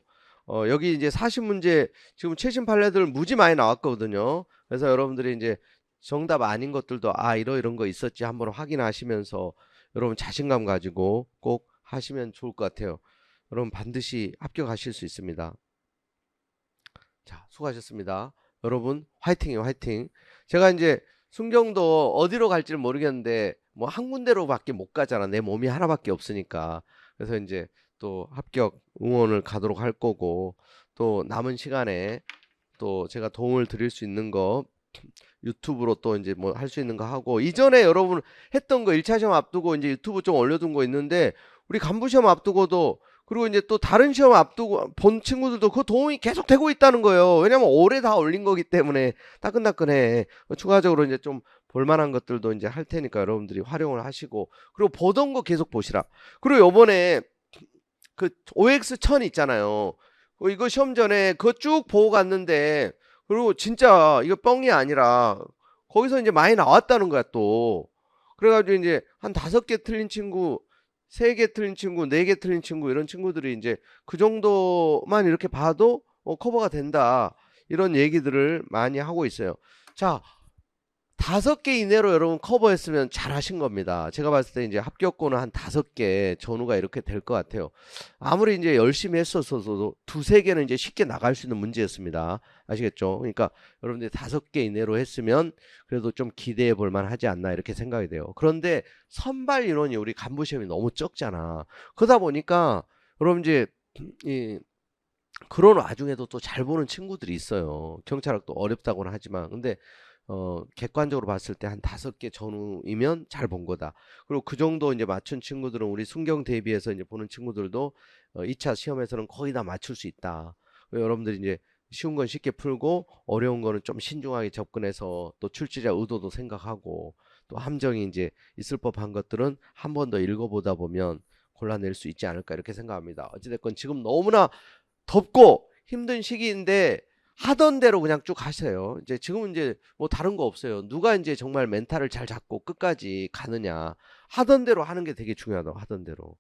여기 이제 40문제 지금 최신 판례들 무지 많이 나왔거든요. 그래서 여러분들이 이제 정답 아닌 것들도 아 이런 거 있었지 한번 확인하시면서 여러분 자신감 가지고 꼭 하시면 좋을 것 같아요. 여러분 반드시 합격하실 수 있습니다. 자, 수고하셨습니다. 여러분 화이팅이에요, 화이팅. 제가 이제 순경도 어디로 갈지는 모르겠는데 뭐 한 군데로밖에 못 가잖아. 내 몸이 하나밖에 없으니까. 그래서 이제 또 합격 응원을 가도록 할 거고 또 남은 시간에 또 제가 도움을 드릴 수 있는 거 유튜브로 또 이제 뭐 할 수 있는 거 하고 이전에 여러분 했던 거 1차 시험 앞두고 이제 유튜브 좀 올려둔 거 있는데 우리 간부 시험 앞두고도 그리고 이제 또 다른 시험 앞두고 본 친구들도 그 도움이 계속 되고 있다는 거예요. 왜냐면 올해 다 올린 거기 때문에 따끈따끈해. 추가적으로 이제 좀 볼만한 것들도 이제 할 테니까 여러분들이 활용을 하시고 그리고 보던 거 계속 보시라. 그리고 요번에 그 OX 1000 있잖아요. 이거 시험 전에 그거 쭉 보고 갔는데 그리고 진짜 이거 뻥이 아니라 거기서 이제 많이 나왔다는 거야 또. 그래가지고 이제 한 5개 틀린 친구 3개 틀린 친구 4개 틀린 친구 이런 친구들이 이제 그 정도만 이렇게 봐도 커버가 된다 이런 얘기들을 많이 하고 있어요. 자, 5개 이내로 여러분 커버했으면 잘 하신 겁니다. 제가 봤을 때 이제 합격권은 한 5개 전후가 이렇게 될 것 같아요. 아무리 이제 열심히 했었어도 2-3개는 이제 쉽게 나갈 수 있는 문제였습니다. 아시겠죠? 그러니까 여러분들이 5개 이내로 했으면 그래도 좀 기대해 볼 만하지 않나 이렇게 생각이 돼요. 그런데 선발 인원이 우리 간부 시험이 너무 적잖아. 그러다 보니까 여러분 이제 그런 와중에도 또 잘 보는 친구들이 있어요. 경찰학도 어렵다고는 하지만 근데 객관적으로 봤을 때 한 5개 전후이면 잘 본 거다. 그리고 그 정도 이제 맞춘 친구들은 우리 순경 대비해서 이제 보는 친구들도 2차 시험에서는 거의 다 맞출 수 있다. 여러분들이 이제 쉬운 건 쉽게 풀고 어려운 거는 좀 신중하게 접근해서 또 출제자 의도도 생각하고 또 함정이 이제 있을 법한 것들은 한 번 더 읽어보다 보면 골라낼 수 있지 않을까 이렇게 생각합니다. 어찌됐건 지금 너무나 덥고 힘든 시기인데 하던 대로 그냥 쭉 하세요. 이제 지금은 이제 뭐 다른 거 없어요. 누가 이제 정말 멘탈을 잘 잡고 끝까지 가느냐. 하던 대로 하는 게 되게 중요하다고 하던 대로.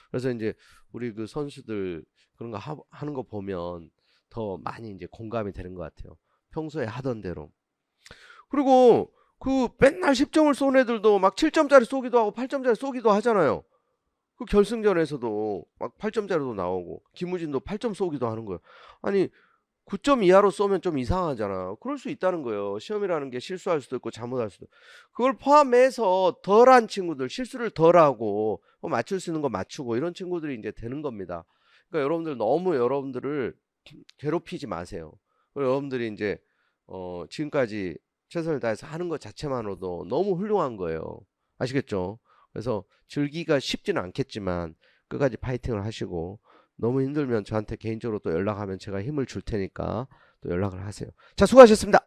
그래서 이제 우리 그 선수들 그런 거 하는 거 보면 더 많이 이제 공감이 되는 것 같아요. 평소에 하던 대로. 그리고 그 맨날 10점을 쏜 애들도 막 7점짜리 쏘기도 하고 8점짜리 쏘기도 하잖아요. 그 결승전에서도 막 8점짜리도 나오고 김우진도 8점 쏘기도 하는 거예요. 아니 9점 이하로 쏘면 좀 이상하잖아. 그럴 수 있다는 거예요. 시험이라는 게 실수할 수도 있고 잘못할 수도. 그걸 포함해서 덜한 친구들, 실수를 덜하고 맞출 수 있는 거 맞추고 이런 친구들이 이제 되는 겁니다. 그러니까 여러분들 너무 여러분들을 괴롭히지 마세요. 여러분들이 이제 지금까지 최선을 다해서 하는 것 자체만으로도 너무 훌륭한 거예요. 아시겠죠? 그래서 즐기기가 쉽지는 않겠지만 끝까지 파이팅을 하시고 너무 힘들면 저한테 개인적으로 또 연락하면 제가 힘을 줄 테니까 또 연락을 하세요. 자, 수고하셨습니다.